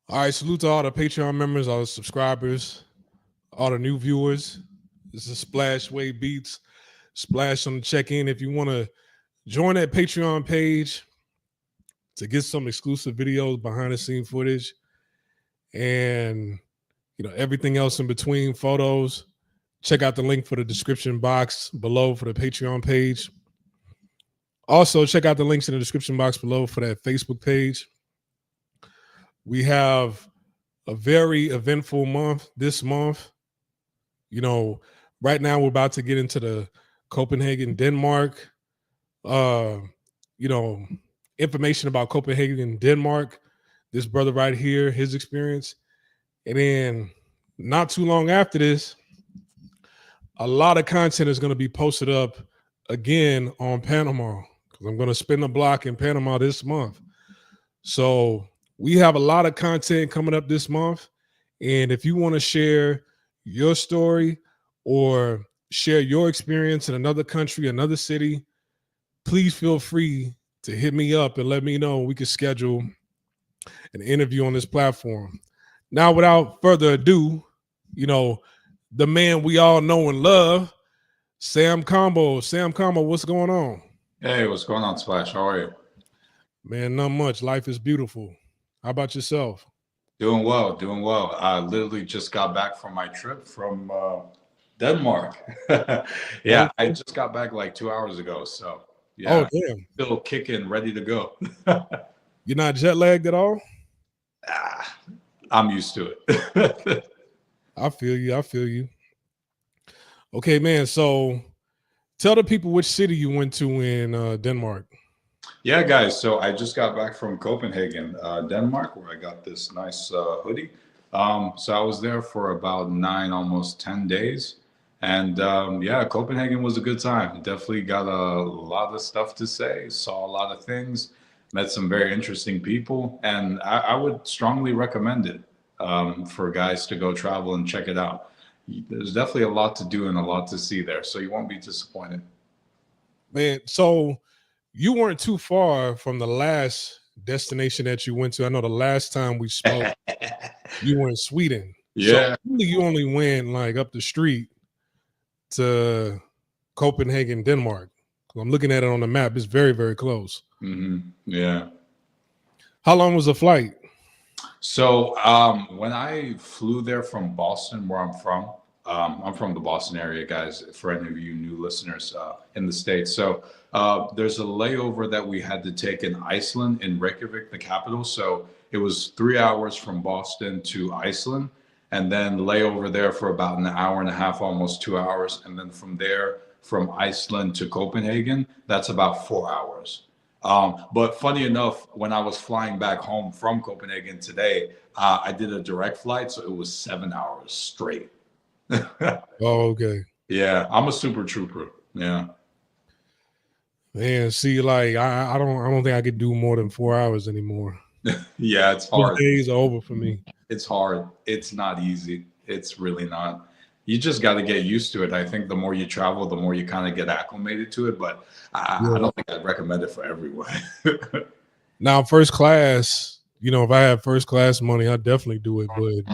All right, salute to all the Patreon members, all the subscribers, all the new viewers. This is Splash Way Beats. Splash on the check-in. If you want to join that Patreon page to get some exclusive videos, behind the scene footage, and everything else in between, photos, check out the link for the description box below for the Patreon page. Also, check out the links in the description box below for that Facebook page. We have a very eventful month this month. Right now we're about to get into the Copenhagen, Denmark. Uh, Information about Copenhagen, Denmark. This brother right here, his experience. And then not too long after this, a lot of content is going to be posted up again on Panama because I'm going to spin the block in Panama this month. So we have a lot of content coming up this month. And if you want to share your story or share your experience in another country, another city, please feel free to hit me up and let me know. We can schedule an interview on this platform. Now, without further ado, the man we all know and love, Sam Combo. Sam Combo, what's going on? Hey, what's going on, Splash? How are you? Man, not much. Life is beautiful. How about yourself? Doing well, doing well. I literally just got back from my trip from Denmark. Yeah, I Okay. just got back like 2 hours ago. So, Oh, yeah, damn. still kicking, ready to go. You're not jet lagged at all? Ah, I'm used to it. I feel you. I feel you. Okay, man. So tell the people which city you went to in Denmark. Yeah, guys. So I just got back from Copenhagen, Denmark, where I got this nice hoodie. So I was there for about 9, almost 10 days. And yeah, Copenhagen was a good time. Definitely got a lot of stuff to say, saw a lot of things, met some very interesting people. And I would strongly recommend it for guys to go travel and check it out. There's definitely a lot to do and a lot to see there. So you won't be disappointed. Man, so you weren't too far from the last destination that you went to. I know the last time we spoke, you were in Sweden. So Yeah. really you only went like up the street to Copenhagen, Denmark. I'm looking at it on the map. It's very, very close. Yeah. How long was the flight? So when I flew there from Boston, where I'm from the Boston area, guys. For any of you new listeners in the States, so there's a layover that we had to take in Iceland, in Reykjavik, the capital. So it was 3 hours from Boston to Iceland, and then layover there for about an hour and a half, almost 2 hours, and then from there, from Iceland to Copenhagen, that's about 4 hours. But funny enough, when I was flying back home from Copenhagen today, I did a direct flight, so it was 7 hours straight. Oh, okay. Yeah, I'm a super trooper. Yeah. Man, see, like I don't think I could do more than 4 hours anymore. Yeah, it's Those hard. days are over for me. It's hard. It's not easy. It's really not. You just got to get used to it. I think the more you travel, the more you kind of get acclimated to it. But I Yeah. don't think I'd recommend it for everyone. Now, first class, if I had first class money, I'd definitely do it. But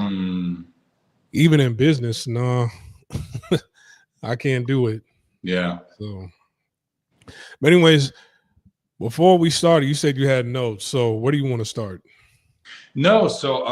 even in business, no, I can't do it. Yeah. So, but anyways, before we started, you said you had notes. So where do you want to start? No, so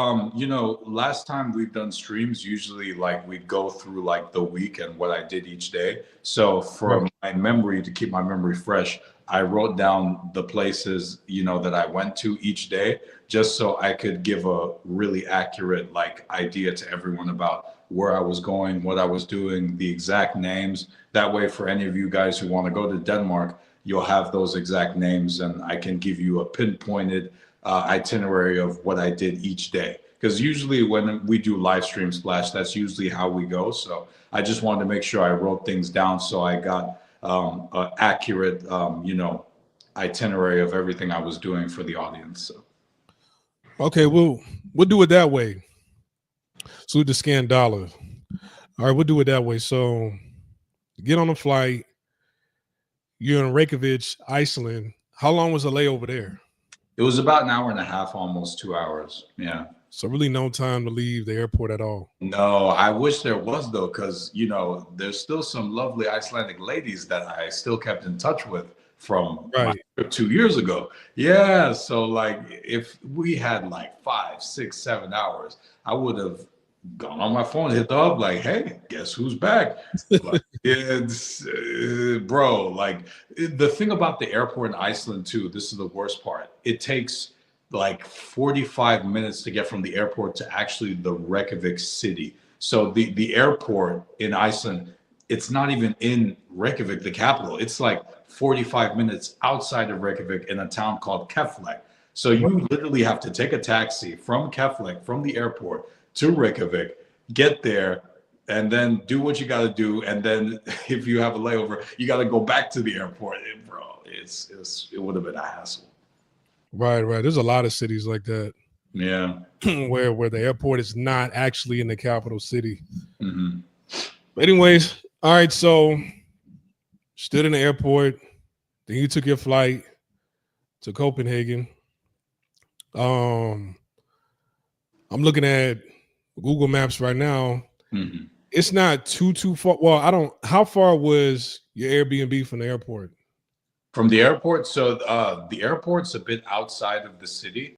last time we've done streams, usually like we'd go through like the week and what I did each day. So Right. for my memory, to keep my memory fresh, I wrote down the places, that I went to each day, just so I could give a really accurate like idea to everyone about where I was going, what I was doing, the exact names. That way, for any of you guys who want to go to Denmark, you'll have those exact names and I can give you a pinpointed itinerary of what I did each day. Because usually when we do live stream Splash, that's usually how we go. So I just wanted to make sure I wrote things down so I got an accurate, itinerary of everything I was doing for the audience. So. Okay, we'll do it that way. So we just scan dollars. All right, we'll do it that way. So get on a flight. You're in Reykjavik, Iceland. How long was the layover there? It was about an hour and a half, almost 2 hours. Yeah. So really no time to leave the airport at all. No, I wish there was though, because there's still some lovely Icelandic ladies that I still kept in touch with from my Right. trip 2 years ago. Yeah, so like if we had like 5, 6, 7 hours, I would have gone on my phone, hit up like, hey, guess who's back? But it's bro, like the thing about the airport in Iceland too, this is the worst part. It takes like 45 minutes to get from the airport to actually the Reykjavik city. So the airport in Iceland, it's not even in Reykjavik, the capital. It's like 45 minutes outside of Reykjavik in a town called Keflavik. So you literally have to take a taxi from Keflavik, from the airport to Reykjavik, get there, and then do what you got to do. And then if you have a layover, you got to go back to the airport. Bro, it would have been a hassle. Right. There's a lot of cities like that. Yeah. where the airport is not actually in the capital city. Mm-hmm. But anyways, all right. So stood in the airport. Then you took your flight to Copenhagen. I'm looking at Google Maps right now. Mm-hmm. It's not too far. Well, how far was your Airbnb from the airport? From the airport, so the airport's a bit outside of the city.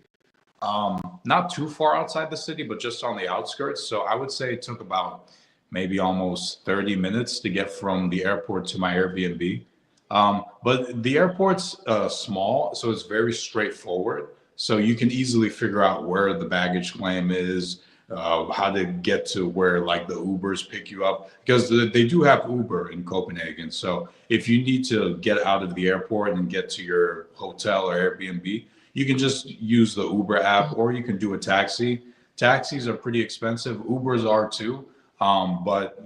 Not too far outside the city, but just on the outskirts. So I would say it took about maybe almost 30 minutes to get from the airport to my Airbnb. But the airport's small, so it's very straightforward. So you can easily figure out where the baggage claim is, how to get to where like the Ubers pick you up, because they do have Uber in Copenhagen. So if you need to get out of the airport and get to your hotel or Airbnb, you can just use the Uber app, or you can do a taxi. Taxis are pretty expensive. Ubers are too. But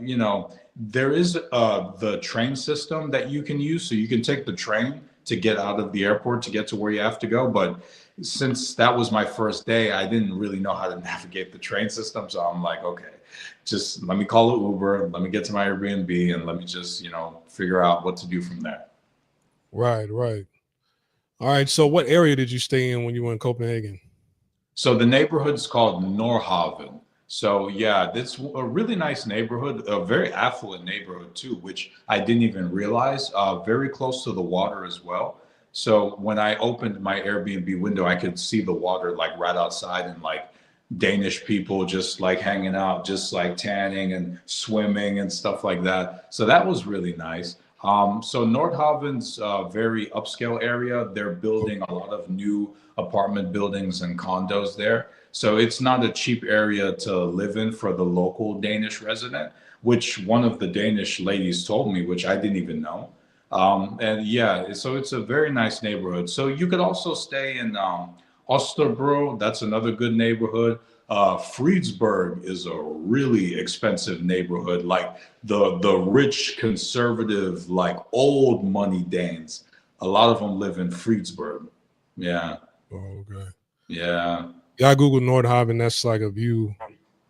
there is the train system that you can use. So you can take the train to get out of the airport to get to where you have to go. But since that was my first day, I didn't really know how to navigate the train system. So I'm like, okay, just let me call it Uber. Let me get to my Airbnb and let me just, figure out what to do from there. Right. All right. So what area did you stay in when you were in Copenhagen? So the neighborhood's called Nordhavn. So yeah, it's a really nice neighborhood, a very affluent neighborhood too, which I didn't even realize. Very close to the water as well. So when I opened my Airbnb window, I could see the water like right outside, and like Danish people just like hanging out, just like tanning and swimming and stuff like that. So that was really nice. So Nordhavn's a very upscale area. They're building a lot of new apartment buildings and condos there. So it's not a cheap area to live in for the local Danish resident, which one of the Danish ladies told me, which I didn't even know. And yeah, so it's a very nice neighborhood. So you could also stay in Osterbro. That's another good neighborhood. Friedberg is a really expensive neighborhood. Like the rich, conservative, like old money Danes. A lot of them live in Friedberg. Yeah. Oh, okay. Yeah. Yeah, I Googled Nordhavn. That's like a view,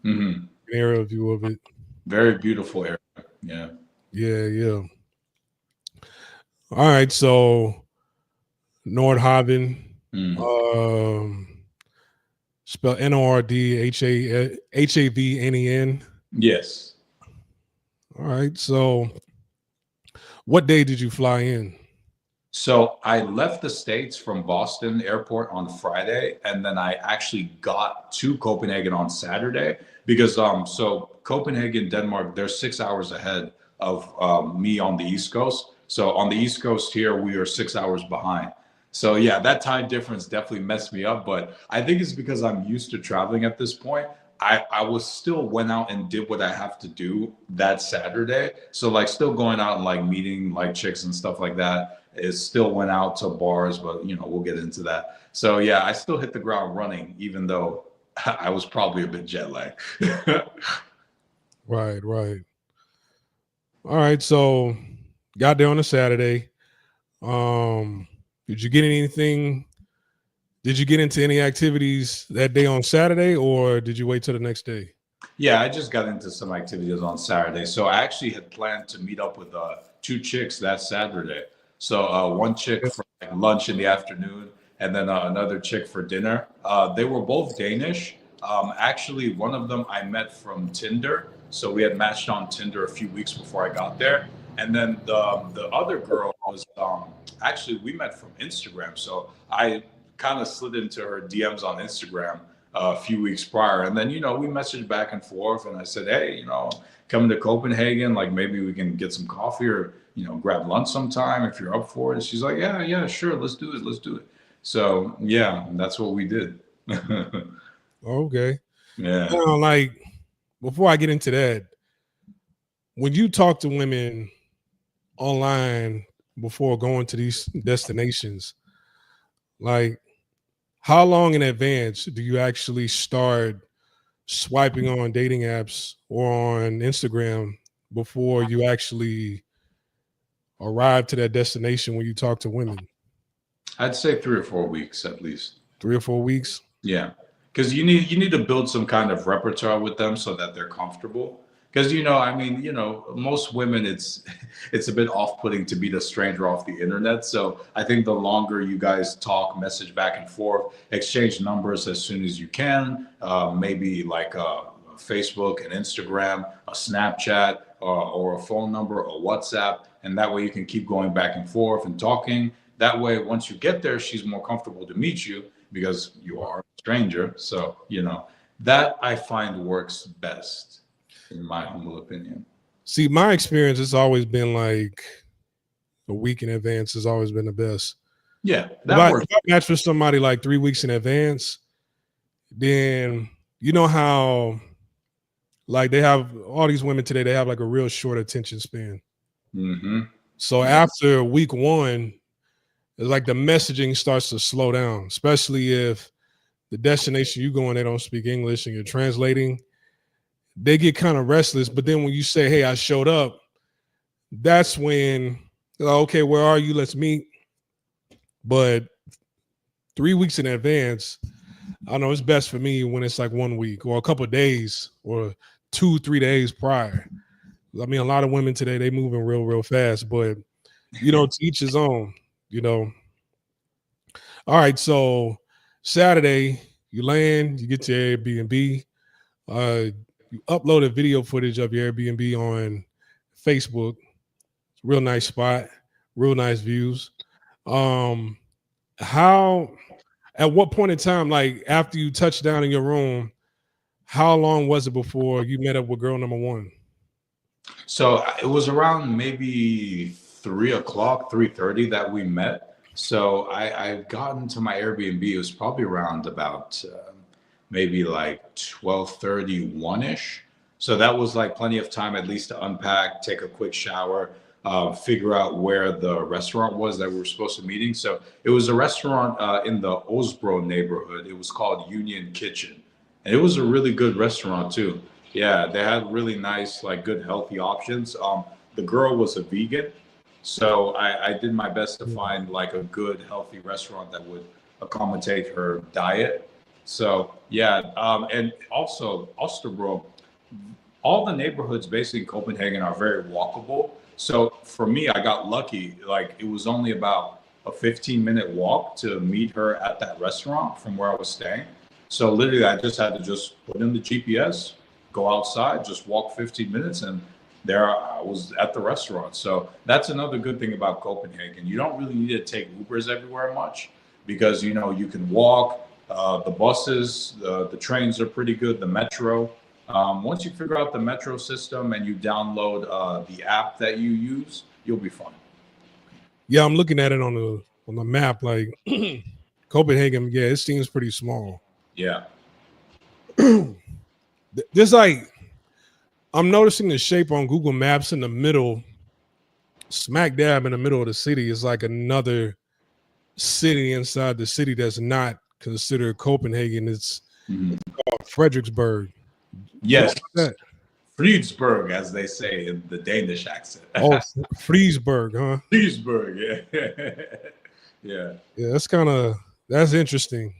Mm-hmm. an aerial view of it. Very beautiful area. Yeah. Yeah. All right. So Nordhavn, spell Nordhavnen. Yes. All right. So what day did you fly in? So I left the States from Boston Airport on Friday, and then I actually got to Copenhagen on Saturday because so Copenhagen, Denmark, they're 6 hours ahead of me on the East Coast. So on the East Coast here, we are 6 hours behind. So yeah, that time difference definitely messed me up, but I think it's because I'm used to traveling at this point. I was still went out and did what I have to do that Saturday. So like still going out and like meeting like chicks and stuff like that. It still went out to bars, but we'll get into that. So yeah, I still hit the ground running, even though I was probably a bit jet lagged. Right. All right. So got there on a Saturday. Did you get anything? Did you get into any activities that day on Saturday, or did you wait till the next day? Yeah, I just got into some activities on Saturday. So I actually had planned to meet up with 2 chicks that Saturday. So one chick for like lunch in the afternoon, and then another chick for dinner. They were both Danish. Actually, one of them I met from Tinder. So we had matched on Tinder a few weeks before I got there. And then the other girl was actually, we met from Instagram. So I kind of slid into her DMs on Instagram a few weeks prior. And then, we messaged back and forth. And I said, hey, coming to Copenhagen, like maybe we can get some coffee or, grab lunch sometime if you're up for it. And she's like, yeah, sure. Let's do it. Let's do it. So, yeah, that's what we did. Okay. Yeah. Like, before I get into that, when you talk to women online before going to these destinations, like, how long in advance do you actually start swiping on dating apps or on Instagram before you actually arrive to that destination when you talk to women? I'd say 3 or 4 weeks at least. 3 or 4 weeks? Yeah. Because you need to build some kind of repertoire with them so that they're comfortable. Because most women, it's a bit off-putting to meet a stranger off the internet. So I think the longer you guys talk, message back and forth, exchange numbers as soon as you can, maybe like Facebook and Instagram, a Snapchat, or a phone number, or WhatsApp, and that way you can keep going back and forth and talking. That way, once you get there, she's more comfortable to meet you because you are a stranger. So that I find works best, in my humble opinion. See, my experience has always been like a week in advance has always been the best. Yeah, that works. If I match with somebody like 3 weeks in advance, then you know how like they have all these women today, they have like a real short attention span. Mm-hmm. So after week one, it's like the messaging starts to slow down, especially if the destination you go in, they don't speak English and you're translating. They get kind of restless. But then when you say, hey, I showed up, that's when, okay, where are you? Let's meet. But 3 weeks in advance, I know it's best for me when it's like 1 week or a couple of days or 2-3 days prior. I mean, a lot of women today, they moving real fast, but to each his own, All right, so Saturday, you land, you get to Airbnb, you uploaded video footage of your Airbnb on Facebook. It's a real nice spot, real nice views. At what point in time, like after you touched down in your room, how long was it before you met up with girl number one? So it was around maybe 3 o'clock, 3:30 that we met. So I got into my Airbnb. It was probably around about maybe like 12:30, 1-ish. So that was like plenty of time at least to unpack, take a quick shower, figure out where the restaurant was that we were supposed to meeting. So it was a restaurant in the Osbro neighborhood. It was called Union Kitchen. And it was a really good restaurant too. Yeah, they had really nice, like good healthy options. The girl was a vegan. So I did my best to find like a good healthy restaurant that would accommodate her diet. So yeah, and also Osterbro, all the neighborhoods basically in Copenhagen are very walkable. So for me, I got lucky. Like it was only about a 15-minute walk to meet her at that restaurant from where I was staying. So literally, I just had to just put in the GPS, go outside, just walk 15 minutes, and there I was at the restaurant. So that's another good thing about Copenhagen. You don't really need to take Ubers everywhere much because you can walk. The buses, the trains are pretty good. The metro. Once you figure out the metro system and you download the app that you use, you'll be fine. Yeah, I'm looking at it on the map. Like Copenhagen, yeah, it seems pretty small. Yeah. There's like, I'm noticing the shape on Google Maps in the middle, smack dab in the middle of the city is like another city inside the city that's not considered Copenhagen. It's called Frederiksberg. Yes. Friesberg, as they say in the Danish accent. Oh, Friesberg, huh? Friesberg, yeah. Yeah. Yeah, that's interesting.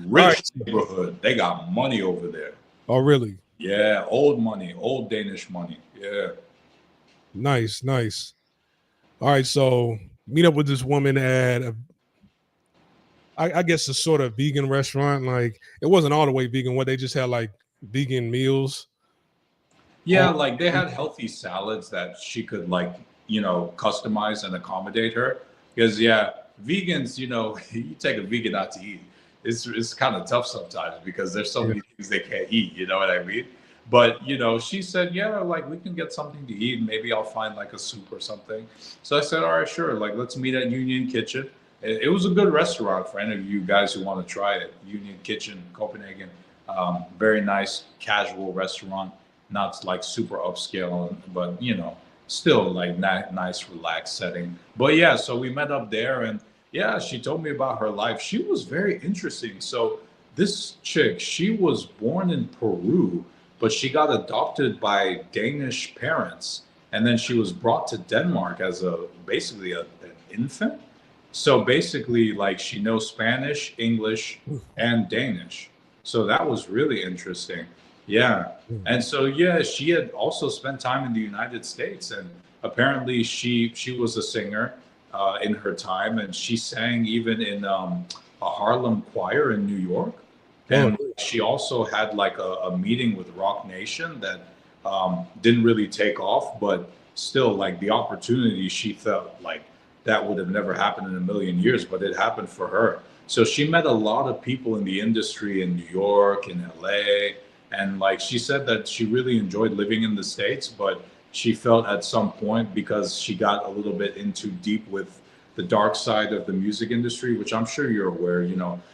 Rich neighborhood. They got money over there. Oh, really? Yeah, old money, old Danish money. Yeah. Nice. All right, so meet up with this woman at I guess a sort of vegan restaurant. Like it wasn't all the way vegan. What they just had like vegan meals. Yeah, like they had healthy salads that she could like, customize and accommodate her. Because yeah, vegans, you take a vegan out to eat. It's kind of tough sometimes because there's so Yeah. many things they can't eat, you know what I mean? But she said, yeah, like we can get something to eat. Maybe I'll find like a soup or something. So I said, all right, sure. Like let's meet at Union Kitchen. It was a good restaurant for any of you guys who want to try it. Union Kitchen, Copenhagen. Very nice, casual restaurant, not like super upscale, but still like nice, relaxed setting. But yeah, so we met up there, and yeah, she told me about her life. She was very interesting. So this chick, she was born in Peru, but she got adopted by Danish parents, and then she was brought to Denmark as basically an infant. So basically, like she knows Spanish, English, and Danish. So that was really interesting. Yeah. And so yeah, she had also spent time in the United States, and apparently she was a singer in her time, and she sang even in a Harlem choir in New York. Oh, And she also had like a meeting with Rock Nation that didn't really take off, but still like the opportunity, she felt like that would have never happened in a million years, but it happened for her. So she met a lot of people in the industry in New York, in LA, and like she said that she really enjoyed living in the States, but she felt at some point, because she got a little bit into deep with the dark side of the music industry, which I'm sure you're aware,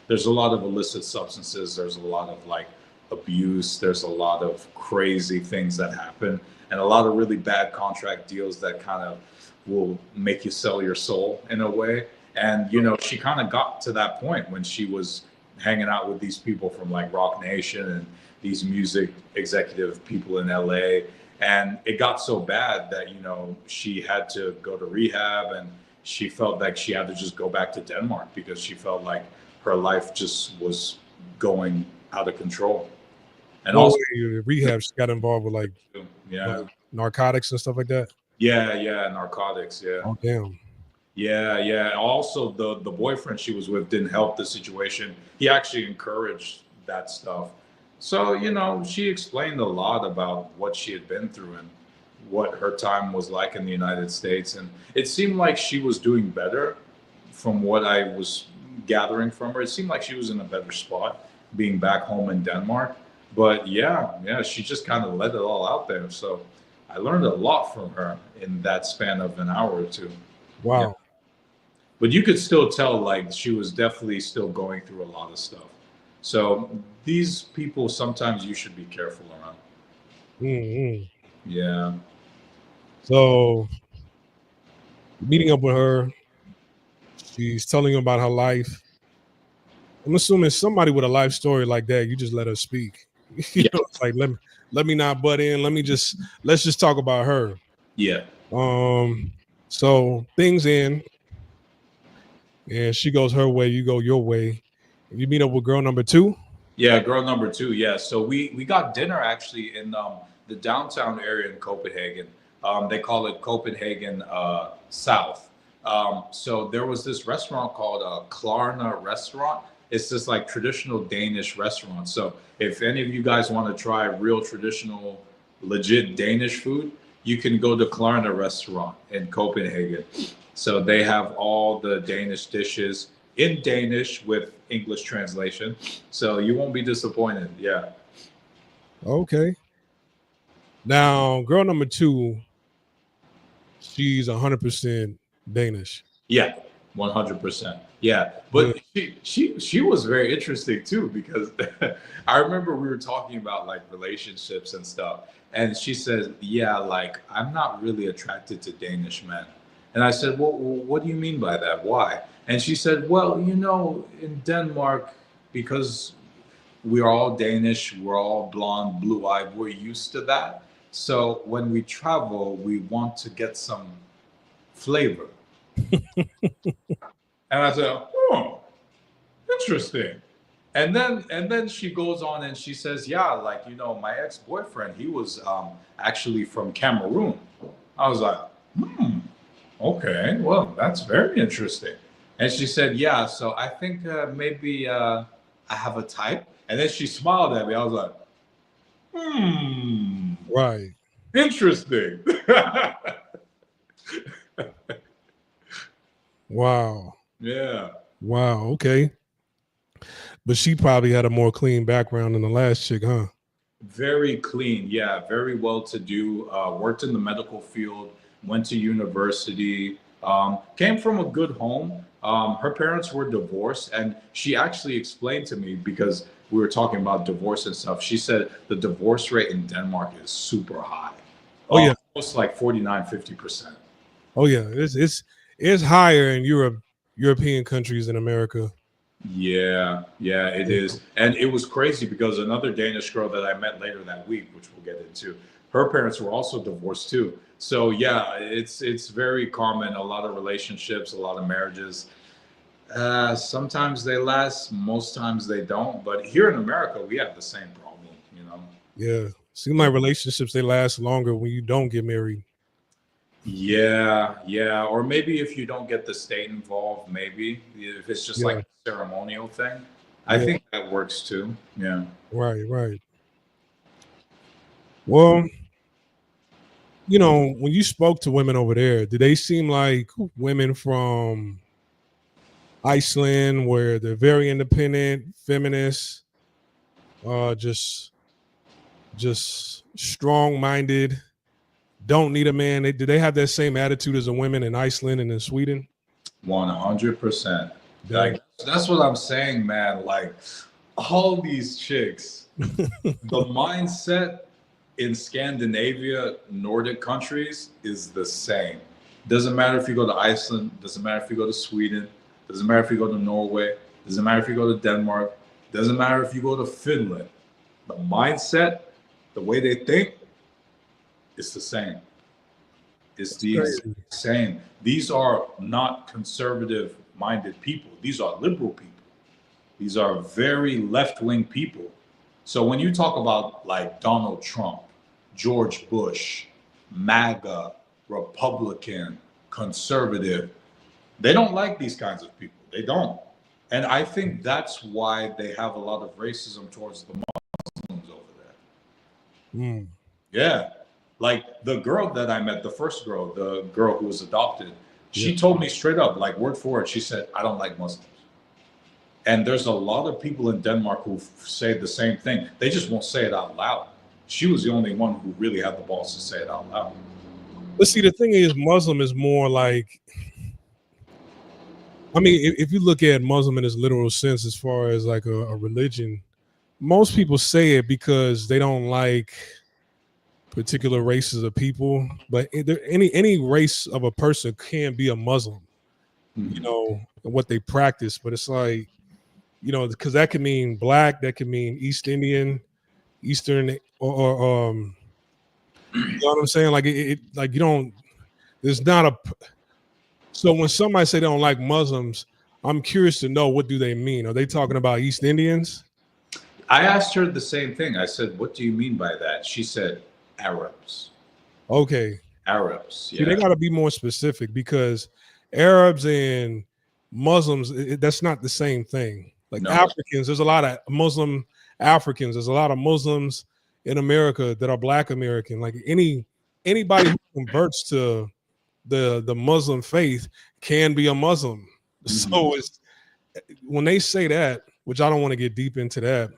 there's a lot of illicit substances, there's a lot of like abuse, there's a lot of crazy things that happen, and a lot of really bad contract deals that kind of will make you sell your soul in a way. And she kind of got to that point when she was hanging out with these people from like Rock Nation and these music executive people in LA. And it got so bad that, she had to go to rehab, and she felt like she had to just go back to Denmark because she felt like her life just was going out of control. And no also, way. Rehab got involved with like yeah, narcotics and stuff like that. yeah, narcotics, yeah. Oh damn. Yeah, yeah. Also, the boyfriend she was with didn't help the situation. He actually encouraged that stuff. So, she explained a lot about what she had been through and what her time was like in the United States. And it seemed like she was doing better from what I was gathering from her. It seemed like she was in a better spot being back home in Denmark. But yeah, she just kind of let it all out there. So I learned a lot from her in that span of an hour or two. Yeah. Wow. But you could still tell like she was definitely still going through a lot of stuff. So these people, sometimes you should be careful around. Mm-hmm. Yeah. So meeting up with her, she's telling you about her life. I'm assuming somebody with a life story like that, you just let her speak. Yeah. It's like let me not butt in. Let's just talk about her. Yeah. So things in, and she goes her way, you go your way. And you meet up with girl number 2. Yeah, girl number 2. Yeah. So we got dinner actually in the downtown area in Copenhagen. They call it Copenhagen South. So there was this restaurant called Klarna Restaurant. It's this like traditional Danish restaurant. So if any of you guys want to try real traditional, legit Danish food, you can go to Klarna Restaurant in Copenhagen. So they have all the Danish dishes in Danish with English translation. So you won't be disappointed. Yeah. Okay. Now, girl number 2, she's 100% Danish. Yeah. 100%. Yeah. Yeah. But she was very interesting too, because I remember we were talking about like relationships and stuff. And she says, yeah, like I'm not really attracted to Danish men. And I said, well, what do you mean by that? Why? And she said, well, in Denmark, because we're all Danish, we're all blonde, blue eyed, we're used to that. So when we travel, we want to get some flavor. And I said, oh, interesting. And then she goes on and she says, yeah, like, my ex-boyfriend, he was actually from Cameroon. I was like, Okay, well, that's very interesting. And she said, yeah, so I think maybe I have a type. And then she smiled at me. I was like, hmm, Right. interesting. Wow. Yeah. Wow. Okay. But she probably had a more clean background than the last chick, huh? Very clean, yeah, very well to do. Worked in the medical field, went to university, came from a good home. Her parents were divorced, and she actually explained to me because we were talking about divorce and stuff. She said the divorce rate in Denmark is super high, Oh yeah. almost like 49, 50%. Oh yeah. It's higher in European countries than America. Yeah, yeah, it Yeah. is. And it was crazy because another Danish girl that I met later that week, which we'll get into, her parents were also divorced too. So yeah, it's very common. A lot of relationships, a lot of marriages. Sometimes they last, most times they don't. But here in America, we have the same problem, you know. Yeah. Seem like relationships they last longer when you don't get married. Yeah, yeah. Or maybe if you don't get the state involved, maybe if it's just like Yeah. a ceremonial thing. I Yeah. think that works too. Yeah. Right. Right. Well, when you spoke to women over there, did they seem like women from Iceland where they're very independent, feminists, just strong-minded, don't need a man? Do they have that same attitude as the women in Iceland and in Sweden? 100%. Damn. Like that's what I'm saying, man. Like all these chicks, the mindset in Scandinavia, Nordic countries is the same. Doesn't matter if you go to Iceland, doesn't matter if you go to Sweden, doesn't matter if you go to Norway, doesn't matter if you go to Denmark, doesn't matter if you go to Finland. The mindset, the way they think, is the same. It's That's the exact crazy. same. These are not conservative minded people. These are liberal people. These are very left wing people. So when you talk about like Donald Trump, George Bush, MAGA, Republican, conservative, they don't like these kinds of people. They don't. And I think that's why they have a lot of racism towards the Muslims over there. Mm. Yeah. Like the girl that I met, the first girl, the girl who was adopted, Yeah. she told me straight up, like word for word, she said, I don't like Muslims. And there's a lot of people in Denmark who say the same thing. They just won't say it out loud. She was the only one who really had the balls to say it out loud. But see, the thing is, Muslim is more like, I mean, if you look at Muslim in its literal sense, as far as like a religion, most people say it because they don't like particular races of people. But any race of a person can be a Muslim, and what they practice. But it's like, because that can mean black, that can mean East Indian, Eastern, or you know what I'm saying? Like like you don't. There's not a. So when somebody say they don't like Muslims, I'm curious to know, what do they mean? Are they talking about East Indians? I asked her the same thing. I said, what do you mean by that? She said, Arabs. Okay. Arabs, See, they yeah. got to be more specific, because Arabs and Muslims, that's not the same thing. Like No. Africans, there's a lot of Muslim Africans. There's a lot of Muslims in America that are Black American. Like anybody who converts to the Muslim faith can be a Muslim. Mhm. So it's, when they say that, which I don't want to get deep into that,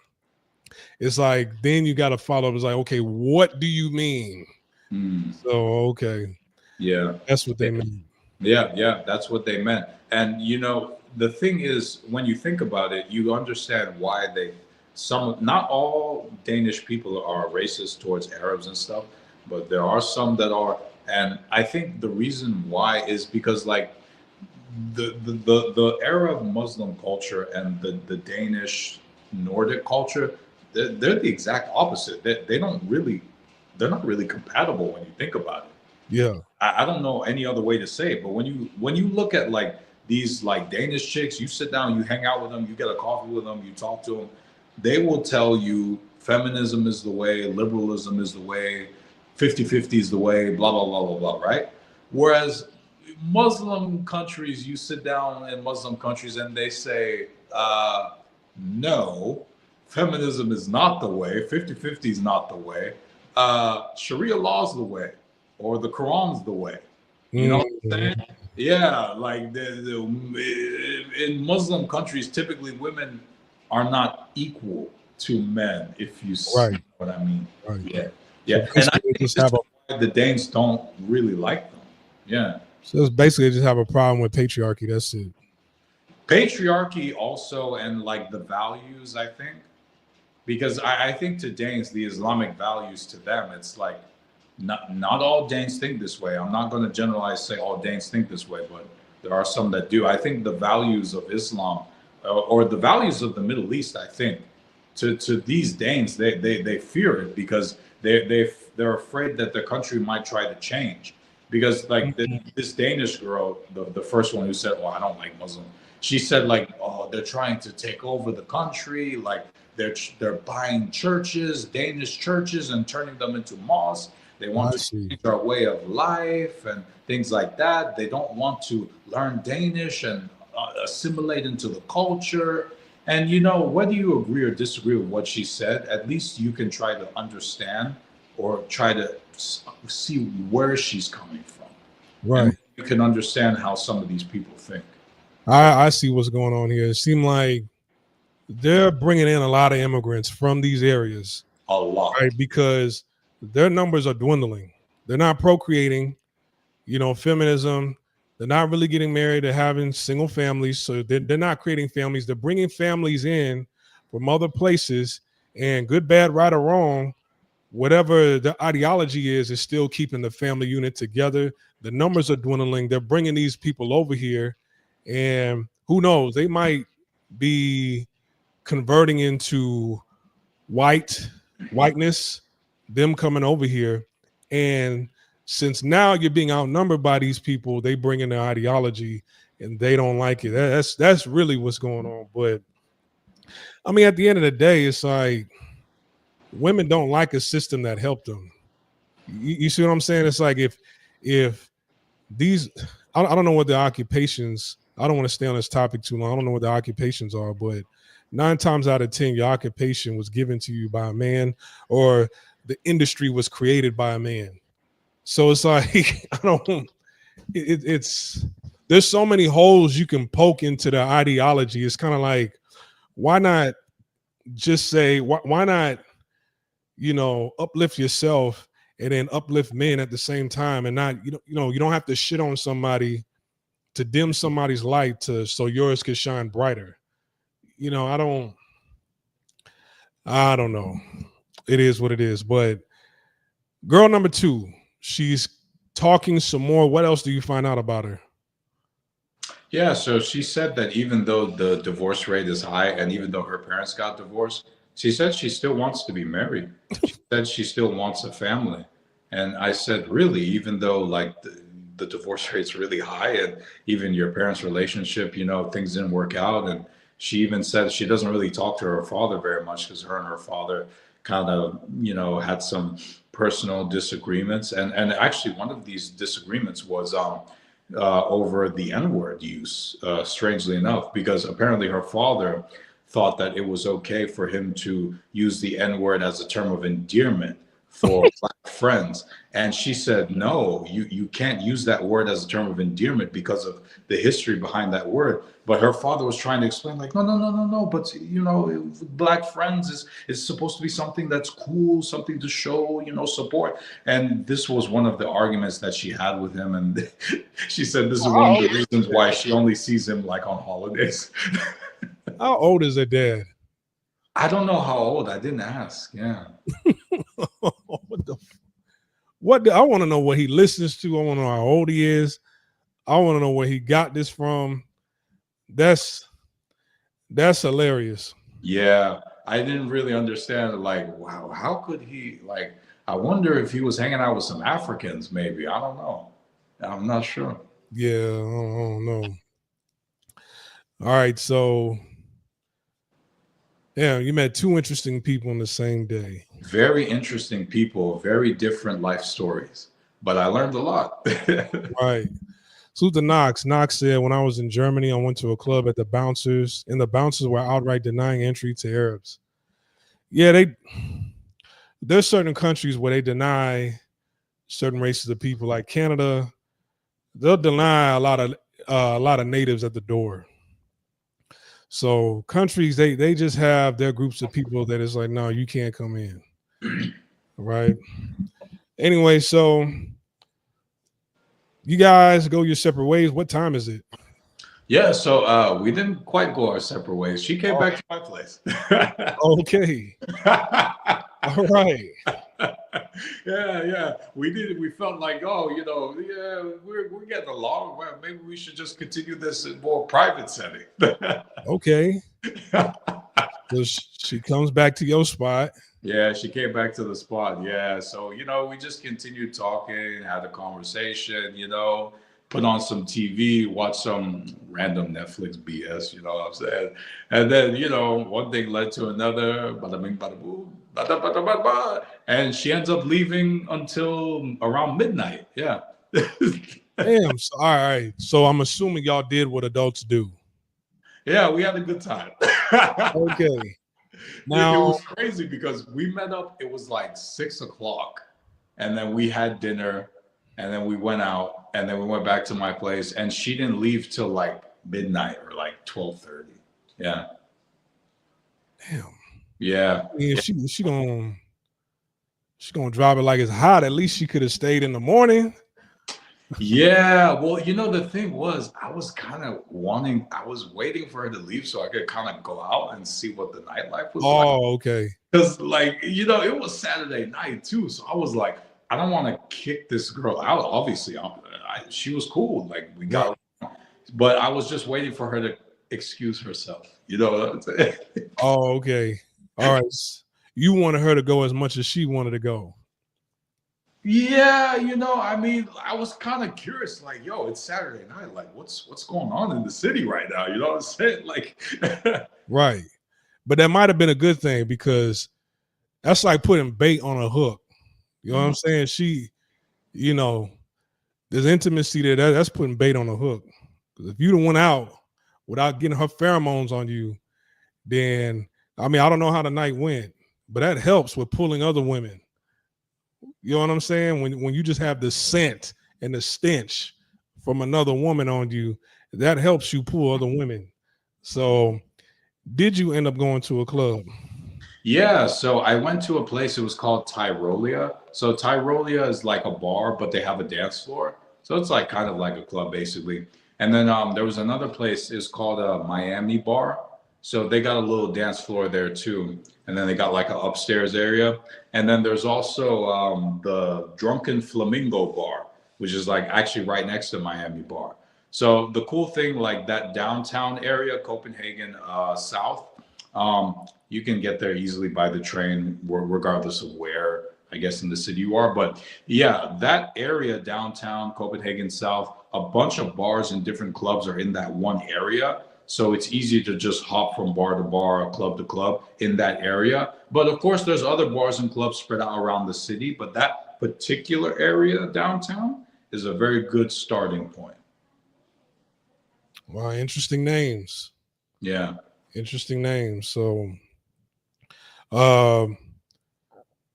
it's like then you got to follow up. It's like, okay, what do you mean? Mm. So okay, Yeah. that's what they mean. Yeah, yeah, that's what they meant. And the thing is, when you think about it, you understand why not all Danish people are racist towards Arabs and stuff, but there are some that are. And I think the reason why is because like the Arab Muslim culture and the Danish Nordic culture, they're the exact opposite. They're not really compatible when you think about it. Yeah. I don't know any other way to say it, but when you look at like these like Danish chicks, you sit down, you hang out with them, you get a coffee with them, you talk to them, they will tell you feminism is the way, liberalism is the way, 50-50 is the way, blah blah blah blah blah, right? Whereas Muslim countries, you sit down in Muslim countries and they say, no, feminism is not the way, 50-50 is not the way, Sharia law is the way, or the Quran's the way. You know what I'm Mm-hmm. saying? Yeah, like in Muslim countries, typically women are not equal to men, if you Right, know what I mean. right. Yeah, So yeah. And I basically, they think just this have is a why the Danes don't really like them. Yeah. so it's basically they just have a problem with patriarchy. That's it. Patriarchy also, and like the values, I think, because I think to Danes, the Islamic values to them, it's like not all Danes think this way. I'm not going to generalize, say all Danes think this way, but there are some that do. I think the values of Islam, or the values of the Middle East, I think to these Danes, they fear it because they're afraid that the country might try to change. Because like this Danish girl, the first one who said, "Well, I don't like Muslim," she said like, "Oh, they're trying to take over the country, like they're buying churches, Danish churches, and turning them into mosques. They want I to see. change our way of life and things like that. They don't want to learn Danish and assimilate into the culture." And you know, whether you agree or disagree with what she said, at least you can try to understand or try to see where she's coming from, and Right. you can understand how some of these people think. I see what's going on here. It seems like they're bringing in a lot of immigrants from these areas, A lot. right? Because their numbers are dwindling. They're not procreating. Feminism. They're not really getting married. They're having single families. So they're not creating families. They're bringing families in from other places. And good, bad, right, or wrong, whatever the ideology is still keeping the family unit together. The numbers are dwindling. They're bringing these people over here. And who knows? They might be converting into whiteness, them coming over here. And since now you're being outnumbered by these people, they bring in their ideology and they don't like it. That's really what's going on. But I mean, at the end of the day, it's like women don't like a system that helped them. You see what I'm saying? It's like if these I don't know what the occupations, I don't want to stay on this topic too long. I don't know what the occupations are, but 9 times out of 10 your occupation was given to you by a man, or the industry was created by a man. So it's like I don't it's there's so many holes you can poke into the ideology. It's kind of like, why not just say, why not uplift yourself and then uplift men at the same time, and not you don't have to shit on somebody to dim somebody's light to so yours could shine brighter. I don't know. It is what it is. But girl number 2, she's talking some more. What else do you find out about her? Yeah, so she said that even though the divorce rate is high and even though her parents got divorced, she said she still wants to be married. She said she still wants a family. And I said, really, even though like the divorce rate's really high and even your parents' relationship, things didn't work out. And she even said she doesn't really talk to her father very much because her and her father kind of, had some personal disagreements. And actually one of these disagreements was over the N word use, strangely enough, because apparently her father thought that it was okay for him to use the N word as a term of endearment for black friends. And she said, no, you can't use that word as a term of endearment because of the history behind that word. But her father was trying to explain, like, no, no, no, no, no. But, black friends is supposed to be something that's cool, something to show, support. And this was one of the arguments that she had with him. And she said this is one of the reasons why she only sees him like on holidays. How old is her dad? I don't know how old. I didn't ask. Yeah. what the I want to know what he listens to. I want to know how old he is. I want to know where he got this from. That's hilarious. Yeah, I didn't really understand. Like, wow, how could he? Like, I wonder if he was hanging out with some Africans. Maybe I don't know. I'm not sure. Yeah, I don't know. All right, so yeah, you met 2 interesting people on the same day. Very interesting people, very different life stories. But I learned a lot. Right. Salute to Knox. Knox said, when I was in Germany, I went to a club at the bouncers, and the bouncers were outright denying entry to Arabs. Yeah, there's certain countries where they deny certain races of people, like Canada. They'll deny a lot of natives at the door. So countries, they just have their groups of people that is like, no, you can't come in. Right. Anyway, so you guys go your separate ways. What time is it? Yeah, so we didn't quite go our separate ways. She came back to my place. Okay. All right. Yeah. We did. We felt like, oh, yeah, we're getting along. Well, maybe we should just continue this in more private setting. Okay. So she comes back to your spot. Yeah, she came back to the spot. Yeah. So, we just continued talking, had a conversation, put on some TV, watch some random Netflix BS, you know what I'm saying? And then, one thing led to another, bada bing, bada boom, bada, bada, bada, bada, and she ends up leaving until around midnight. Yeah. Damn. So, all right. So I'm assuming y'all did what adults do. Yeah, we had a good time. Okay. It Now, was crazy because we met up, it was like 6 o'clock, and then we had dinner, and then we went out, and then we went back to my place, and she didn't leave till like midnight or like 12:30. Yeah. damn. Yeah. Yeah, she gonna drop it like it's hot. At least she could have stayed in the morning. Yeah. Well, the thing was, I was waiting for her to leave so I could kind of go out and see what the nightlife was like. Oh, okay. Because, it was Saturday night too. So I was like, I don't want to kick this girl out. Obviously, she was cool. Like, we got, but I was just waiting for her to excuse herself. You know what I'm saying? Oh, okay. All right. You wanted her to go as much as she wanted to go. Yeah, I was kind of curious, like, yo, it's Saturday night. Like, what's going on in the city right now? You know what I'm saying? Like, Right. But that might have been a good thing because that's like putting bait on a hook. You know what I'm saying? There's intimacy there. That's putting bait on a hook. Because if you'd have went out without getting her pheromones on you, then, I don't know how the night went, but that helps with pulling other women. You know what I'm saying? When you just have the scent and the stench from another woman on you, that helps you pull other women. So, did you end up going to a club? yeah. So I went to a place. It was called Tyrolia. So Tyrolia is like a bar, but they have a dance floor. So it's like kind of like a club, basically. And then there was another place. It's called a Miami Bar. So they got a little dance floor there too. And then they got like an upstairs area. And then there's also the Drunken Flamingo Bar, which is like actually right next to Miami Bar. So the cool thing, like that downtown area, Copenhagen South, you can get there easily by the train, regardless of where, I guess, in the city you are. But yeah, that area downtown, Copenhagen South, a bunch of bars and different clubs are in that one area. So it's easy to just hop from bar to bar, club to club in that area. But of course, there's other bars and clubs spread out around the city. But that particular area downtown is a very good starting point. Wow, interesting names. Yeah. Interesting names. So, what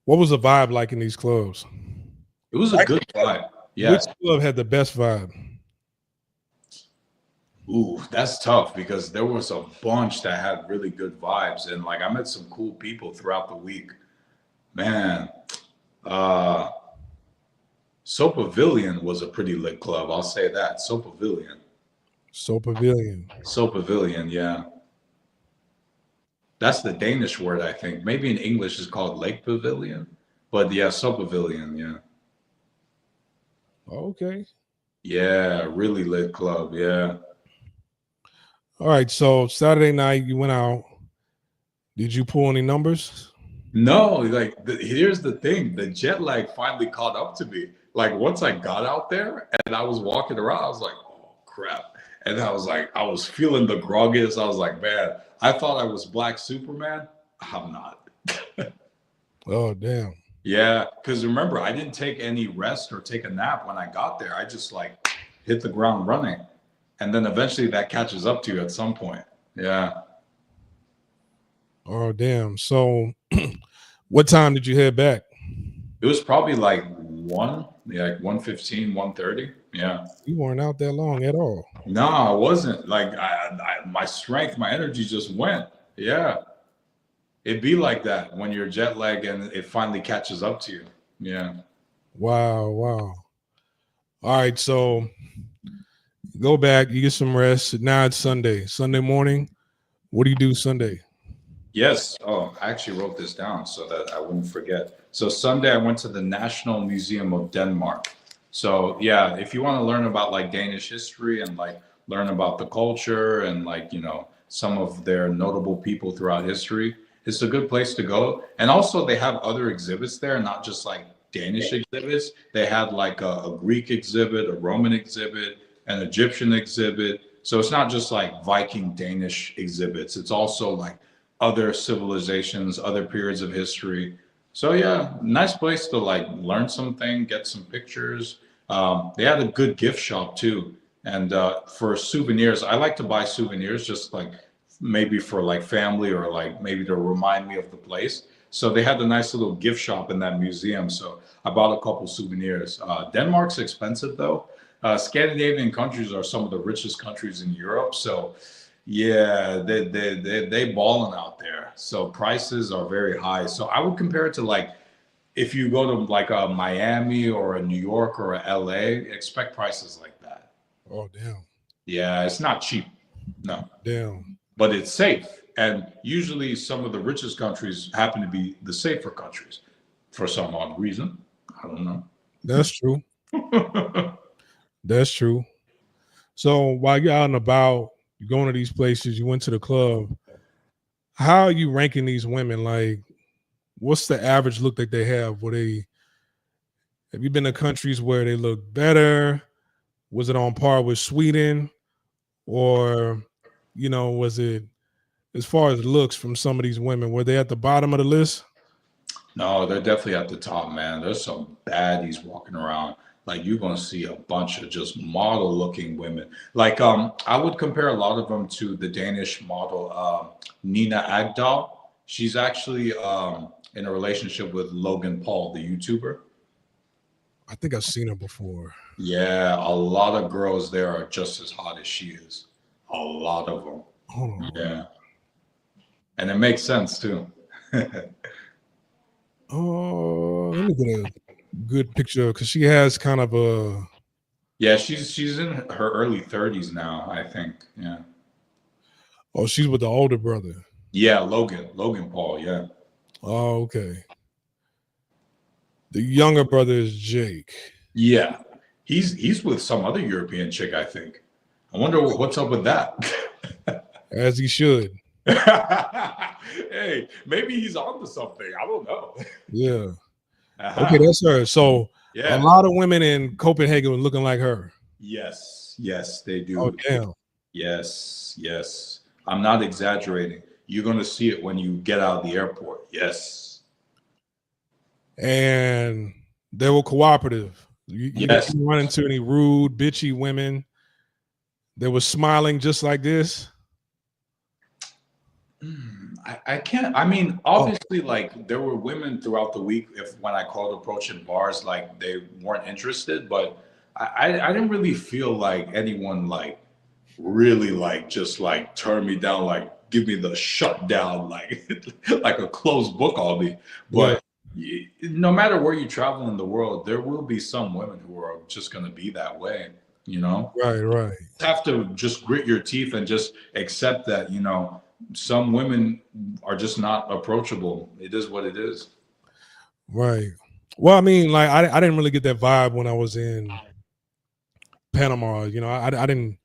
was the vibe like in these clubs? It was a good vibe. Yeah. Which club had the best vibe? Ooh, that's tough because there was a bunch that had really good vibes, and like I met some cool people throughout the week. Man, uh Soap Pavilion was a pretty lit club. I'll say that. Soap Pavilion. Soap Pavilion. Soap Pavilion, yeah. That's the Danish word, I think. Maybe in English it's called Lake Pavilion. But yeah, Soap Pavilion, yeah. Okay. Yeah, really lit club, yeah. All right. So Saturday night you went out. Did you pull any numbers? No, like here's the thing. The jet lag finally caught up to me. Like once I got out there and I was walking around, I was like, oh crap. And I was like, I was feeling the grogginess. I was like, man, I thought I was Black Superman. I'm not. Oh, damn. Yeah, because remember, I didn't take any rest or take a nap when I got there. I just like hit the ground running. And then eventually that catches up to you at some point. Yeah. Oh, damn. So what time did you head back? It was probably like 1:15, 1:30. Yeah. You weren't out that long at all. No, I wasn't. Like my strength, my energy just went. Yeah. It'd be like that when you're jet lagged and it finally catches up to you. Yeah. Wow, wow. All right, so go back, you get some rest. Now it's Sunday. Sunday morning. What do you do Sunday? Yes. Oh, I actually wrote this down so that I wouldn't forget. So Sunday I went to the National Museum of Denmark. So yeah, if you want to learn about like Danish history and like learn about the culture and like, some of their notable people throughout history, it's a good place to go. And also they have other exhibits there, not just like Danish exhibits. They had like a Greek exhibit, a Roman exhibit, an Egyptian exhibit. So it's not just like Viking Danish exhibits. It's also like other civilizations, other periods of history. So yeah, nice place to like learn something, get some pictures. They had a good gift shop too, and for souvenirs, I like to buy souvenirs just like maybe for like family or like maybe to remind me of the place. So they had a nice little gift shop in that museum. So I bought a couple souvenirs. Denmark's expensive though. Scandinavian countries are some of the richest countries in Europe. So yeah, they balling out there. So prices are very high. So I would compare it to like if you go to like a Miami or a New York or a LA, expect prices like that. Oh, damn. Yeah, it's not cheap. No. Damn. But it's safe. And usually some of the richest countries happen to be the safer countries for some odd reason. I don't know. That's true. That's true. So while you're out and about, you're going to these places, you went to the club. How are you ranking these women? Like, what's the average look that they have? Have you been to countries where they look better? Was it on par with Sweden? Or, was it as far as looks from some of these women? Were they at the bottom of the list? No, they're definitely at the top, man. There's some baddies walking around. Like you're gonna see a bunch of just model looking women. Like I would compare a lot of them to the Danish model Nina Agdal. She's actually in a relationship with Logan Paul, the YouTuber. I think I've seen her before. Yeah, a lot of girls there are just as hot as she is. A lot of them. Oh. Yeah. And it makes sense too. Oh, let me get a good picture because she has kind of a. Yeah, she's in her early 30s now, I think. Yeah. Oh, she's with the older brother. Yeah, Logan Paul. Yeah. Oh, okay. The younger brother is Jake. Yeah, he's with some other European chick, I think. I wonder what's up with that. As he should. Hey, maybe he's onto something. I don't know. Yeah. Okay, that's her. So a lot of women in Copenhagen were looking like her. Yes, they do. Oh, damn. Yes. I'm not exaggerating. You're going to see it when you get out of the airport. Yes. And they were cooperative. You didn't run into any rude, bitchy women. They were smiling just like this. I can't. I mean, obviously, like there were women throughout the week. When I called approaching bars, like they weren't interested, but I didn't really feel like anyone like really like just like turn me down, like give me the shutdown, like like a closed book on me. But no matter where you travel in the world, there will be some women who are just going to be that way. Right. You have to just grit your teeth and just accept that. Some women are just not approachable. It is what it is. Right. Well, I mean, like I didn't really get that vibe when I was in Panama. I didn't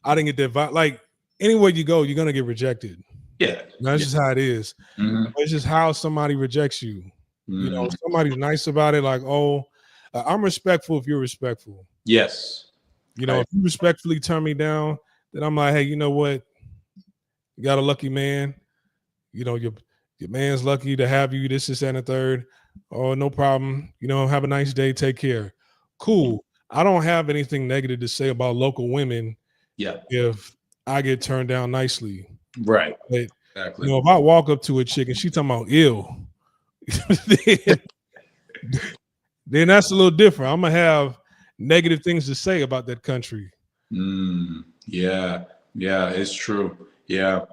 get that vibe. Like anywhere you go, you're gonna get rejected. Yeah. That's just how it is. Mm-hmm. It's just how somebody rejects you. Mm-hmm. Somebody's nice about it. Like, I'm respectful if you're respectful. Yes. If you respectfully turn me down, then I'm like, hey, you know what? You got a lucky man. Your man's lucky to have you. This, and the third. Oh, no problem. Have a nice day. Take care. Cool. I don't have anything negative to say about local women Yeah. if I get turned down nicely. Right. But Exactly. if I walk up to a chick and she talking about ill, then, then that's a little different. I'm gonna have negative things to say about that country. Yeah. Yeah. It's true. Yeah.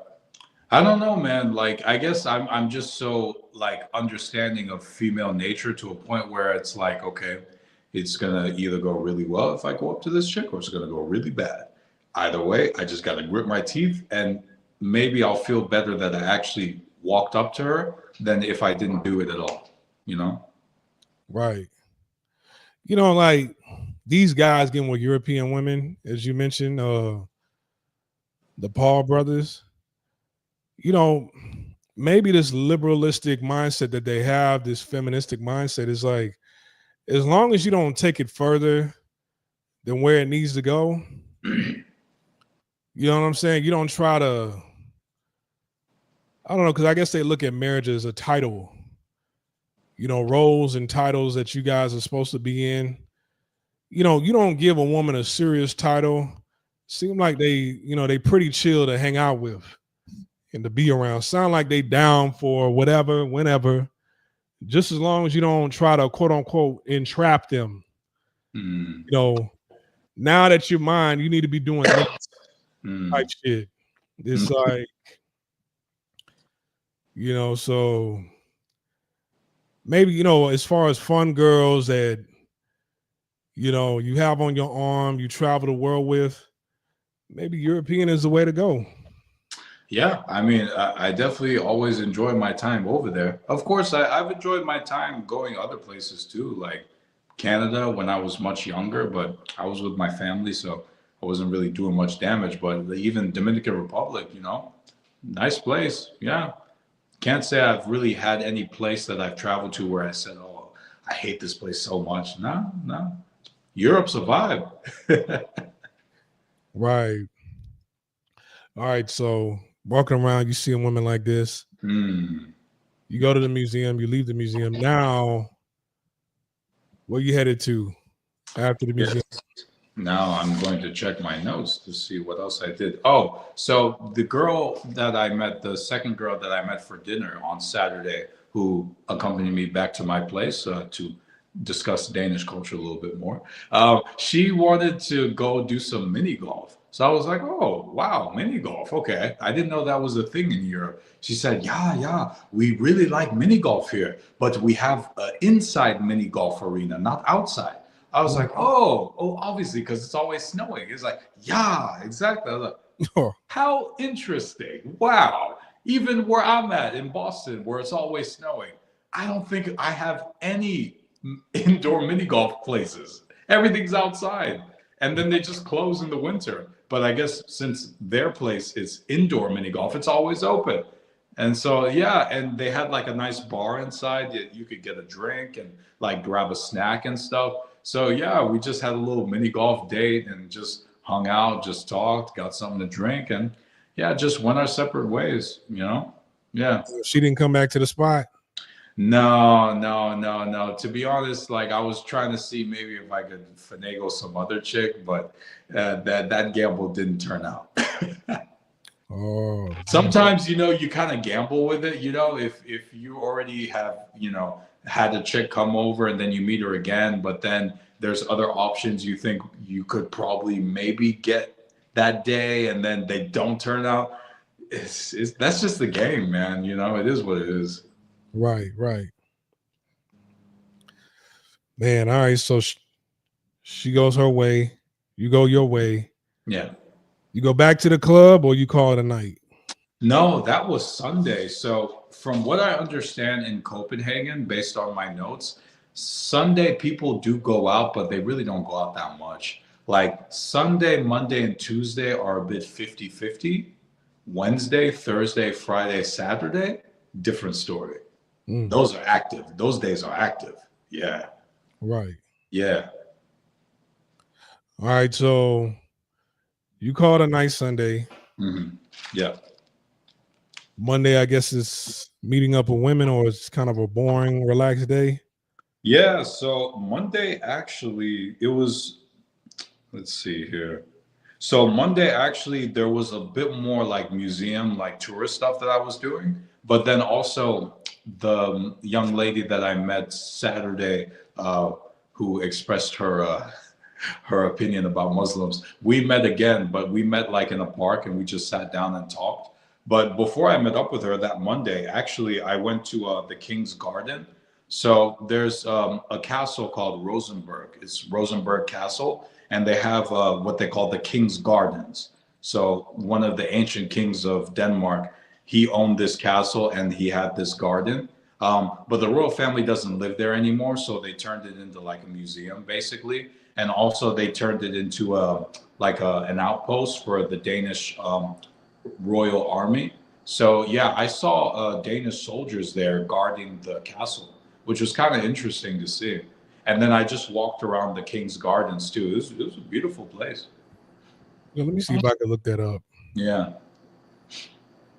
I don't know, man. Like, I guess I'm just so like understanding of female nature to a point where it's like, okay, it's gonna either go really well if I go up to this chick, or it's gonna go really bad. Either way, I just gotta grit my teeth, and maybe I'll feel better that I actually walked up to her than if I didn't do it at all. You know? Right. Like these guys getting with European women, as you mentioned, the Paul brothers, you know, maybe this liberalistic mindset that they have, this feministic mindset is like, as long as you don't take it further than where it needs to go, you know what I'm saying? You don't try to, I don't know, because I guess they look at marriage as a title, roles and titles that you guys are supposed to be in. You don't give a woman a serious title. Seem like they pretty chill to hang out with and to be around. Sound like they down for whatever, whenever, just as long as you don't try to quote unquote entrap them. Mm, Now that you're mine, you need to be doing this type mm, shit. It's like, so maybe, as far as fun girls that, you have on your arm, you travel the world with, maybe European is the way to go. yeah, I mean, I definitely always enjoy my time over there. Of course, I've enjoyed my time going other places too, like Canada when I was much younger, but I was with my family, so I wasn't really doing much damage. But even Dominican Republic, nice place. Yeah. Can't say I've really had any place that I've traveled to where I said, oh, I hate this place so much. No, no. Europe's a vibe. Right. All right. So walking around, you see women like this. Hmm. You go to the museum, you leave the museum. Now, where you headed to after the museum? Yes. Now I'm going to check my notes to see what else I did. Oh, so the girl that I met, the second girl that I met for dinner on Saturday, who accompanied me back to my place to discuss Danish culture a little bit more, she wanted to go do some mini golf. So I was like, oh, wow, mini golf. Okay. I didn't know that was a thing in Europe. She said, yeah, yeah, we really like mini golf here, but we have an inside mini golf arena, not outside. I was like, oh, obviously, because it's always snowing. It's like, yeah, exactly. I was like, Oh, how interesting. Wow. Even where I'm at in Boston, where it's always snowing, I don't think I have any indoor mini golf places. Everything's outside. And then they just close in the winter. But I guess since their place is indoor mini golf, it's always open. And so, yeah, and they had like a nice bar inside that you could get a drink and like grab a snack and stuff. So, yeah, we just had a little mini golf date and just hung out, just talked, got something to drink, and yeah, just went our separate ways. Yeah. she didn't come back to the spot. No, no, no, no. To be honest, like I was trying to see maybe if I could finagle some other chick, but that gamble didn't turn out. Oh, Sometimes, you kind of gamble with it, if you already have, had a chick come over and then you meet her again, but then there's other options you think you could probably maybe get that day and then they don't turn out. That's just the game, man. It is what it is. right, right. Man, all right. So she goes her way, you go your way. Yeah. You go back to the club or you call it a night? No, that was Sunday. So, from what I understand in Copenhagen, based on my notes, Sunday people do go out, but they really don't go out that much. Like Sunday, Monday, and Tuesday are a bit 50-50. Wednesday, Thursday, Friday, Saturday, different story. Mm, Those are active. Those days are active. Yeah. right. Yeah. All right. So you call it a night Sunday. Yeah. Monday, I guess, is meeting up with women, or it's kind of a boring, relaxed day. Yeah, so Monday actually it was Let's see here. So Monday, actually, there was a bit more like museum, like tourist stuff that I was doing. But then also the young lady that I met Saturday, who expressed her her opinion about Muslims. We met again, but we met like in a park and we just sat down and talked. But before I met up with her that Monday, actually, I went to the King's Garden. So there's a castle called Rosenberg. It's Rosenberg Castle, and they have what they call the King's Gardens. So one of the ancient kings of Denmark, he owned this castle and he had this garden. But the royal family doesn't live there anymore, so they turned it into like a museum, basically. And also they turned it into an outpost for the Danish royal army. So yeah, I saw Danish soldiers there guarding the castle, which was kind of interesting to see. And then I just walked around the King's Gardens too. It was a beautiful place. Yeah, let me see if I can look that up. Yeah,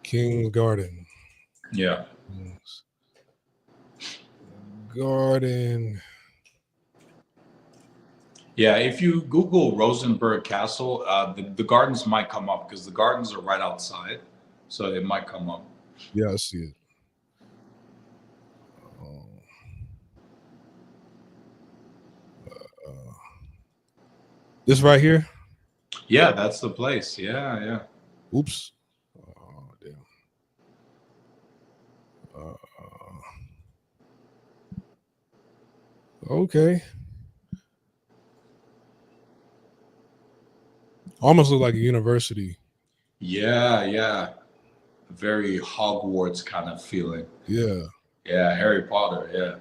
King's Garden. yeah. King's Garden. Yeah, if you Google Rosenberg Castle, the gardens might come up because the gardens are right outside, so it might come up. Yeah, I see it. This right here. Yeah, that's the place. Yeah, yeah. Oops. Oh, damn. Okay. Almost look like a university. Yeah, yeah. Very Hogwarts kind of feeling. Yeah. Yeah, Harry Potter. Yeah.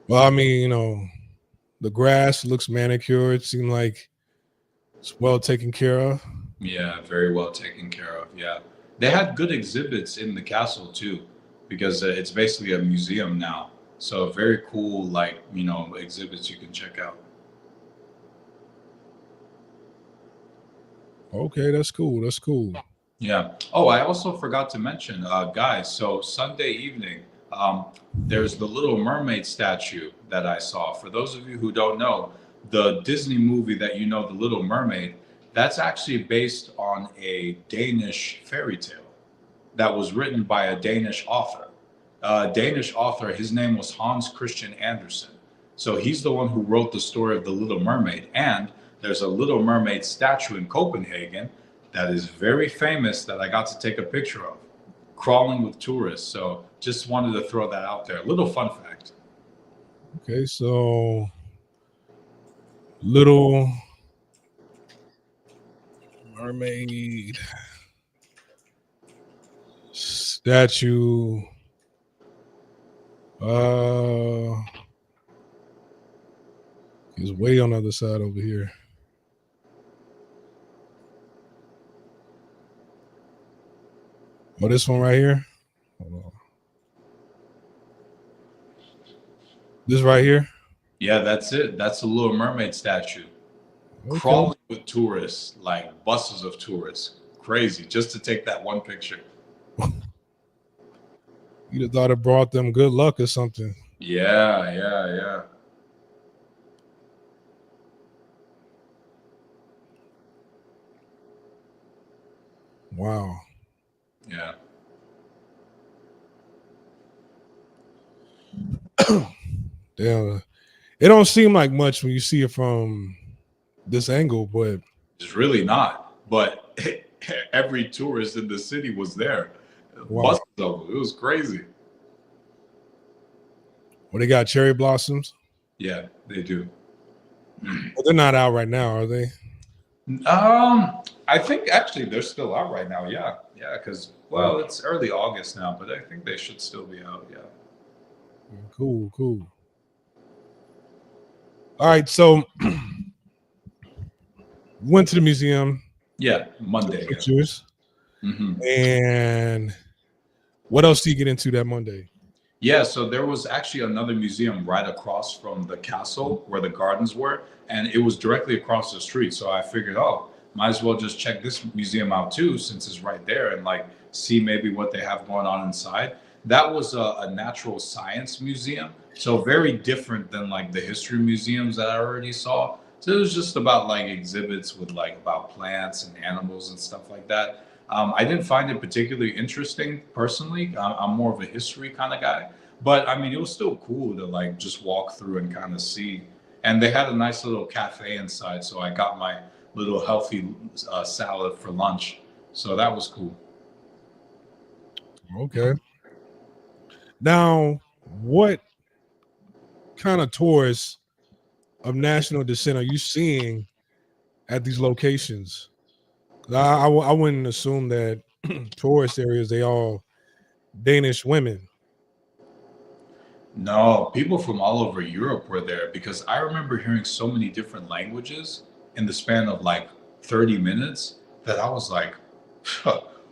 Well, I mean, you know, the grass looks manicured. Seemed like it's well taken care of. Yeah, very well taken care of. Yeah. They had good exhibits in the castle too, because it's basically a museum now. So very cool, like, exhibits you can check out. Okay, that's cool. That's cool. Yeah. Oh, I also forgot to mention, guys. So Sunday evening, there's the Little Mermaid statue that I saw. For those of you who don't know, the Disney movie that you know, The Little Mermaid, that's actually based on a Danish fairy tale that was written by a Danish author. Danish author, his name was Hans Christian Andersen. So he's the one who wrote the story of The Little Mermaid. And there's a Little Mermaid statue in Copenhagen that is very famous that I got to take a picture of, crawling with tourists. So just wanted to throw that out there. A little fun fact. Okay, so Little Mermaid statue. He's way on the other side over here. Oh, this one right here. Hold on. This right here. Yeah, that's it. That's the Little Mermaid statue. Okay. Crawling with tourists, like buses of tourists. Crazy, just to take that one picture. You'd have thought it brought them good luck or something. Yeah, yeah, yeah. Wow. Yeah. Damn. It don't seem like much when you see it from this angle, but It's really not. But every tourist in the city was there. wow. Buses of them. It was crazy. Well, they got cherry blossoms. Yeah, they do. Well, they're not out right now, are they? I think actually they're still out right now. Yeah, yeah, because it's early August now, but I think they should still be out. Yeah. Cool, cool. All right, so went to the museum. Yeah, Monday. Pictures. Yeah. Mm-hmm. And what else do you get into that Monday? Yeah, so there was actually another museum right across from the castle where the gardens were, and it was directly across the street. So I figured, might as well just check this museum out too, since it's right there, and like see maybe what they have going on inside. That was a natural science museum, so very different than like the history museums that I already saw. So it was just about like exhibits with like about plants and animals and stuff like that. I didn't find it particularly interesting personally. I'm more of a history kind of guy, but I mean, it was still cool to like just walk through and kind of see. And they had a nice little cafe inside, so I got my little healthy salad for lunch. So that was cool. Okay. Now, what kind of tourists of national descent are you seeing at these locations? I wouldn't assume that tourist areas they all Danish women. No, people from all over Europe were there because I remember hearing so many different languages in the span of like 30 minutes that I was like,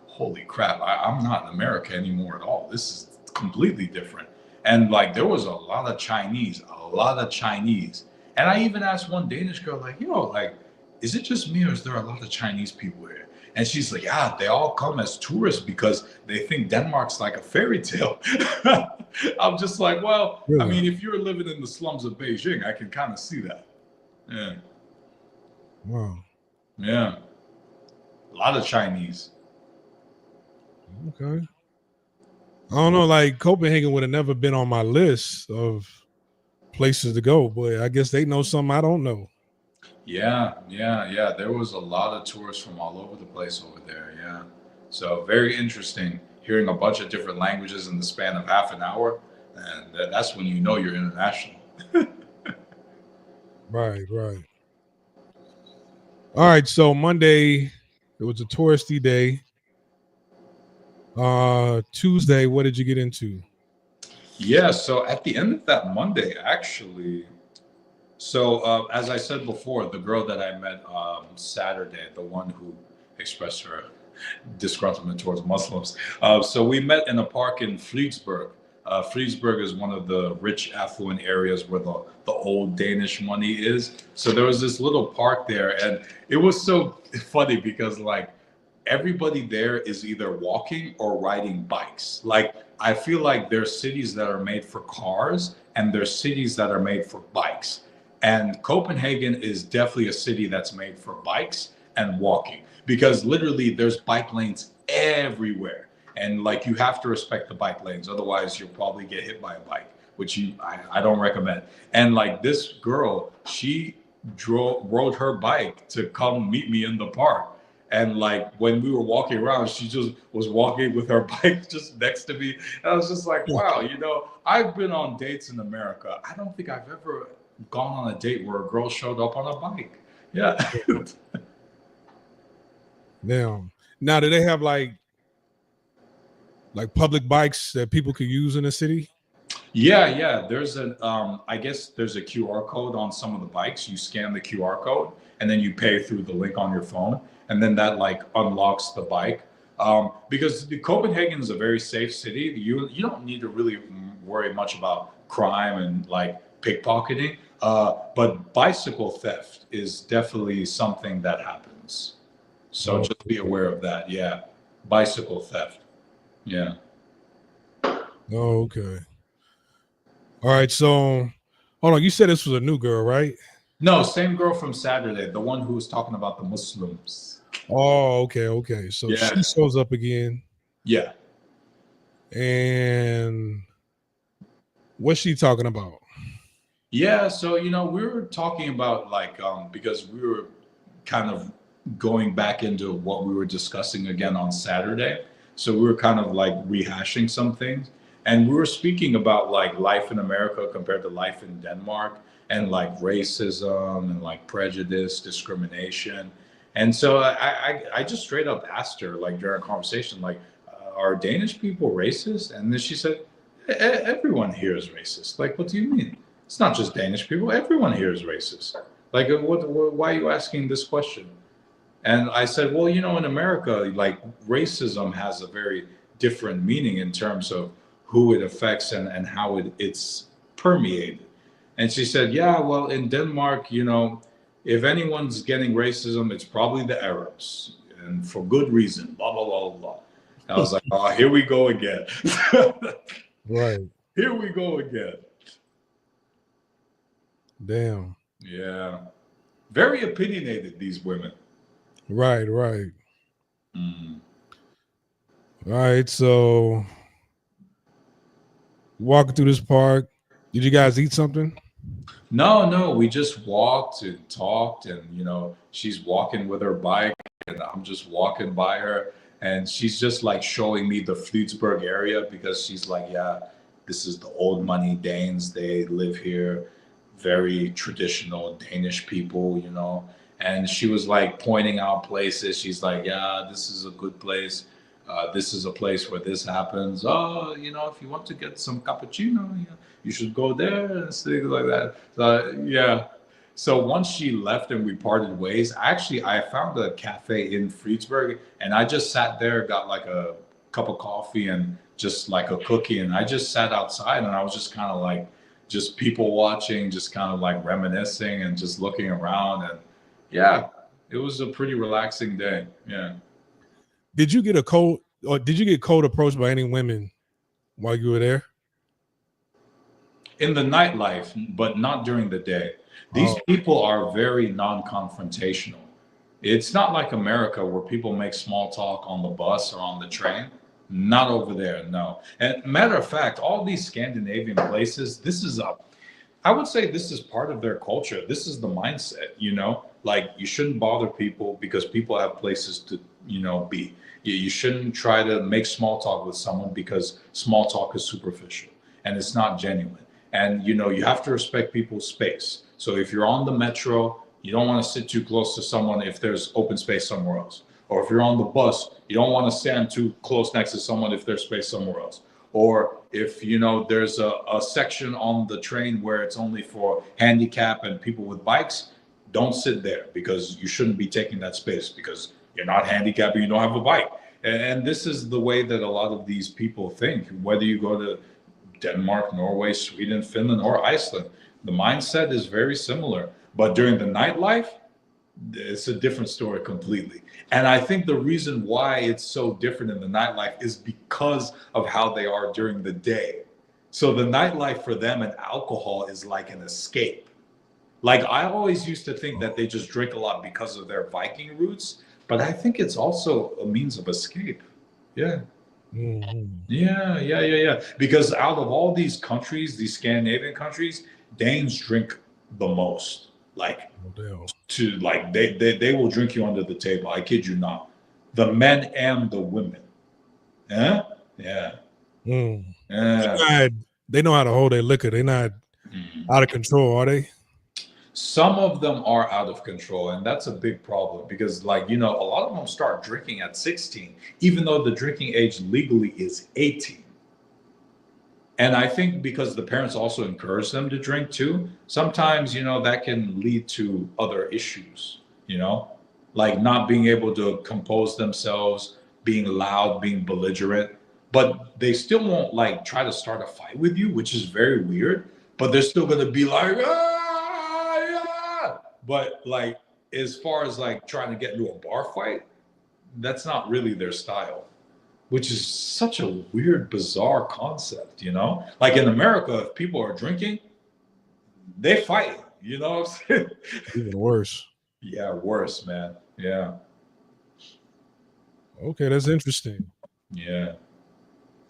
holy crap, I'm not in America anymore at all. This is completely different. And like there was a lot of Chinese, a lot of Chinese. And I even asked one Danish girl, like, like, is it just me or is there a lot of Chinese people here? And she's like, yeah, they all come as tourists because they think Denmark's like a fairy tale. I'm just like, well, I Really? mean, if you're living in the slums of Beijing, I can kind of see that. Yeah. Wow. Yeah. A lot of Chinese. Okay. I don't know. Like Copenhagen would have never been on my list of places to go, but I guess they know something I don't know. Yeah, yeah, yeah. There was a lot of tourists from all over the place over there. Yeah. So very interesting hearing a bunch of different languages in the span of half an hour. And that's when you know you're international. Right, right. All right. So Monday, it was a touristy day. Tuesday, what did you get into? Yeah. So at the end of that Monday, actually, so as I said before, the girl that I met Saturday, the one who expressed her disgruntlement towards Muslims. So we met in a park in Frederiksberg. Frederiksberg is one of the rich, affluent areas where the old Danish money is. So there was this little park there, and it was so funny because like everybody there is either walking or riding bikes. Like I feel like there's cities that are made for cars and there's cities that are made for bikes. And Copenhagen is definitely a city that's made for bikes and walking because literally there's bike lanes everywhere. And like you have to respect the bike lanes, otherwise you'll probably get hit by a bike, which I don't recommend. And like this girl, she rode her bike to come meet me in the park. And like when we were walking around, she just was walking with her bike just next to me. And I was just like, wow, I've been on dates in America. I don't think I've ever gone on a date where a girl showed up on a bike. Yeah. Now, do they have like public bikes that people could use in the city? Yeah. There's I guess there's a QR code on some of the bikes. You scan the QR code and then you pay through the link on your phone. And then that like unlocks the bike. Because Copenhagen is a very safe city. You don't need to really worry much about crime and like pickpocketing. But bicycle theft is definitely something that happens. So Oh, just be aware of that. Yeah. Bicycle theft. Yeah. oh, okay. All right. So, hold on. You said this was a new girl, right? No, same girl from Saturday, the one who was talking about the Muslims. Oh, okay, okay. So Yeah. she shows up again, Yeah. and what's she talking about? Yeah. So, we were talking about like, because we were kind of going back into what we were discussing again on Saturday. So we were kind of like rehashing some things. And we were speaking about like life in America compared to life in Denmark and like racism and like prejudice, discrimination. And so I just straight up asked her like during a conversation, like, are Danish people racist? And then she said, Everyone here is racist." Like, what do you mean? It's not just Danish people. Everyone here is racist. Like, why are you asking this question? And I said, well, in America, like racism has a very different meaning in terms of who it affects and how it's permeated. And she said, yeah, well, in Denmark, if anyone's getting racism, it's probably the Arabs, and for good reason, blah, blah, blah, blah. I was like, oh, here we go again. Right. Here we go again. Damn. Yeah. Very opinionated, these women. Right, right. Mm. All right. So walking through this park, did you guys eat something? No, no, we just walked and talked, and she's walking with her bike, and I'm just walking by her, and she's just like showing me the Flutsburg area because she's like, yeah, this is the old money Danes. They live here, very traditional Danish people. And she was like pointing out places. She's like, yeah, this is a good place. This is a place where this happens. Oh, if you want to get some cappuccino, you should go there and things like that. So, yeah. So once she left and we parted ways, actually, I found a cafe in Friedberg and I just sat there, got like a cup of coffee and just like a cookie. And I just sat outside and I was just kind of like, just people watching, just kind of like reminiscing and just looking around. And yeah, it was a pretty relaxing day. Yeah. Did you get a cold or did you get cold approached by any women while you were there? In the nightlife, but not during the day. These Oh, people are very non-confrontational. It's not like America where people make small talk on the bus or on the train. Not over there, no. And matter of fact, all these Scandinavian places, I would say this is part of their culture. This is the mindset. Like you shouldn't bother people because people have places to be. You shouldn't try to make small talk with someone because small talk is superficial and it's not genuine. And you have to respect people's space. So if you're on the metro, you don't want to sit too close to someone if there's open space somewhere else. Or if you're on the bus, you don't want to stand too close next to someone if there's space somewhere else. Or if there's a section on the train where it's only for handicap and people with bikes, don't sit there because you shouldn't be taking that space because you're not handicapped and you don't have a bike. And this is the way that a lot of these people think, whether you go to Denmark, Norway, Sweden, Finland, or Iceland. The mindset is very similar. But during the nightlife, it's a different story completely. And I think the reason why it's so different in the nightlife is because of how they are during the day. So the nightlife for them and alcohol is like an escape. Like I always used to think that they just drink a lot because of their Viking roots, but I think it's also a means of escape. Yeah. mm-hmm. Yeah. Because out of all these countries, these Scandinavian countries, Danes drink the most. Like Oh, they will drink you under the table. I kid you not. The men and the women. Yeah. Yeah. damn. Yeah. They know how to hold their liquor. They're not out of control, are they? Some of them are out of control, and that's a big problem because, like, a lot of them start drinking at 16, even though the drinking age legally is 18. And I think because the parents also encourage them to drink too, sometimes, that can lead to other issues, like not being able to compose themselves, being loud, being belligerent. But they still won't like try to start a fight with you, which is very weird. But they're still going to be like, ah, yeah. But like, as far as like trying to get into a bar fight, that's not really their style, which is such a weird, bizarre concept. Like in America, if people are drinking, they fight, you know what I'm saying? Even worse. Yeah, worse, man. Yeah. Okay, that's interesting. Yeah.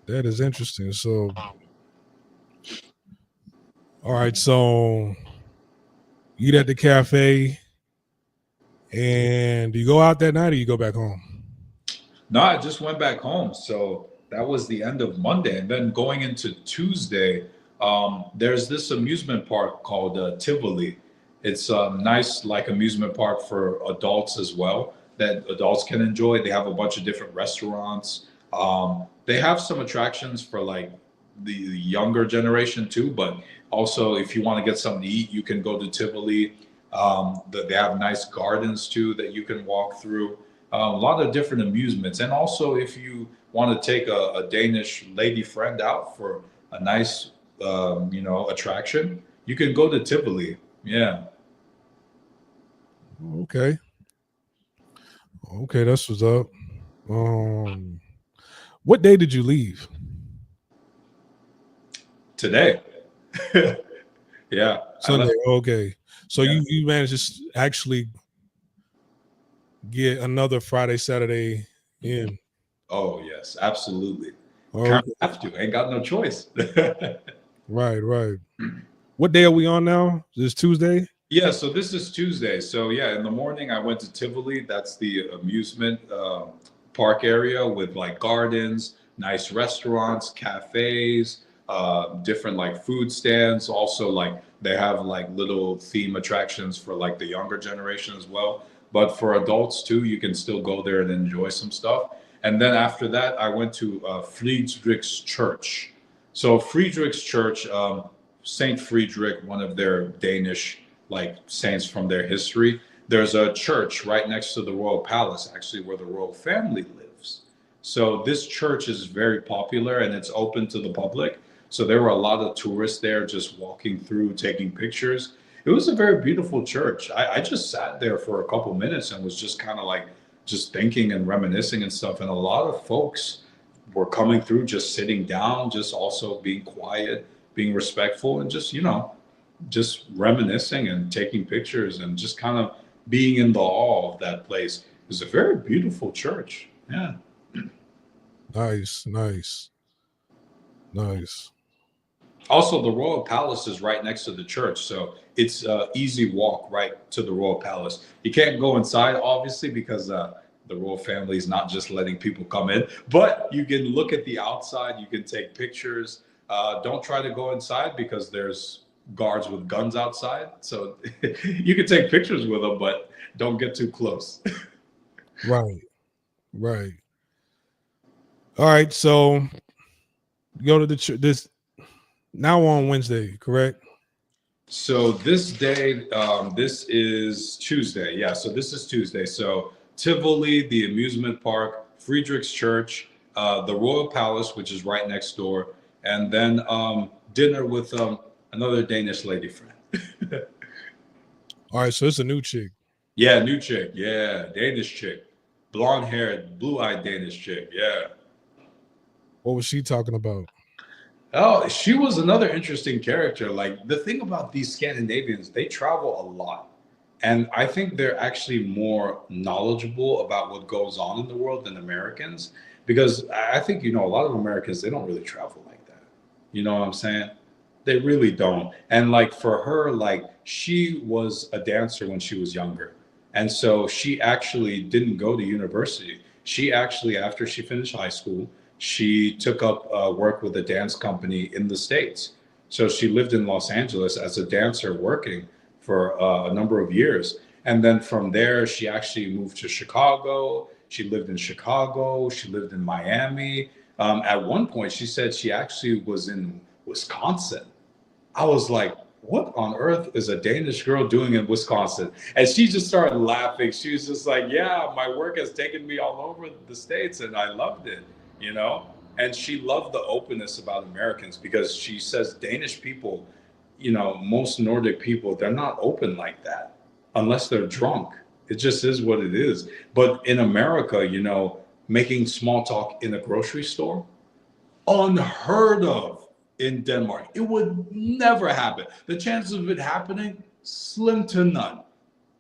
That is interesting. So, all right. So, you eat at the cafe, and do you go out that night or you go back home? No, I just went back home. So that was the end of Monday. And then going into Tuesday, there's this amusement park called Tivoli. It's a nice, like, amusement park for adults as well that adults can enjoy. They have a bunch of different restaurants. They have some attractions for like the younger generation too, but also if you want to get something to eat, you can go to Tivoli. They have nice gardens too that you can walk through. A lot of different amusements, and also if you want to take a Danish lady friend out for a nice, attraction, you can go to Tivoli. Yeah. Okay. Okay, that's what's up. Um, What day did you leave? Today. Yeah. I Sunday. left. Okay. So Yeah. you managed to actually get another Friday, Saturday in. Oh yes, absolutely. Kind Okay. of have to. Ain't got no choice. Right, right. What day are we on now? Is this Tuesday? Yeah, so this is Tuesday. So yeah, in the morning I went to Tivoli. That's the amusement park area with like gardens, nice restaurants, cafes, different like food stands. Also, like they have like little theme attractions for like the younger generation as well. But for adults too, you can still go there and enjoy some stuff. And then after that, I went to Friedrich's Church. So Friedrich's Church, Saint Friedrich, one of their Danish like saints from their history. There's a church right next to the royal palace, actually, where the royal family lives. So this church is very popular and it's open to the public. So there were a lot of tourists there just walking through, taking pictures. It was a very beautiful church. I just sat there for a couple minutes and was just kind of like just thinking and reminiscing and stuff. And a lot of folks were coming through, just sitting down, just also being quiet, being respectful, and just reminiscing and taking pictures and just kind of being in the awe of that place. It was a very beautiful church. Yeah. Nice, nice, nice. Also, the royal palace is right next to the church, so it's easy walk right to the royal palace. You can't go inside, obviously, because the royal family is not just letting people come in, but you can look at the outside. You can take pictures. Don't try to go inside because there's guards with guns outside, so you can take pictures with them, but don't get too close. Right, right. All right. So you go to the this now on Wednesday, correct? So this day, this is Tuesday. Yeah, so this is Tuesday. So Tivoli, the amusement park, Friedrich's Church, the Royal Palace, which is right next door, and then dinner with another Danish lady friend. All right. So it's a new chick. Yeah, new chick. Yeah, Danish chick, blonde haired, blue eyed Danish chick. Yeah. What was she talking about? Oh, she was another interesting character. Like the thing about these Scandinavians, they travel a lot. And I think they're actually more knowledgeable about what goes on in the world than Americans. Because I think, a lot of Americans, they don't really travel like that. You know what I'm saying? They really don't. And like for her, like she was a dancer when she was younger. And so she actually didn't go to university. She actually, after she finished high school, she took up work with a dance company in the States. So she lived in Los Angeles as a dancer working for a number of years. And then from there, she actually moved to Chicago. She lived in Chicago. She lived in Miami. At one point, she said she actually was in Wisconsin. I was like, what on earth is a Danish girl doing in Wisconsin? And she just started laughing. She was just like, yeah, my work has taken me all over the States and I loved it, you know? And she loved the openness about Americans because she says Danish people, most Nordic people, they're not open like that unless they're drunk. It just is what it is. But in America, making small talk in a grocery store, unheard of in Denmark. It would never happen. The chances of it happening, slim to none.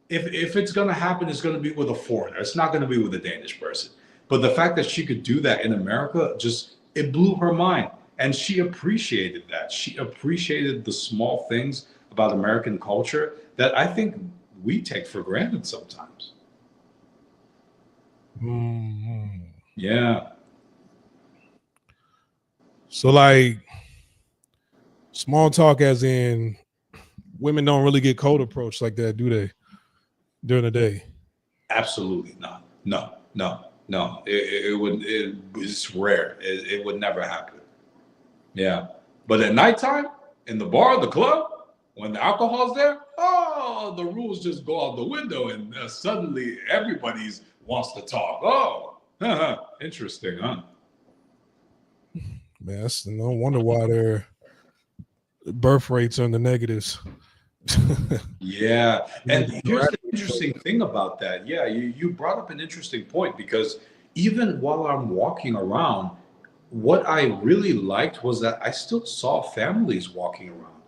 If it's going to happen, it's going to be with a foreigner. It's not going to be with a Danish person. But the fact that she could do that in America, it blew her mind. And she appreciated that. She appreciated the small things about American culture that I think we take for granted sometimes. Mm-hmm. Yeah. So like small talk, as in women don't really get cold approach like that, do they? During the day? Absolutely not. No, no, no. It's rare. It would never happen. Yeah. But at nighttime, in the bar, the club, when the alcohol's there, oh, the rules just go out the window and suddenly everybody's wants to talk. Oh, interesting, huh? Man, that's no wonder why their birth rates are in the negatives. Yeah. And here's the interesting thing about that. Yeah, you brought up an interesting point because even while I'm walking around, what I really liked was that I still saw families walking around.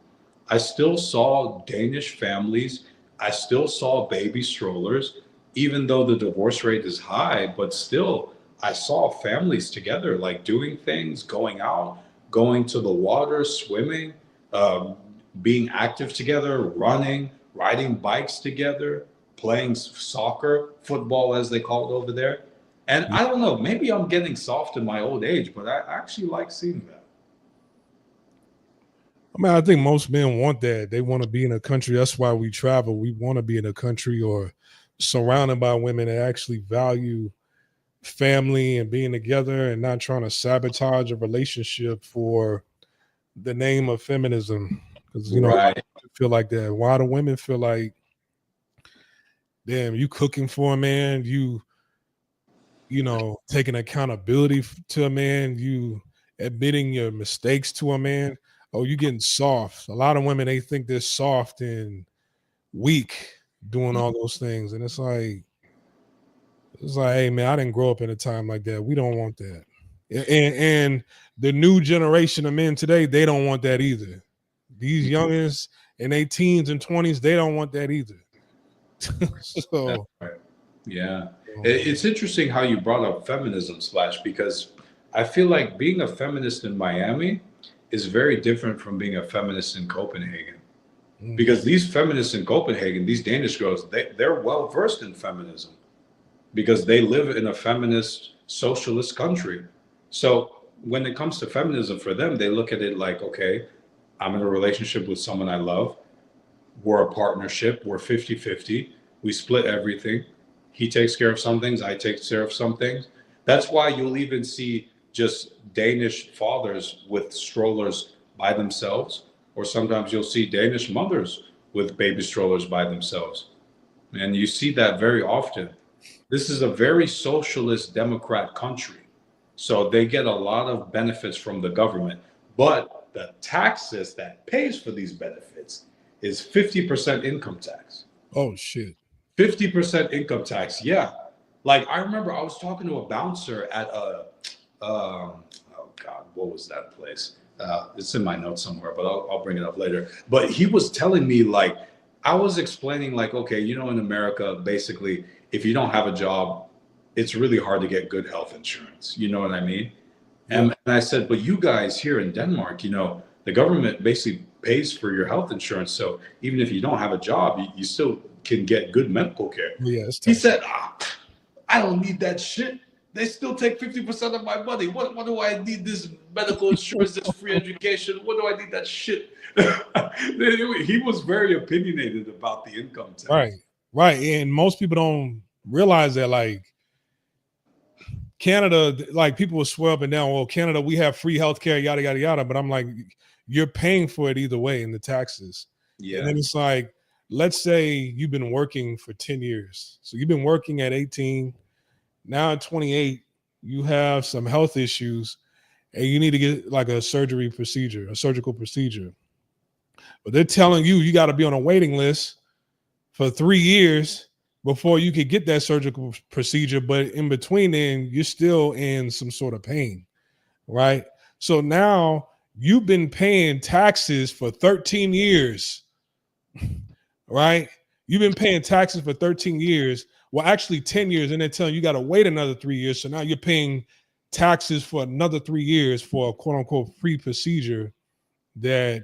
I still saw Danish families. I still saw baby strollers, even though the divorce rate is high, but still, I saw families together, like doing things, going out, going to the water, swimming, um, being active together, running, riding bikes together, playing soccer, football, as they call it over there. And I don't know, maybe I'm getting soft in my old age, but I actually like seeing that. I mean, I think most men want that. They want to be in a country. That's why we travel. We want to be in a country or surrounded by women that actually value family and being together and not trying to sabotage a relationship for the name of feminism. Because, you know, a lot of Right. women feel like that. Why do women feel like, damn, you cooking for a man, you know, taking accountability to a man, you admitting your mistakes to a man. Oh, you getting soft. A lot of women, they think they're soft and weak doing all those things. And it's like, hey man, I didn't grow up in a time like that. We don't want that. And the new generation of men today, they don't want that either. These youngins in their teens and 20s, they don't want that either. That's So right. Yeah. um, It's interesting how you brought up feminism, Slash, because I feel like being a feminist in Miami is very different from being a feminist in Copenhagen. mm, Because these feminists in Copenhagen, these Danish girls, they're well versed in feminism because they live in a feminist socialist country. So when it comes to feminism for them, they look at it like, okay, I'm in a relationship with someone I love. We're a partnership. We're 50-50. We split everything. He takes care of some things. I take care of some things. That's why you'll even see just Danish fathers with strollers by themselves, or sometimes you'll see Danish mothers with baby strollers by themselves. And you see that very often. This is a very socialist democrat country. So they get a lot of benefits from the government. But the taxes that pays for these benefits is 50% income tax. oh shit. 50% income tax. Yeah. Like I remember I was talking to a bouncer at a oh God, what was that place? It's in my notes somewhere, but I'll bring it up later. But he was telling me like I was explaining like, okay, you know, in America, basically, if you don't have a job, it's really hard to get good health insurance. You know what I mean? Yeah. And I said, but you guys here in Denmark, you know, the government basically pays for your health insurance. So even if you don't have a job, you still can get good medical care. Oh, yeah, it's He tough. said, I don't need that shit. They still take 50% of my money. What do I need this medical insurance, this free education? What do I need that shit? He was very opinionated about the income Right. tax. Right. And most people don't realize that like Canada, like people will swear up and down, well, Canada, we have free healthcare, yada, yada, yada. But I'm like, you're paying for it either way in the taxes. And Yeah. then it's like, let's say you've been working for 10 years. So you've been working at 18. Now at 28, you have some health issues and you need to get like a surgical procedure. But they're telling you you got to be on a waiting list for 3 years before you could get that surgical procedure. But in between then, you're still in some sort of pain, right? So now you've been paying taxes for 13 years, right? You've been paying taxes for 13 years. Well, actually 10 years, and they're telling you got to wait another 3 years. So now you're paying taxes for another 3 years for a quote unquote free procedure that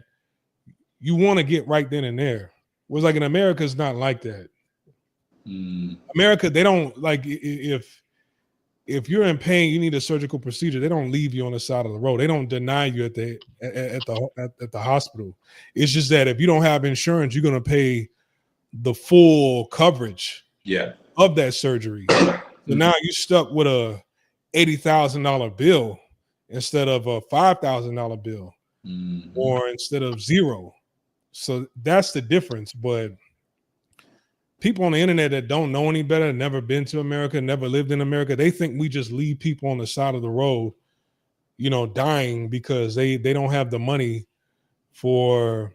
you want to get right then and there. Was like in America, it's not like that. Mm, America, they don't like if you're in pain, you need a surgical procedure. They don't leave you on the side of the road. They don't deny you at the hospital. It's just that if you don't have insurance, you're going to pay the full coverage yeah. of that surgery. So now you're stuck with a $80,000 bill instead of a $5,000 bill, Mhm. or instead of zero. So that's the difference. But people on the internet that don't know any better, never been to America, never lived in America, they think we just leave people on the side of the road, you know, dying because they don't have the money for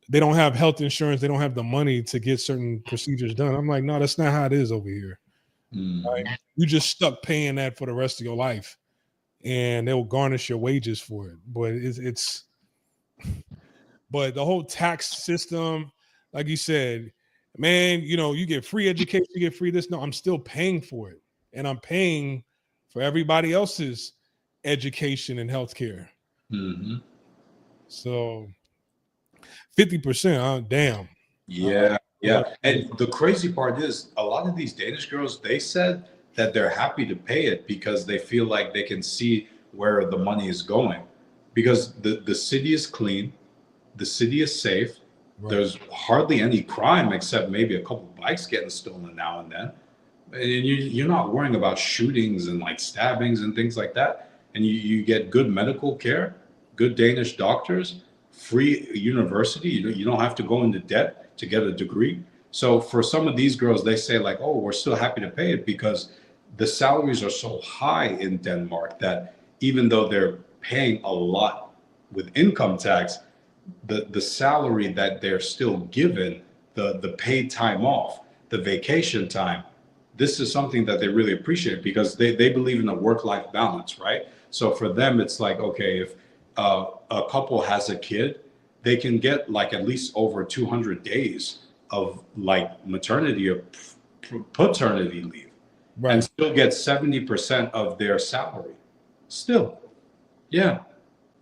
they don't have health insurance, they don't have the money to get certain procedures done. I'm like, no, that's not how it is over here. Mhm. Right? You just stuck paying that for the rest of your life. and they'll garnish your wages for it. But but the whole tax system, like you said, man, you get free education, you get free this. No, I'm still paying for it, and I'm paying for everybody else's education and healthcare. Mm-hmm. So 50%, damn. Yeah, yeah. And the crazy part is a lot of these Danish girls, they said that they're happy to pay it because they feel like they can see where the money is going. Because the city is clean, the city is safe. Right. There's hardly any crime except maybe a couple bikes getting stolen now and then. And you're not worrying about shootings and like stabbings and things like that. And you get good medical care, good Danish doctors, free university. You don't have to go into debt to get a degree. So for some of these girls, they say like, oh, we're still happy to pay it because the salaries are so high in Denmark that even though they're paying a lot with income tax, the salary that they're still given, the paid time off, the vacation time, this is something that they really appreciate because they believe in a work-life balance, right? So for them, it's like, okay, if a couple has a kid, they can get like at least over 200 days of like maternity or paternity leave, Right. and still get 70% of their salary. Still, yeah.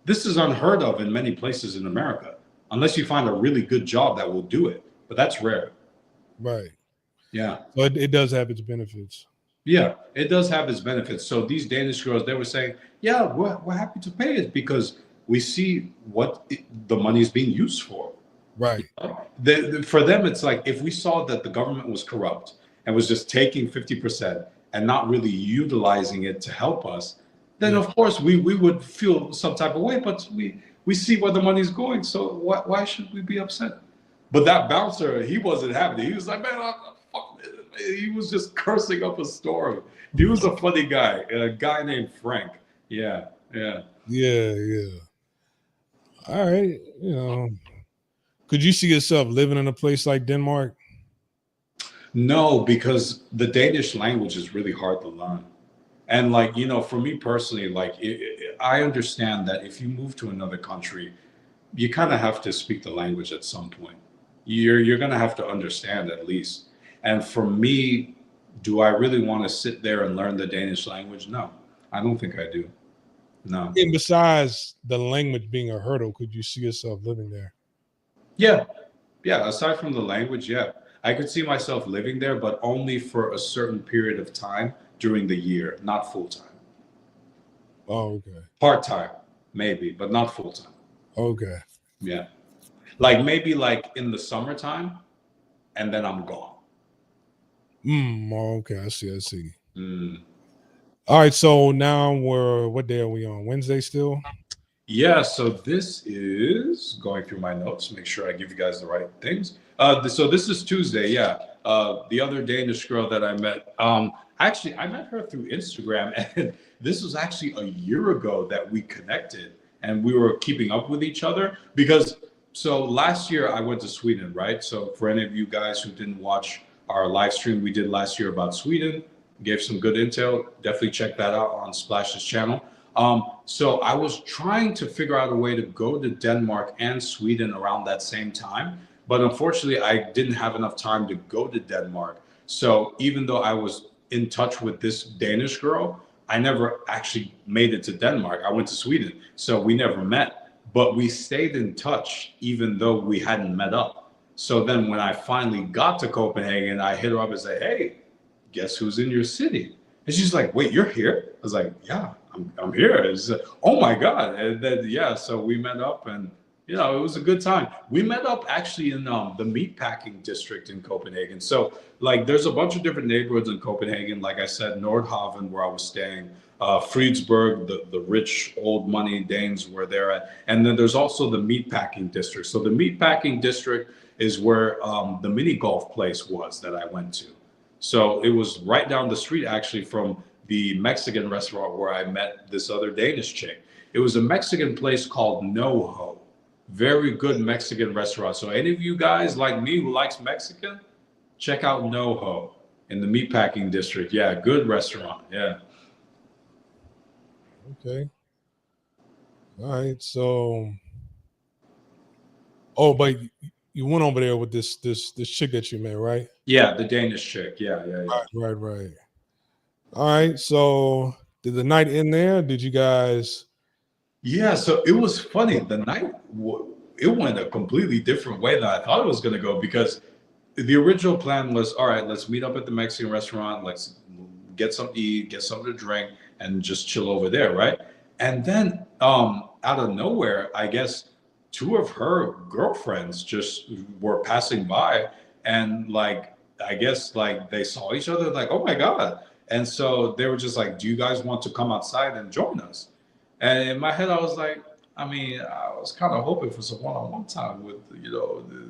This is unheard of in many places in America, unless you find a really good job that will do it. But that's rare. Right. Yeah. So it does have its benefits. Yeah, it does have its benefits. So these Danish girls, they were saying, yeah, we're happy to pay it because we see what the money is being used for. Right. For them, it's like if we saw that the government was corrupt and was just taking 50% and not really utilizing it to help us, then of course we would feel some type of way, but we see where the money's going. So why should we be upset? But that bouncer, he wasn't happy. He was like, man, he was just cursing up a storm. He was a funny guy, a guy named Frank. Yeah. All right. Could you see yourself living in a place like Denmark? No, because the Danish language is really hard to learn. And like, for me personally, like I understand that if you move to another country, you kind of have to speak the language at some point. You're going to have to understand at least. And for me, do I really want to sit there and learn the Danish language? No, I don't think I do. No. And besides the language being a hurdle, could you see yourself living there? Yeah. Yeah. Aside from the language, yeah. I could see myself living there, but only for a certain period of time during the year, not full time. Oh, okay. Part time, maybe, but not full time. Okay. Yeah. Like maybe like in the summertime, and then I'm gone. Okay. I see. All right. So now what day are we on? Wednesday still? Yeah. So this is going through my notes. Make sure I give you guys the right things. So this is Tuesday. Yeah. The other Danish girl that I met. Actually, I met her through Instagram, and this was actually a year ago that we connected, and we were keeping up with each other because. So last year I went to Sweden, right? So for any of you guys who didn't watch our live stream we did last year about Sweden, gave some good intel. Definitely check that out on Splash's channel. So I was trying to figure out a way to go to Denmark and Sweden around that same time. But unfortunately, I didn't have enough time to go to Denmark. So even though I was in touch with this Danish girl, I never actually made it to Denmark. I went to Sweden. So we never met. But we stayed in touch even though we hadn't met up. So then when I finally got to Copenhagen, I hit her up and said, hey, guess who's in your city? And she's like, wait, you're here? I was like, yeah, I'm here. It's like, oh my God. And then, yeah, so we met up and, it was a good time. We met up actually in the meatpacking district in Copenhagen. So like there's a bunch of different neighborhoods in Copenhagen. Like I said, Nordhavn, where I was staying, Fridsberg, the rich old money Danes were there at. And then there's also the meatpacking district. So the meatpacking district is where the mini golf place was that I went to. So it was right down the street actually from the Mexican restaurant where I met this other Danish chick. It was a Mexican place called NoHo. Very good Mexican restaurant. So any of you guys like me who likes Mexican, check out NoHo in the meatpacking district. Yeah, good restaurant. Yeah. Okay. All right. So, oh, but you went over there with this chick that you met, right? Yeah, the Danish chick. Yeah, yeah, yeah. Right. All right. So, did the night end there? Did you guys? Yeah, so it was funny. The night it went a completely different way than I thought it was going to go because the original plan was, all right, let's meet up at the Mexican restaurant, let's get something to eat, get something to drink, and just chill over there, right? And then out of nowhere, I guess two of her girlfriends just were passing by and like I guess like they saw each other like, oh my God. And so they were just like, do you guys want to come outside and join us? And in my head, I was like, I mean, I was kind of hoping for some one-on-one time with,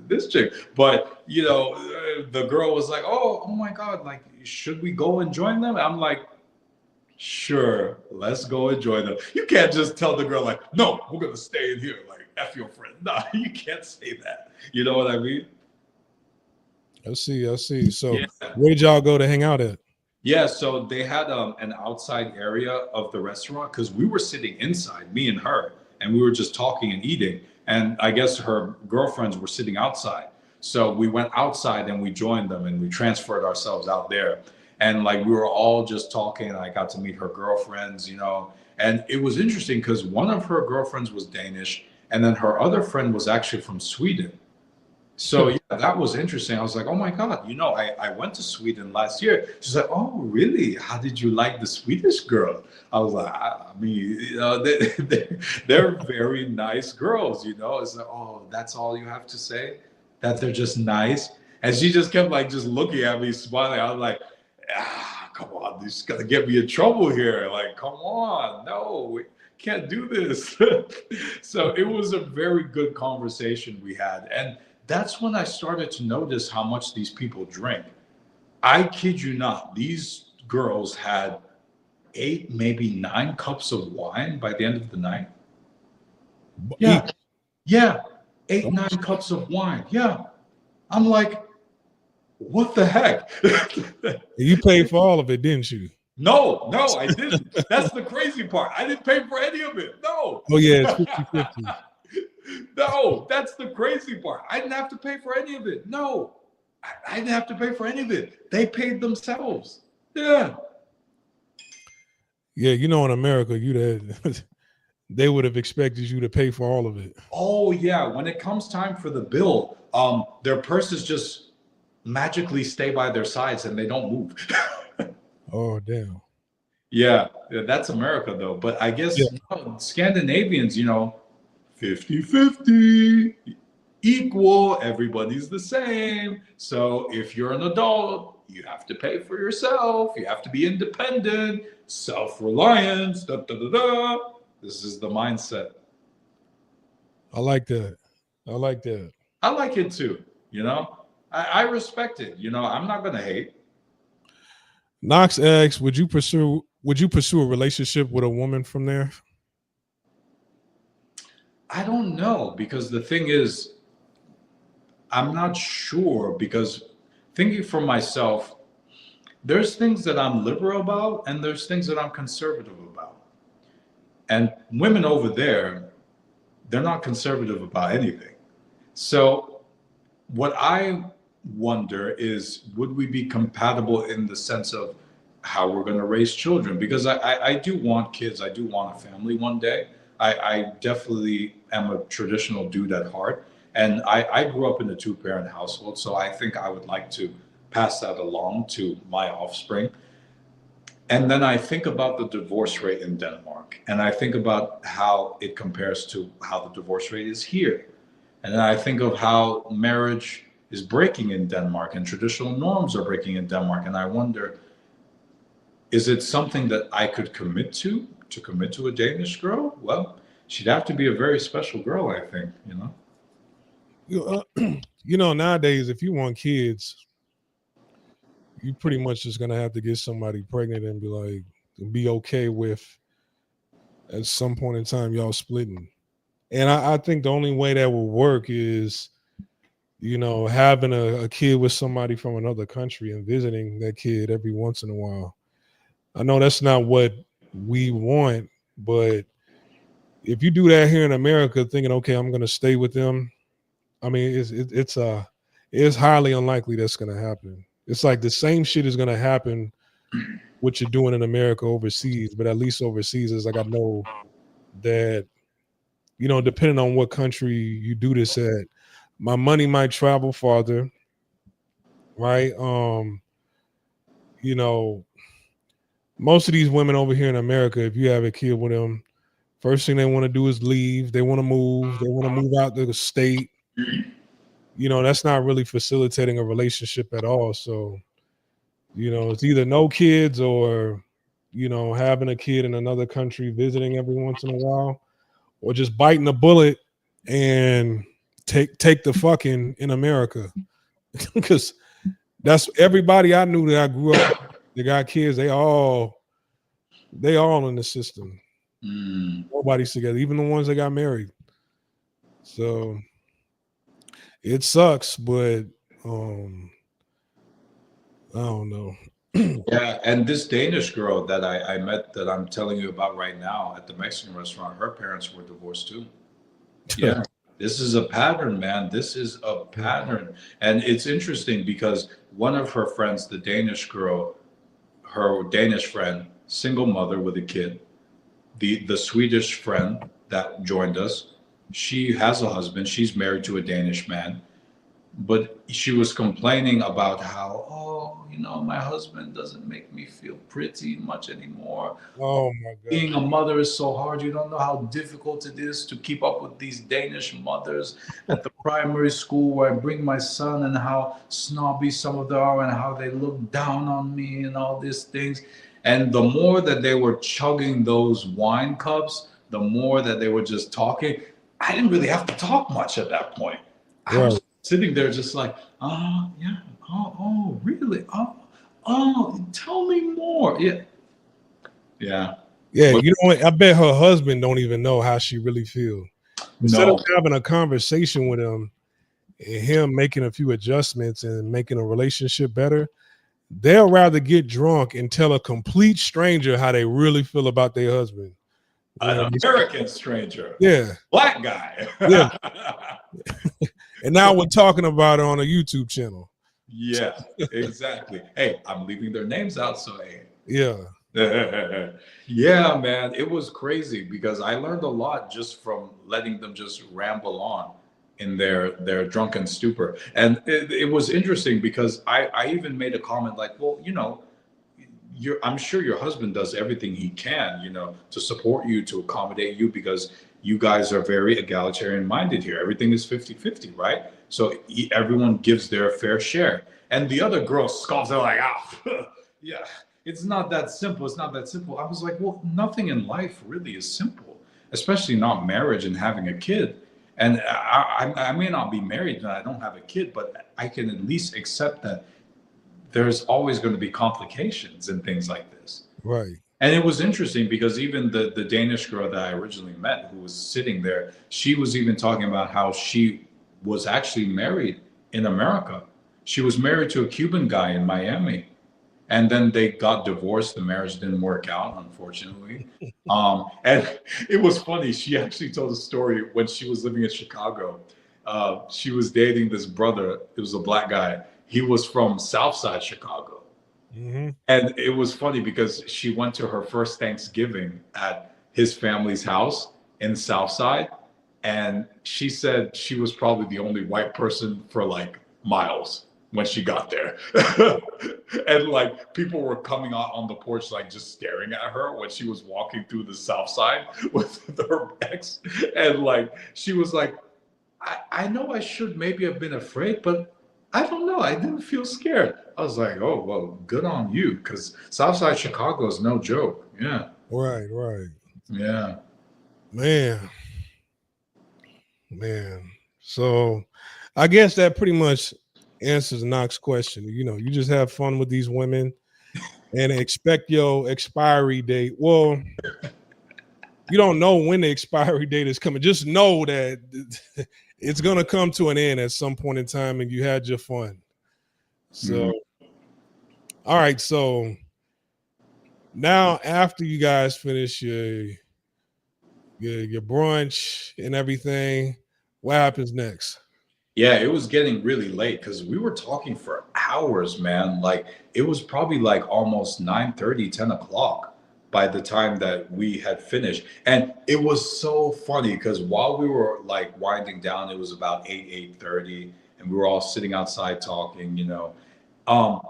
this chick. But, the girl was like, oh my God, like, should we go and join them? I'm like, sure, let's go and join them. You can't just tell the girl, like, no, we're going to stay in here. Like, F your friend. Nah, you can't say that. You know what I mean? I see. So, Yeah. where did y'all go to hang out at? Yeah, so they had an outside area of the restaurant because we were sitting inside, me and her, and we were just talking and eating. And I guess her girlfriends were sitting outside. So we went outside and we joined them and we transferred ourselves out there. And like we were all just talking, and I got to meet her girlfriends, And it was interesting because one of her girlfriends was Danish, and then her other friend was actually from Sweden. So yeah, that was interesting. I was like, oh my God, I went to Sweden last year. She's like, oh really? How did you like the Swedish girl? I was like, I mean, they're very nice girls, It's like, oh, that's all you have to say? That they're just nice? And she just kept like just looking at me, smiling. I was like, come on, this is gonna get me in trouble here. Like, come on, no, we can't do this. So it was a very good conversation we had. And that's when I started to notice how much these people drink. I kid you not, these girls had 8, maybe 9 cups of wine by the end of the night. Yeah, yeah, 8, 9 cups of wine. Yeah. I'm like, what the heck? You paid for all of it, didn't you? No, I didn't. That's the crazy part. I didn't pay for any of it. No. Oh, yeah, it's 50-50. No, that's the crazy part. I didn't have to pay for any of it. No, I didn't have to pay for any of it. They paid themselves. Yeah. Yeah, in America, they would have expected you to pay for all of it. Oh yeah. When it comes time for the bill, their purses just magically stay by their sides and they don't move. Oh damn. Yeah, that's America though. But I guess Scandinavians, 50-50, equal, everybody's the same. So if you're an adult, you have to pay for yourself. You have to be independent, self-reliance, da, da, da, da. This is the mindset. I like that. I like it too, I respect it. I'm not going to hate. Knox asks, would you pursue a relationship with a woman from there? I don't know, because the thing is, I'm not sure, because thinking for myself, there's things that I'm liberal about and there's things that I'm conservative about. And women over there, they're not conservative about anything. So what I wonder is, would we be compatible in the sense of how we're going to raise children? Because I do want kids. I do want a family one day. I definitely am a traditional dude at heart. And I grew up in a 2-parent household. So I think I would like to pass that along to my offspring. And then I think about the divorce rate in Denmark. And I think about how it compares to how the divorce rate is here. And then I think of how marriage is breaking in Denmark and traditional norms are breaking in Denmark. And I wonder, is it something that I could commit to commit to a Danish girl? Well, she'd have to be a very special girl, I think, Nowadays, if you want kids, you pretty much just gonna have to get somebody pregnant and be okay with at some point in time y'all splitting. And I think the only way that will work is, having a kid with somebody from another country and visiting that kid every once in a while. I know that's not what we want, But if you do that here in America, thinking, okay, I'm going to stay with them, I mean, it's highly unlikely that's going to happen. It's like the same shit is going to happen what you're doing in America overseas, but at least overseas is like I know that, you know, depending on what country you do this at, my money might travel farther, right? You know, most of these women over here in America, if you have a kid with them, first thing they want to do is leave. They want to move. They want to move out to the state. You know, that's not really facilitating a relationship at all. So, you know, it's either no kids or, you know, having a kid in another country, visiting every once in a while, or just biting a bullet and take the fucking in America. Because that's everybody I knew that I grew up with, they got kids, they all in the system. Nobody's together, even the ones that got married. So it sucks, but I don't know. Yeah, and this Danish girl that I met that I'm telling you about right now at the Mexican restaurant, her parents were divorced too. Yeah, this is a pattern, man. This is a pattern. And it's interesting because one of her friends, the Danish girl, her Danish friend, single mother with a kid, the Swedish friend that joined us, she has a husband. She's married to a Danish man, but she was complaining about how, oh, you know, my husband doesn't make me feel pretty much anymore. Oh my god. Being a mother is so hard. You don't know how difficult it is to keep up with these Danish mothers at the primary school where I bring my son, and how snobby some of them are and how they look down on me and all these things. And the more that they were chugging those wine cups, the more that they were just talking. I didn't really have to talk much at that point. I Right. was sitting there just like, oh, yeah, oh, really? Oh, tell me more. Yeah. Yeah. Yeah, But you know what? I bet her husband don't even know how she really feels. Instead of no, having a conversation with him and him making a few adjustments and making a relationship better, they'll rather get drunk and tell a complete stranger how they really feel about their husband. an American stranger, Yeah, black guy. yeah. And now we're talking about it on a YouTube channel. Yeah, exactly. Hey, I'm leaving their names out, so hey. Yeah. Yeah, man, it was crazy because I learned a lot just from letting them just ramble on in their drunken stupor. And it was interesting because I even made a comment like, well, you know, I'm sure your husband does everything he can, you know, to support you, to accommodate you, because you guys are very egalitarian minded here. Everything is 50-50, right? So everyone gives their fair share. And the other girl scoffs, they're like, ah, yeah, it's not that simple. It's not that simple. I was like, well, nothing in life really is simple, especially not marriage and having a kid. And I may not be married and I don't have a kid, but I can at least accept that there's always going to be complications and things like this. Right. And it was interesting because even the Danish girl that I originally met, who was sitting there, she was even talking about how she was actually married in America. She was married to a Cuban guy in Miami, and then they got divorced. The marriage didn't work out, unfortunately. And it was funny. She actually told a story when she was living in Chicago. She was dating this brother. It was a black guy. He was from Southside Chicago. Mm-hmm. And it was funny because she went to her first Thanksgiving at his family's house in Southside. And she said she was probably the only white person for like miles when she got there. And like people were coming out on the porch, like just staring at her when she was walking through the South Side with her ex. And like she was like, I know I should maybe have been afraid, but I don't know. I didn't feel scared. I was like, oh, well, good on you, because Southside Chicago is no joke. Yeah. Right, right. Yeah. Man. So I guess that pretty much answers Knox's question. You know, you just have fun with these women and expect your expiry date. Well, you don't know when the expiry date is coming. Just know that it's going to come to an end at some point in time and you had your fun. So, all right. So now after you guys finish your brunch and everything. What happens next? Yeah, it was getting really late because we were talking for hours, man. Like it was probably like almost 9:30, 10 o'clock by the time that we had finished. And it was so funny because while we were like winding down, it was about 8, 8:30, and we were all sitting outside talking, you know. Um,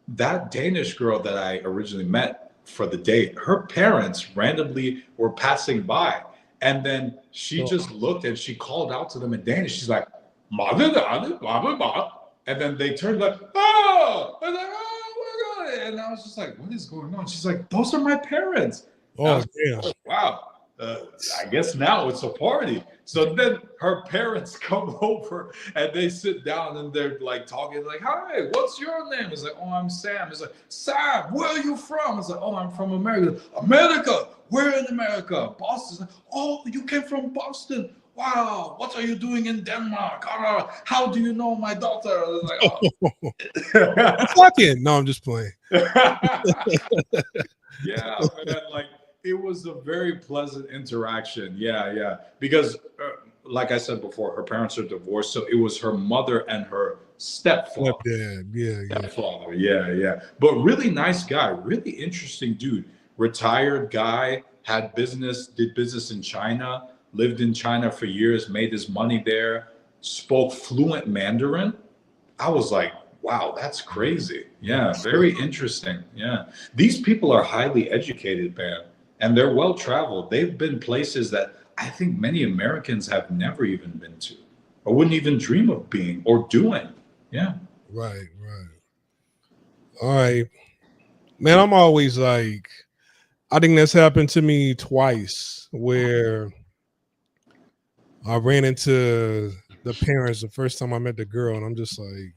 that Danish girl that I originally met for the date, her parents randomly were passing by. And then she So, just looked and she called out to them in Danish. She's like, "Mother, blah, blah, blah." And then they turned like, "Oh!" I was like, "Oh my God." And I was just like, "What is going on?" She's like, "Those are my parents." I oh was damn. like, "Wow. I guess now it's a party." So then her parents come over and they sit down and they're like talking like, "Hi, what's your name?" It's like, "Oh, I'm Sam." It's like, "Sam, where are you from?" It's like, "Oh, I'm from America." "America? Where in America?" "Boston." It's like, "Oh, you came from Boston. Wow, what are you doing in Denmark? How do you know my daughter?" I was I'm like, fucking. No, I'm just playing. "Oh." Yeah, man, like it was a very pleasant interaction. Yeah, yeah. Because, like I said before, her parents are divorced, so it was her mother and her stepfather. Stepdad. Yeah, yeah. Stepfather, yeah, yeah. But really nice guy, really interesting dude. Retired guy, had business, did business in China, lived in China for years, made his money there, spoke fluent Mandarin. I was like, wow, that's crazy. Yeah, very interesting. Yeah. These people are highly educated, man, and they're well traveled. They've been places that I think many Americans have never even been to or wouldn't even dream of being or doing. Yeah. Right, right. All right. Man, I'm always like, I think that's happened to me twice where I ran into the parents the first time I met the girl, and I'm just like,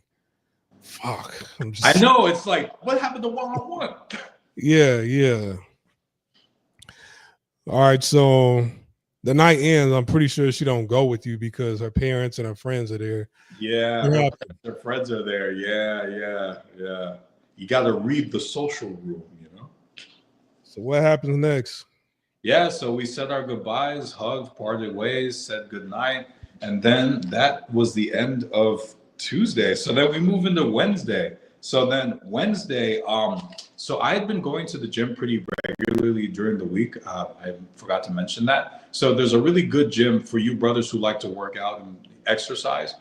fuck. I'm I just know. It's like, what happened to one on one? yeah, yeah. All right, so the night ends. I'm pretty sure she don't go with you because her parents and her friends are there. Yeah, What happened? her friends are there. Yeah, yeah, yeah. You got to read the social room, you know? So what happens next? Yeah, so we said our goodbyes, hugged, parted ways, said goodnight, and then that was the end of Tuesday. So then we move into Wednesday. So then Wednesday, so I had been going to the gym pretty regularly during the week. I forgot to mention that. So there's a really good gym for you brothers who like to work out and exercise.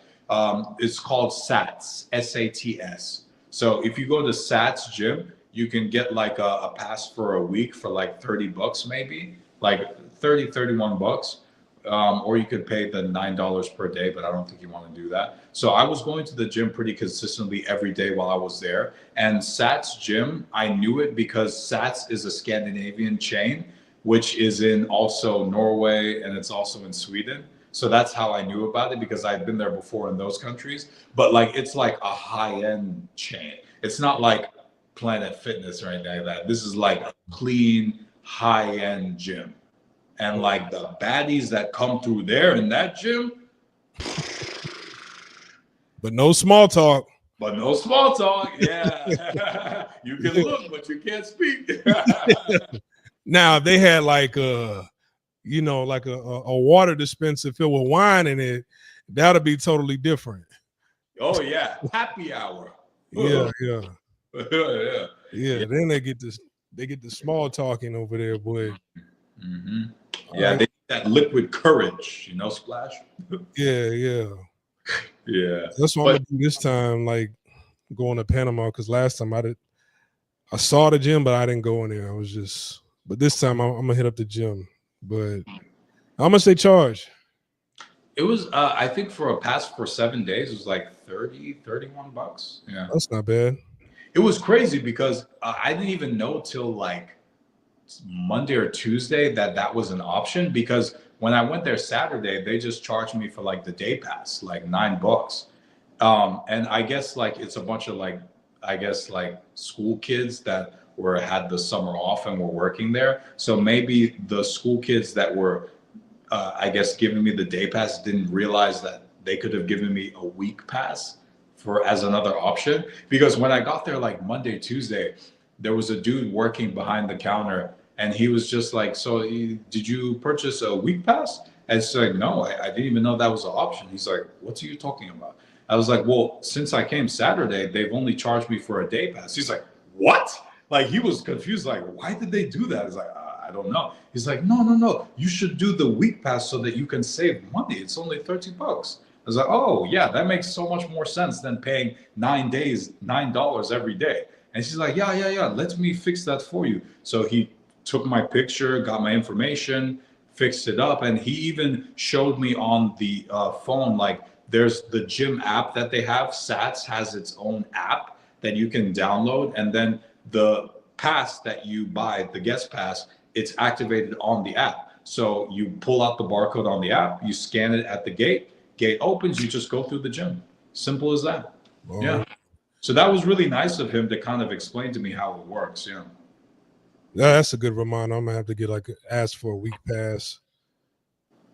It's called SATS, SATS. So if you go to SATS gym, you can get like a pass for a week for like 30 bucks, maybe like 30, 31 bucks. Or you could pay the $9 per day, but I don't think you want to do that. So I was going to the gym pretty consistently every day while I was there. And Sats Gym, I knew it because Sats is a Scandinavian chain, which is in also Norway and it's also in Sweden. So that's how I knew about it because I'd been there before in those countries. But like it's like a high-end chain. It's not like Planet Fitness or anything like that. This is like a clean, high-end gym. And like the baddies that come through there in that gym, But no small talk. but no small talk. Yeah. You can look, but you can't speak. Now if they had like like a water dispenser filled with wine in it, that'll be totally different. Oh yeah. Happy hour. Yeah, yeah. Yeah. Yeah, then they get the small talking over there, boy. Hmm. All Yeah, right. they that liquid courage, you know, Splash. Yeah, yeah. Yeah. That's what I'm But gonna do this time, like going to Panama, because last time I saw the gym, but I didn't go in there. I was just but this time I'm gonna hit up the gym. But how much they charge? it was I think for a pass for 7 days it was like 30, 31 bucks. Yeah. That's not bad. It was crazy because I didn't even know till like Monday or Tuesday that that was an option because when I went there Saturday, they just charged me for like the day pass, like $9. And I guess like it's a bunch of like, I guess like school kids that were had the summer off and were working there. So maybe the school kids that were, I guess, giving me the day pass didn't realize that they could have given me a week pass for as another option. Because when I got there like Monday, Tuesday, there was a dude working behind the counter And he was just like, so did you purchase a week pass? And it's like, no, I didn't even know that was an option. He's like, what are you talking about? I was like, well, since I came Saturday, they've only charged me for a day pass. He's like, what? Like, he was confused. Like, why did they do that? He's like, I don't know. He's like, no. You should do the week pass so that you can save money. It's only $30. I was like, oh, yeah, that makes so much more sense than paying 9 days, $9 every day. And she's like, yeah, let me fix that for you. So he took my picture, got my information, fixed it up. And he even showed me on the phone, like, there's the gym app that they have. Sats has its own app that you can download. And then the pass that you buy, the guest pass, it's activated on the app. So you pull out the barcode on the app, you scan it at the gate opens, you just go through the gym. Simple as that. Oh. Yeah. So that was really nice of him to kind of explain to me how it works. Yeah. Yeah, that's a good reminder. I'm gonna have to get ask for a week pass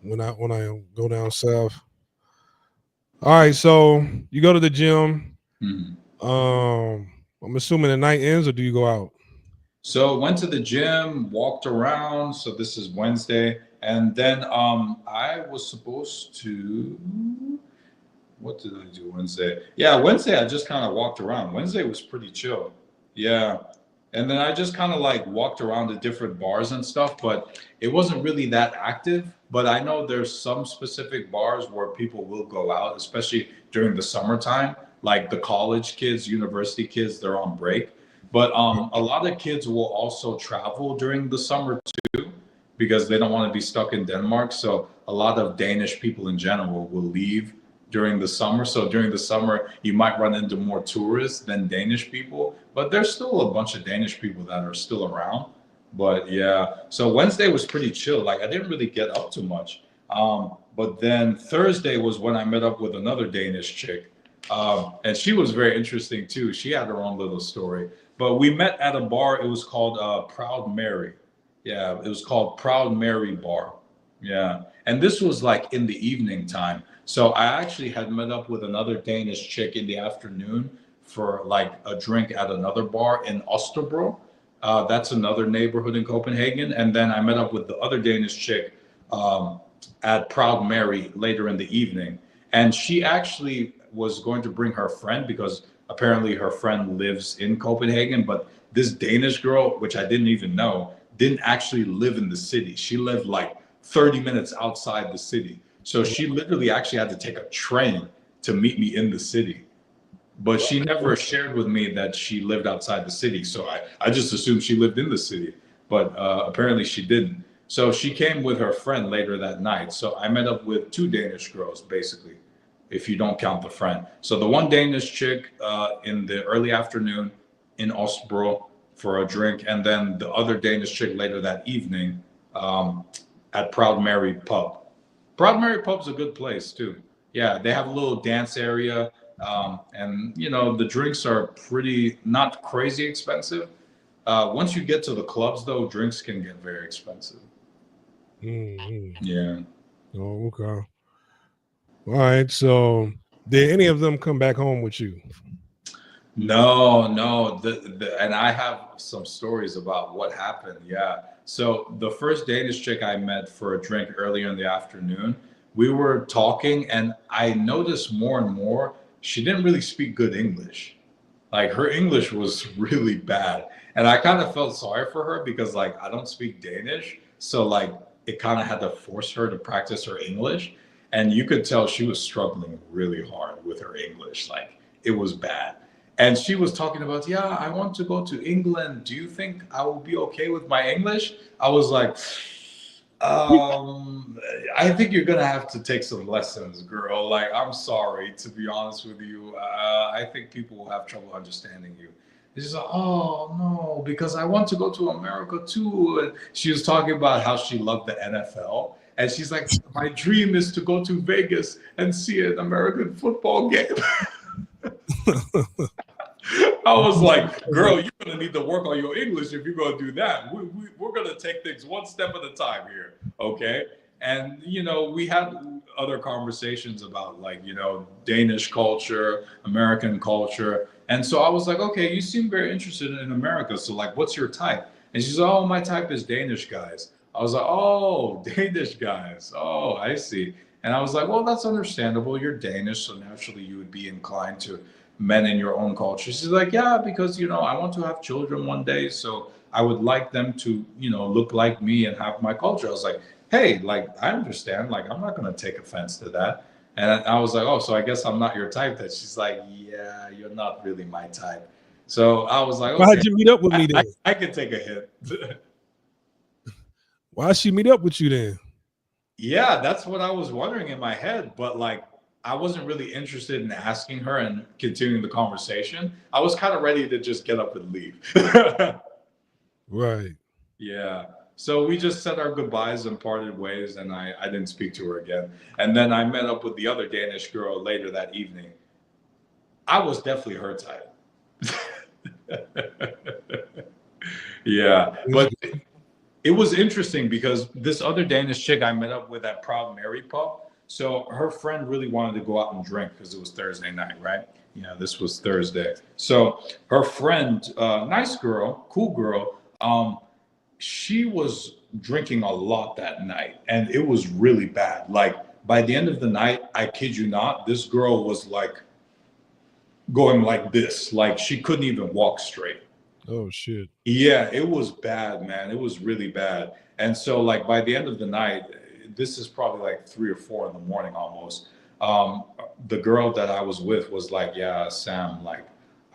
when I go down south. All right, so you go to the gym. Mm-hmm. I'm assuming the night ends, or do you go out? So went to the gym, walked around. So this is Wednesday. And then I was supposed to, what did I do Wednesday? Yeah, Wednesday I just kind of walked around. Wednesday was pretty chill. Yeah. And then I just kind of like walked around the different bars and stuff, but it wasn't really that active. But I know there's some specific bars where people will go out, especially during the summertime, like the college kids, university kids, they're on break. But a lot of kids will also travel during the summer too, because they don't want to be stuck in Denmark. So a lot of Danish people in general will leave during the summer. So during the summer, you might run into more tourists than Danish people, but there's still a bunch of Danish people that are still around. But yeah, so Wednesday was pretty chill. Like, I didn't really get up too much. But then Thursday was when I met up with another Danish chick. And she was very interesting too. She had her own little story. But we met at a bar. It was called Proud Mary. Yeah, it was called Proud Mary Bar. Yeah. And this was like in the evening time. So I actually had met up with another Danish chick in the afternoon for like a drink at another bar in Osterbro. That's another neighborhood in Copenhagen. And then I met up with the other Danish chick at Proud Mary later in the evening. And she actually was going to bring her friend because apparently her friend lives in Copenhagen. But this Danish girl, which I didn't even know, didn't actually live in the city. She lived like 30 minutes outside the city. So she literally actually had to take a train to meet me in the city. But she never shared with me that she lived outside the city. So I just assumed she lived in the city. But apparently she didn't. So she came with her friend later that night. So I met up with two Danish girls, basically, if you don't count the friend. So the one Danish chick in the early afternoon in Ostbro for a drink. And then the other Danish chick later that evening at Proud Mary Pub. Proud Mary Pub's a good place too. Yeah, they have a little dance area, and you know the drinks are pretty not crazy expensive. Once you get to the clubs, though, drinks can get very expensive. Mm-hmm. Yeah. Oh, okay. All right. So, did any of them come back home with you? No. And I have some stories about what happened. Yeah. So the first Danish chick I met for a drink earlier in the afternoon, we were talking and I noticed more and more she didn't really speak good English. Like her English was really bad. And I kind of felt sorry for her because like I don't speak Danish. So like it kind of had to force her to practice her English. And you could tell she was struggling really hard with her English. Like it was bad. And she was talking about, yeah, I want to go to England. Do you think I will be okay with my English? I was like, I think you're going to have to take some lessons, girl. Like, I'm sorry, to be honest with you. I think people will have trouble understanding you. And she's like, oh, no, because I want to go to America too. And she was talking about how she loved the NFL. And she's like, my dream is to go to Vegas and see an American football game. I was like, girl, you're going to need to work on your English if you're going to do that. We're going to take things one step at a time here. Okay. And, you know, we had other conversations about like, you know, Danish culture, American culture. And so I was like, okay, you seem very interested in America. So like, what's your type? And she's like, oh, my type is Danish guys. I was like, oh, Danish guys. Oh, I see. And I was like, well, that's understandable. You're Danish, so naturally you would be inclined to men in your own culture. She's like, yeah, because, I want to have children one day. So I would like them to, look like me and have my culture. I was like, hey, like, I understand. Like, I'm not going to take offense to that. And I was like, oh, so I guess I'm not your type then. She's like, yeah, you're not really my type. So I was like, okay, Why'd you meet up with me I, then? I can take a hit. Why'd she meet up with you then? Yeah, that's what I was wondering in my head. But like, I wasn't really interested in asking her and continuing the conversation. I was kind of ready to just get up and leave. Right. Yeah. So we just said our goodbyes and parted ways, and I didn't speak to her again. And then I met up with the other Danish girl later that evening. I was definitely her type. Yeah. But it was interesting because this other Danish chick I met up with at Proud Mary Pub. So her friend really wanted to go out and drink because it was Thursday night, right? Yeah, this was Thursday. So her friend, nice girl, cool girl, she was drinking a lot that night, and it was really bad. Like by the end of the night, I kid you not, this girl was like going like this, like she couldn't even walk straight. Oh shit. Yeah, it was bad, man. It was really bad. And so, like, by the end of the night, this is probably like 3 or 4 in the morning almost. Um, the girl that I was with was like, yeah, Sam, like,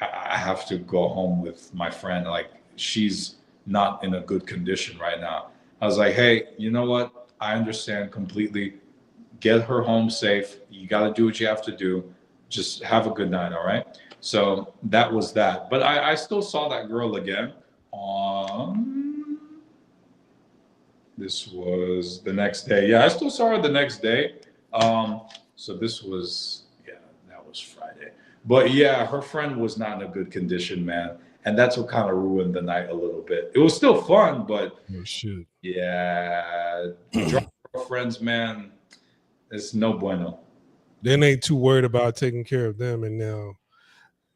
I have to go home with my friend. Like, she's not in a good condition right now. I was like, hey, you know what? I understand completely. Get her home safe. You got to do what you have to do. Just have a good night, all right? So that was that. But I still saw that girl again on, this was the next day. Yeah, I still saw her the next day. So this was, yeah, that was Friday. But yeah, her friend was not in a good condition, man. And that's what kind of ruined the night a little bit. It was still fun, but Oh shit. yeah, drunk girlfriends, man, it's no bueno. Then ain't too worried about taking care of them, and now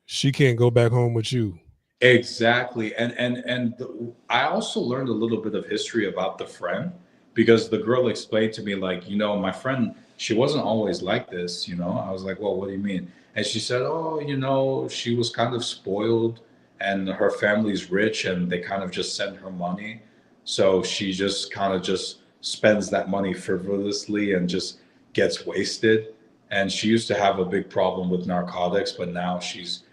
she can't go back home with you. Exactly. I also learned a little bit of history about the friend because the girl explained to me like, my friend, she wasn't always like this. I was like, well, what do you mean? And she said, oh, she was kind of spoiled and her family's rich and they kind of just send her money. So she just kind of just spends that money frivolously and just gets wasted. And she used to have a big problem with narcotics, but now she's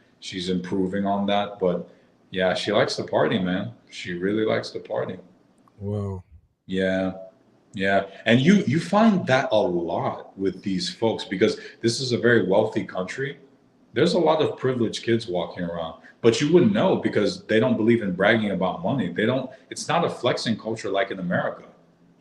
improving on that. But yeah, she likes to party, man. She really likes to party. Wow. Yeah. Yeah. And you find that a lot with these folks because this is a very wealthy country. There's a lot of privileged kids walking around, but you wouldn't know because they don't believe in bragging about money. They don't, it's not a flexing culture like in America.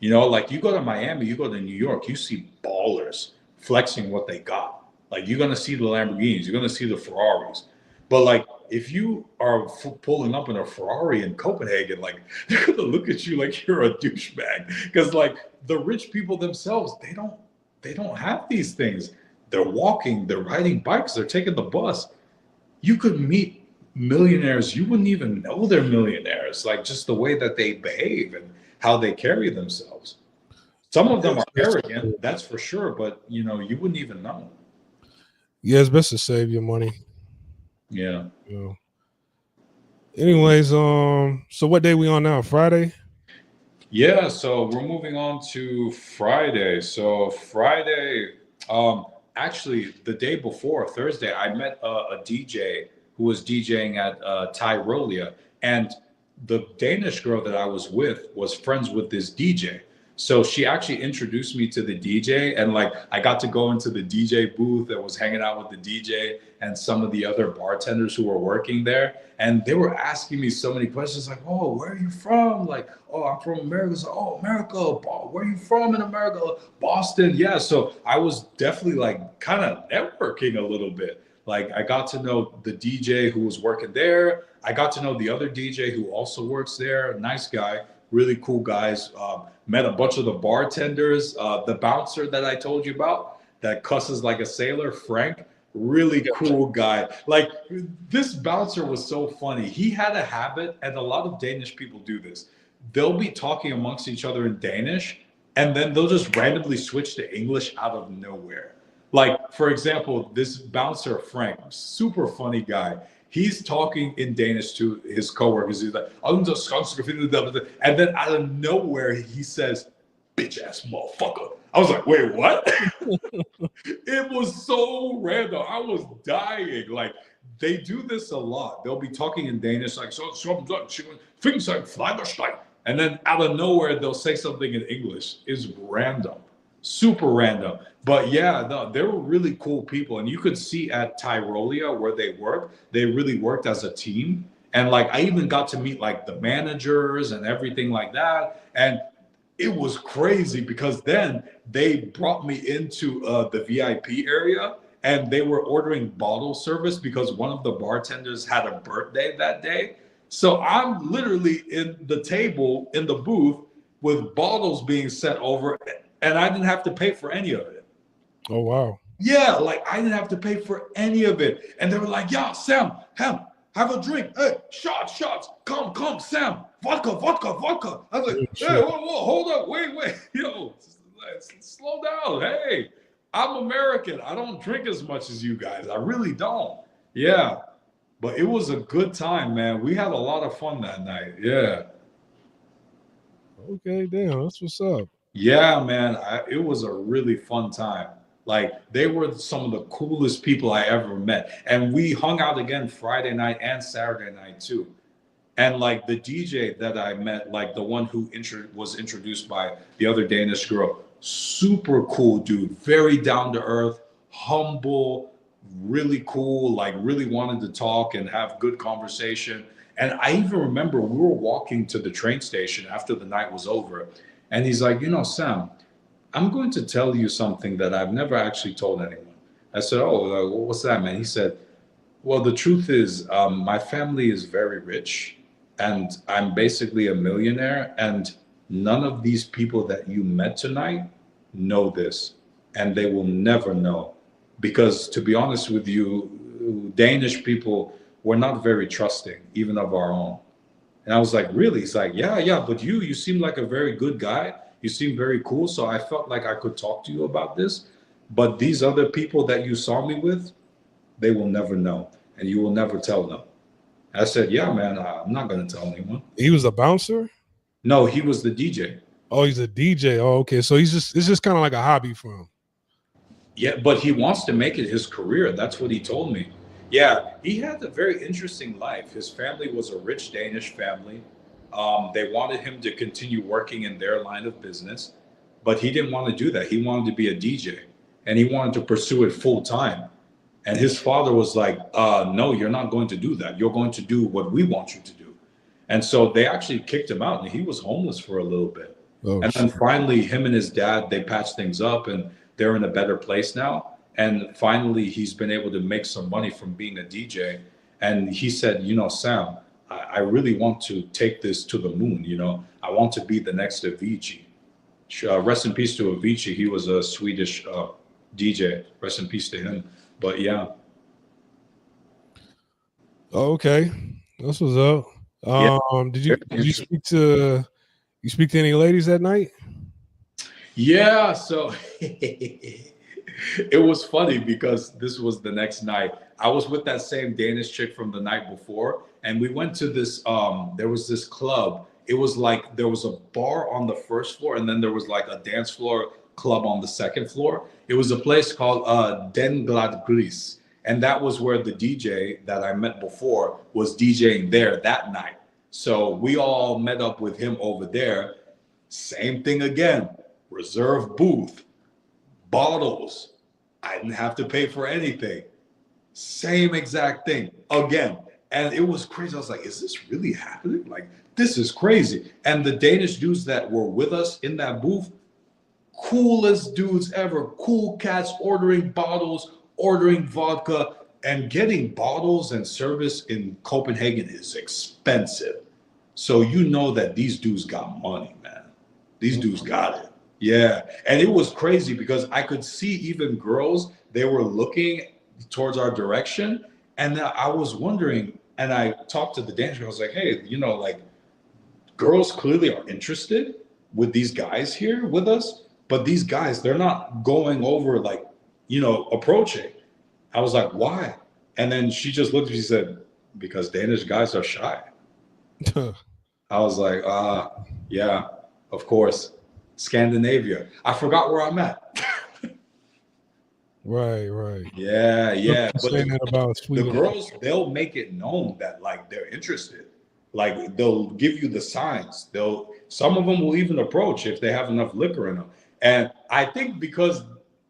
Like you go to Miami, you go to New York, you see ballers flexing what they got. Like you're gonna see the Lamborghinis, you're gonna see the Ferraris. But like if you are pulling up in a Ferrari in Copenhagen, like they're gonna look at you like you're a douchebag. Because like the rich people themselves, they don't have these things. They're walking, they're riding bikes, they're taking the bus. You could meet millionaires, you wouldn't even know they're millionaires, like just the way that they behave and how they carry themselves. Some of them are arrogant, that's for sure, but you wouldn't even know. Yeah, it's best to save your money. Yeah. You know. Anyways, so what day we on now? Friday? Yeah, so we're moving on to Friday. So Friday, actually the day before Thursday, I met a DJ who was DJing at Tyrolia, and the Danish girl that I was with was friends with this DJ. So she actually introduced me to the DJ, and like I got to go into the DJ booth and was hanging out with the DJ and some of the other bartenders who were working there. And they were asking me so many questions like, oh, where are you from? Like, oh, I'm from America. So, oh, America. Where are you from in America? Boston. Yeah. So I was definitely like kind of networking a little bit. Like I got to know the DJ who was working there. I got to know the other DJ who also works there. Nice guy, really cool guys. Met a bunch of the bartenders. The bouncer that I told you about that cusses like a sailor, Frank, really cool guy. Like, this bouncer was so funny. He had a habit, and a lot of Danish people do this. They'll be talking amongst each other in Danish, and then they'll just randomly switch to English out of nowhere. Like, for example, this bouncer, Frank, super funny guy. He's talking in Danish to his coworkers. He's like, "I'm just and then out of nowhere, he says, bitch ass motherfucker. I was like, wait, what? It was so random. I was dying. Like, they do this a lot. They'll be talking in Danish, like, things like Fleiberstein. And then out of nowhere, they'll say something in English. It's random, super random. But yeah, no, they were really cool people. And you could see at Tyrolia where they really worked as a team. And like, I even got to meet like the managers and everything like that. And it was crazy because then they brought me into the VIP area and they were ordering bottle service because one of the bartenders had a birthday that day. So I'm literally in the table in the booth with bottles being sent over, and I didn't have to pay for any of it. Oh, wow. Yeah, like I didn't have to pay for any of it. And they were like, yeah, Sam, have a drink. Hey, shots. Come, Sam. Vodka. I was like, hey, whoa, hold up. Wait. Yo, slow down. Hey, I'm American. I don't drink as much as you guys. I really don't. Yeah. But it was a good time, man. We had a lot of fun that night. Yeah. Okay, damn. That's what's up. Yeah, man. It was a really fun time. Like, they were some of the coolest people I ever met. And we hung out again Friday night and Saturday night too. And like the DJ that I met, like the one who was introduced by the other Danish girl, super cool dude, very down to earth, humble, really cool, like really wanted to talk and have good conversation. And I even remember we were walking to the train station after the night was over. And he's like, Sam, I'm going to tell you something that I've never actually told anyone. I said, oh, what's that, man? He said, well, the truth is, my family is very rich and I'm basically a millionaire. And none of these people that you met tonight know this, and they will never know. Because to be honest with you, Danish people were not very trusting, even of our own. And I was like, really? He's like, yeah, but you seem like a very good guy. You seem very cool. So I felt like I could talk to you about this. But these other people that you saw me with, they will never know. And you will never tell them. I said, yeah, man, I'm not going to tell anyone. He was a bouncer? No, he was the DJ. Oh, he's a DJ. Oh, okay. So it's just kind of like a hobby for him. Yeah, but he wants to make it his career. That's what he told me. Yeah, he had a very interesting life. His family was a rich Danish family. They wanted him to continue working in their line of business, but he didn't want to do that. He wanted to be a DJ, and he wanted to pursue it full time. And his father was like, no, you're not going to do that. You're going to do what we want you to do. And so they actually kicked him out, and he was homeless for a little bit. Oh, and then finally, him and his dad, they patched things up, and they're in a better place now. And finally, he's been able to make some money from being a DJ. And he said, Sam, I really want to take this to the moon. I want to be the next Avicii. Rest in peace to Avicii. He was a Swedish DJ. Rest in peace to him. But yeah. Oh, okay. That's what's up. Did you speak to any ladies that night? Yeah, so it was funny because this was the next night. I was with that same Danish chick from the night before, and we went to this, there was this club. It was like there was a bar on the first floor, and then there was like a dance floor club on the second floor. It was a place called Den Glad Gris, and that was where the DJ that I met before was DJing there that night. So we all met up with him over there. Same thing again. Reserve booth, bottles. I didn't have to pay for anything. Same exact thing again. And it was crazy. I was like, is this really happening? Like, this is crazy. And the Danish dudes that were with us in that booth, coolest dudes ever. Cool cats ordering bottles, ordering vodka, and getting bottles and service in Copenhagen is expensive. So you know that these dudes got money, man. These dudes got it. Yeah. And it was crazy because I could see even girls, they were looking towards our direction. And I was wondering, and I talked to the dancer. I was like, hey, you know, like girls clearly are interested with these guys here with us, but these guys, they're not going over like, you know, approaching. I was like, why? And then she just looked at me, she said, because Danish guys are shy. I was like, yeah, of course. Scandinavia. I forgot where I'm at. Right. Yeah. But Saying that about the Sweden. girls, they'll make it known that like they're interested. Like they'll give you the signs. Some of them will even approach if they have enough liquor in them. And I think because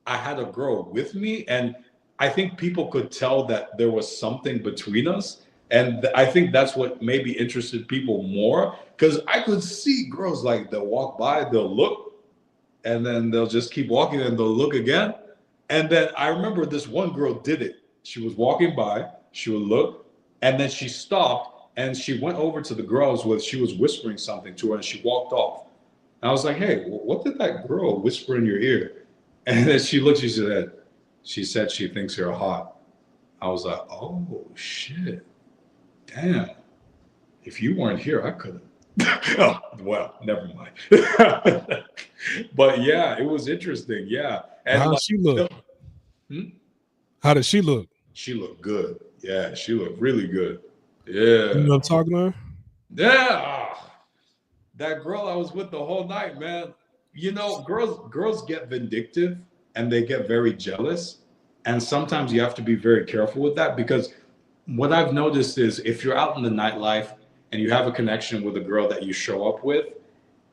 I had a girl with me, and I think people could tell that there was something between us. And I think that's what maybe interested people more. Because I could see girls like they'll walk by, they'll look, and then they'll just keep walking and they'll look again. And then I remember this one girl did it. She was walking by, she would look, and then she stopped and she went over to the girls with, she was whispering something to her and she walked off. And I was like, hey, what did that girl whisper in your ear? And then she looked, she said she thinks you're hot. I was like, oh shit, damn. If you weren't here, I could have. Oh, well, never mind. But yeah, it was interesting. Yeah. And How like, did she look? How did she look? She looked good. Yeah, she looked really good. Yeah. You know what I'm talking to her? Yeah. That girl I was with the whole night, man. You know, girls get vindictive and they get very jealous. And sometimes you have to be very careful with that, because what I've noticed is if you're out in the nightlife and you have a connection with a girl that you show up with,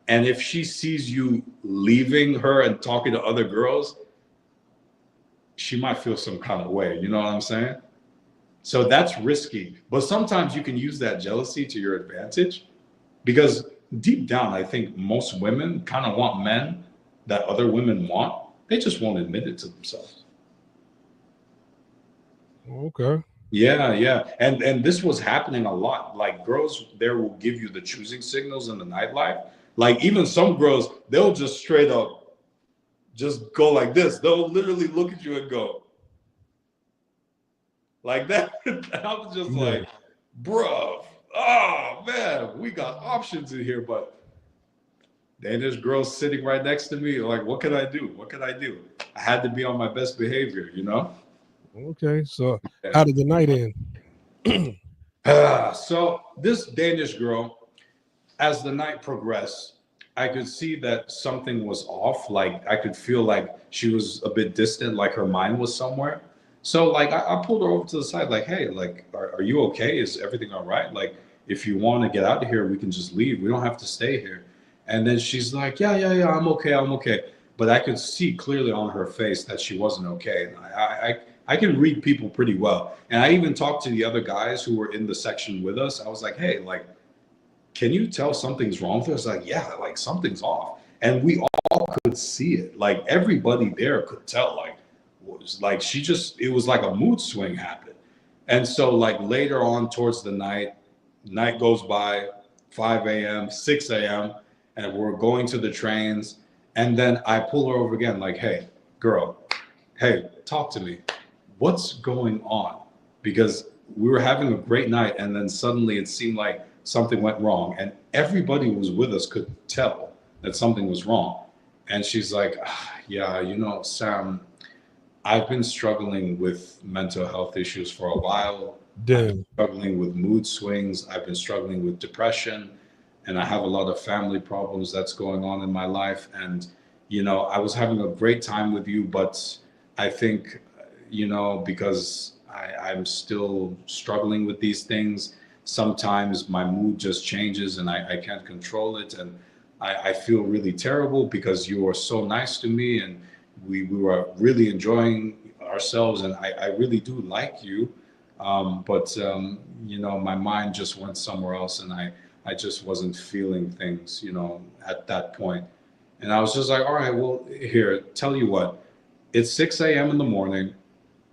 and if she sees you leaving her and talking to other girls, she might feel some kind of way. You know what I'm saying? So that's risky. But sometimes you can use that jealousy to your advantage, because deep down, I think most women kind of want men that other women want. They just won't admit it to themselves. Okay. Yeah. And this was happening a lot. Like girls there will give you the choosing signals in the nightlife. Like even some girls, they'll just straight up just go like this. They'll literally look at you and go like that. I was just like, bro, oh man, we got options in here, but then there's girls sitting right next to me. Like, what can I do? What can I do? I had to be on my best behavior, you know? Okay. So how did the night end? So this Danish girl, as the night progressed, I could see that something was off. Like I could feel like she was a bit distant, like her mind was somewhere. So like I pulled her over to the side, like, hey, like, are you okay? Is everything all right? Like, if you want to get out of here, we can just leave. We don't have to stay here. And then she's like, yeah, I'm okay. But I could see clearly on her face that she wasn't okay. And I can read people pretty well. And I even talked to the other guys who were in the section with us. I was like, hey, like, can you tell something's wrong with her? It's like, yeah, like something's off. And we all could see it. Like everybody there could tell, like, was like it was like a mood swing happened. And so like later on towards the night goes by, 5 a.m., 6 a.m., and we're going to the trains. And then I pull her over again, like, hey, girl, hey, talk to me. What's going on? Because we were having a great night, and then suddenly it seemed like something went wrong. And everybody who was with us could tell that something was wrong. And she's like, yeah, you know, Sam, I've been struggling with mental health issues for a while. Damn. I've been struggling with mood swings. I've been struggling with depression. And I have a lot of family problems that's going on in my life. And, you know, I was having a great time with you, but I think, you know, because I'm still struggling with these things, sometimes my mood just changes and I can't control it. And I feel really terrible because you were so nice to me and we were really enjoying ourselves. And I really do like you. But you know, my mind just went somewhere else and I just wasn't feeling things, you know, at that point. And I was just like, all right, well, here, tell you what, it's 6 a.m. in the morning.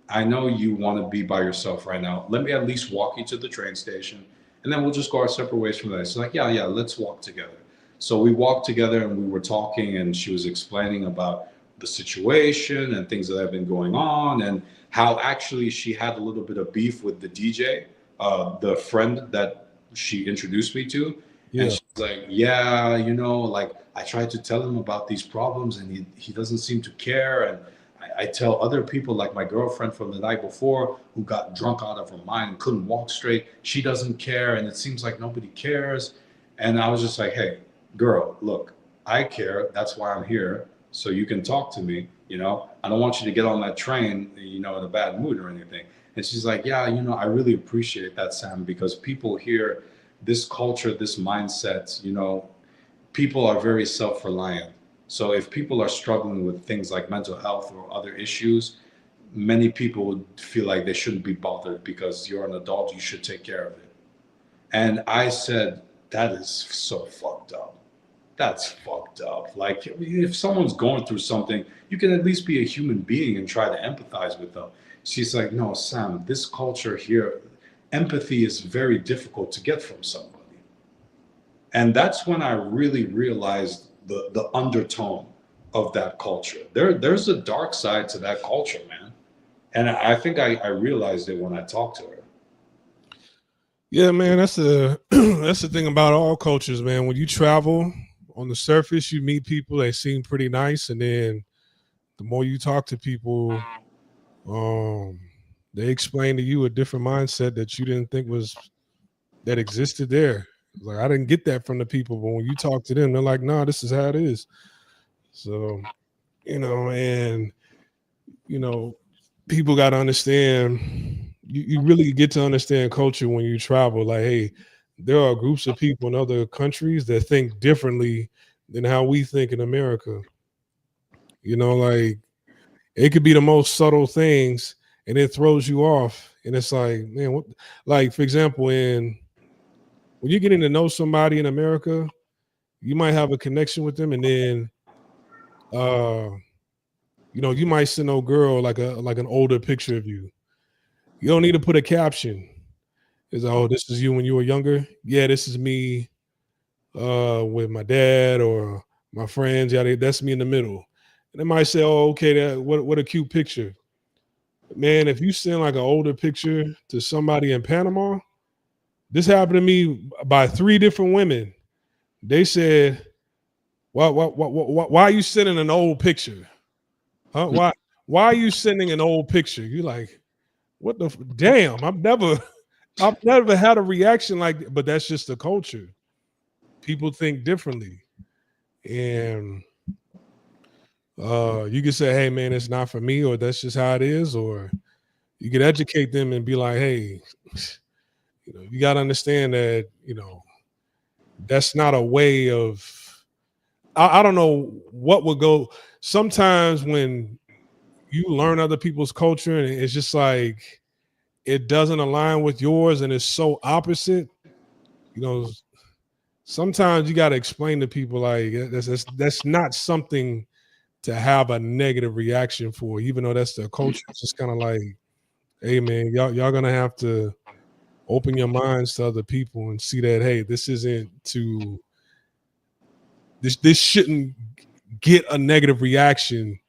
I know you want to be by yourself right now. Let me at least walk you to the train station and then we'll just go our separate ways from there. She's like, yeah, let's walk together. So we walked together and we were talking and she was explaining about the situation and things that have been going on, and how actually she had a little bit of beef with the DJ, the friend that she introduced me to. And Yeah. she's like, yeah, you know, like I tried to tell him about these problems and he doesn't seem to care. And I tell other people, like my girlfriend from the night before who got drunk out of her mind and couldn't walk straight, she doesn't care. And it seems like nobody cares. And I was just like, hey, girl, look, I care. That's why I'm here. So you can talk to me. You know, I don't want you to get on that train, you know, in a bad mood or anything. And she's like, yeah, you know, I really appreciate that, Sam, because people here, this culture, this mindset, you know, people are very self reliant. So if people are struggling with things like mental health or other issues, many people would feel like they shouldn't be bothered because you're an adult, you should take care of it. And I said, that is so fucked up. That's fucked up. Like, if someone's going through something, you can at least be a human being and try to empathize with them. She's like, no, Sam, this culture here, empathy is very difficult to get from somebody. And that's when I really realized the undertone of that culture. There's a dark side to that culture, man. And I think I realized it when I talked to her. Yeah, man, that's the that's the thing about all cultures, man. When you travel, on the surface, you meet people that seem pretty nice, and then the more you talk to people, um, they explain to you a different mindset that you didn't think was that existed there. Like I didn't get that from the people, but when you talk to them, they're like, "Nah, this is how it is." So and you know, people got to understand. You really get to understand culture when you travel. Like, hey, there are groups of people in other countries that think differently than how we think in America. Like it could be the most subtle things, and it throws you off. And it's like, man, what? Like for example, when you're getting to know somebody in America, you might have a connection with them, and then uh, you might send a girl like an older picture of you. You don't need to put a caption. Is oh, this is you when you were younger. Yeah, this is me with my dad or my friends. Yeah, that's me in the middle. And they might say, oh, okay, what a cute picture. Man, if you send like an older picture to somebody in Panama, this happened to me by 3 different women. They said, why are you sending an old picture? Huh? Why are you sending an old picture? You like, what the damn? I've never had a reaction like that, but that's just the culture. People think differently. And you can say, hey man, it's not for me, or that's just how it is, or you can educate them and be like, hey, you got to understand that, that's not a way of, I don't know what would go. Sometimes when you learn other people's culture and it's just like, it doesn't align with yours and it's so opposite, you know, sometimes you got to explain to people like that's not something to have a negative reaction for, even though that's their culture. It's just kind of like, hey man, y'all gonna have to open your minds to other people and see that hey, this shouldn't get a negative reaction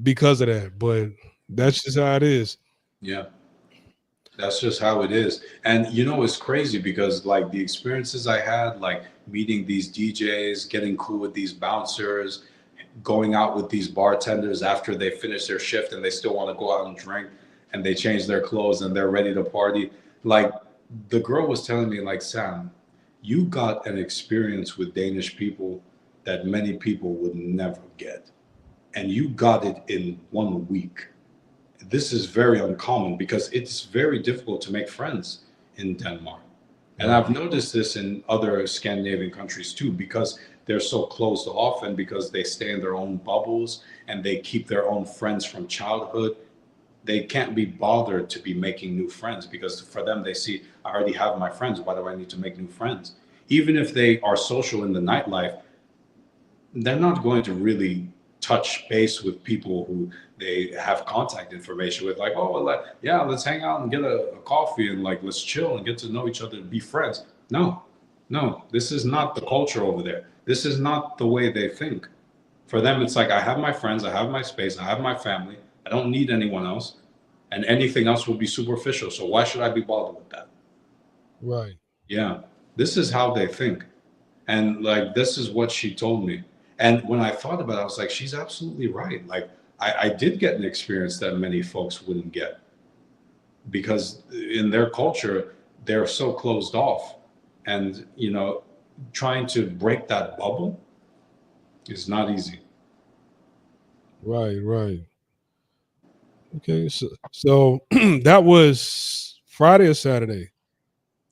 because of that. But that's just how it is. Yeah. That's just how it is. And you know, it's crazy because like the experiences I had, like meeting these DJs, getting cool with these bouncers, going out with these bartenders after they finish their shift and they still want to go out and drink and they change their clothes and they're ready to party. Like the girl was telling me, like, Sam, you got an experience with Danish people that many people would never get. And you got it in 1 week. This is very uncommon because it's very difficult to make friends in Denmark. And Right. I've noticed this in other Scandinavian countries too, because they're so closed off and because they stay in their own bubbles and they keep their own friends from childhood. They can't be bothered to be making new friends because for them, they see, I already have my friends. Why do I need to make new friends? Even if they are social in the nightlife, they're not going to really touch base with people who they have contact information with, like, oh, well, yeah, let's hang out and get a coffee and like let's chill and get to know each other and be friends. No, no, this is not the culture over there. This is not the way they think. For them, it's like I have my friends, I have my space, I have my family. I don't need anyone else, and anything else will be superficial. So why should I be bothered with that? Right. Yeah, this is how they think, and like this is what she told me. And when I thought about it, I was like, she's absolutely right. Like I did get an experience that many folks wouldn't get because in their culture they're so closed off, and trying to break that bubble is not easy. Right. Right. Okay. So that was Friday or Saturday.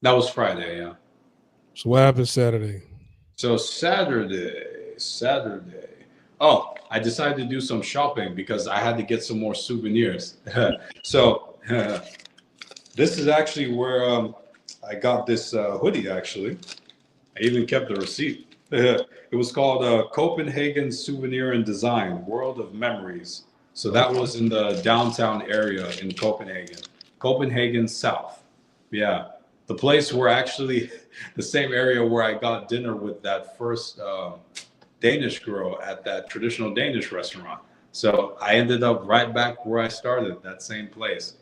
That was Friday, yeah. So what happened Saturday? So Saturday. Oh, I decided to do some shopping because I had to get some more souvenirs. So this is actually where I got this hoodie. Actually, I even kept the receipt. It was called Copenhagen Souvenir and Design World of Memories. So that was in the downtown area in Copenhagen, Copenhagen South. Yeah, the place where actually the same area where I got dinner with that first Danish girl at that traditional Danish restaurant. So I ended up right back where I started, that same place.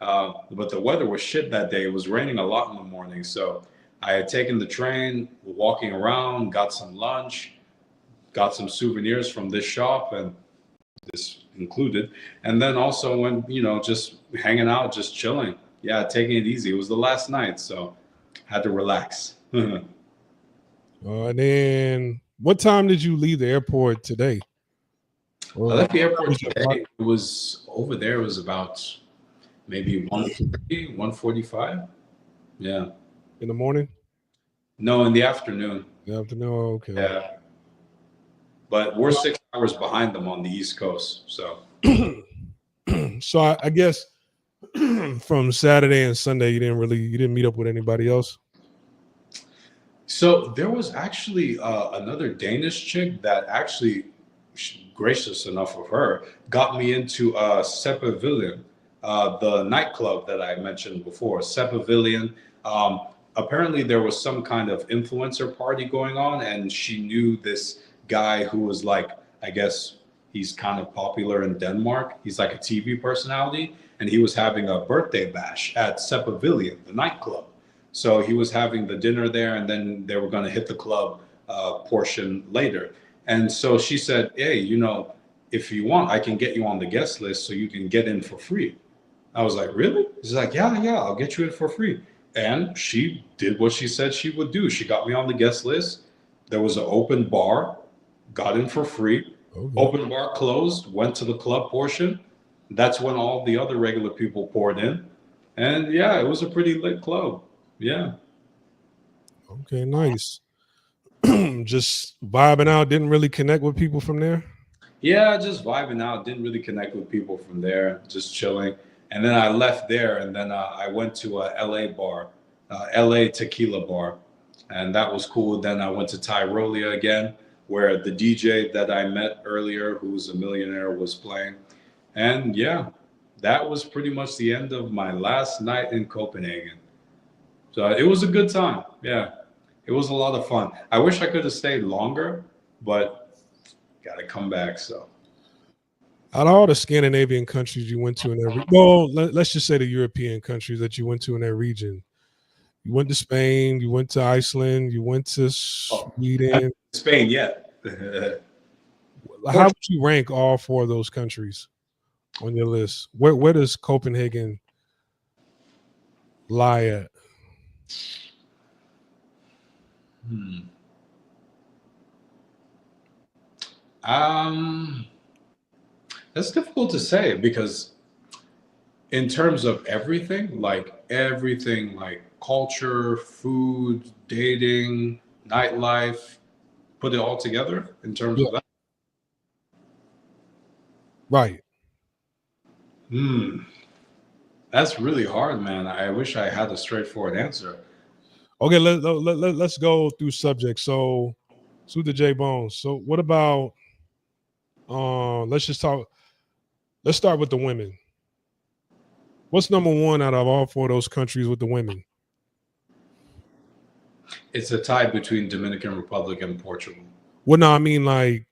But the weather was shit that day. It was raining a lot in the morning. So I had taken the train, walking around, got some lunch, got some souvenirs from this shop, and this included. And then also went, just hanging out, just chilling. Yeah, taking it easy. It was the last night, so had to relax. And then what time did you leave the airport today? I Or left the airport was your flight? today. It was over there. It was about maybe 1:40, 1:45. Yeah. In the morning? No, in the afternoon. The afternoon? Okay. Yeah. But we're 6 hours behind them on the East Coast. So So I guess from Saturday and Sunday you didn't meet up with anybody else. there was actually another Danish chick that actually, gracious enough of her, got me into Seppavillon, the nightclub that I mentioned before. Seppavillon. Apparently, there was some kind of influencer party going on, and she knew this guy who was like, I guess he's kind of popular in Denmark. He's like a TV personality, and he was having a birthday bash at Seppavillon, the nightclub. So he was having the dinner there, and then they were going to hit the club portion later. And so she said, "Hey, if you want, I can get you on the guest list so you can get in for free." I was like, "Really?" She's like, "Yeah, yeah, I'll get you in for free." And she did what she said she would do. She got me on the guest list. There was an open bar, got in for free. Okay. Open bar closed, went to the club portion. That's when all the other regular people poured in. And yeah, it was a pretty lit club. Yeah. Okay, nice. Just vibing out, didn't really connect with people from there. Yeah, just vibing out. Didn't really connect with people from there. Just chilling. And then I left there, and then I went to a LA bar, LA tequila bar, and that was cool. Then I went to Tyrolia again, where the DJ that I met earlier, who's a millionaire, was playing. And yeah, that was pretty much the end of my last night in Copenhagen. So it was a good time. Yeah, it was a lot of fun. I wish I could have stayed longer, but got to come back. So. Out of all the Scandinavian countries you went to in that well, let's just say the European countries that you went to in that region. You went to Spain, you went to Iceland, you went to Sweden. Spain, yeah. How would you rank all four of those countries on your list? Where does Copenhagen lie at? That's difficult to say because in terms of everything, like culture, food, dating, nightlife, put it all together in terms of that. Right. That's really hard, man. I wish I had a straightforward answer. Okay, let's go through subjects. So, Suda J Bones. So, what about? Let's just talk. Let's start with the women. What's number one out of all four of those countries with the women? It's a tie between Dominican Republic and Portugal. Well, no, I mean like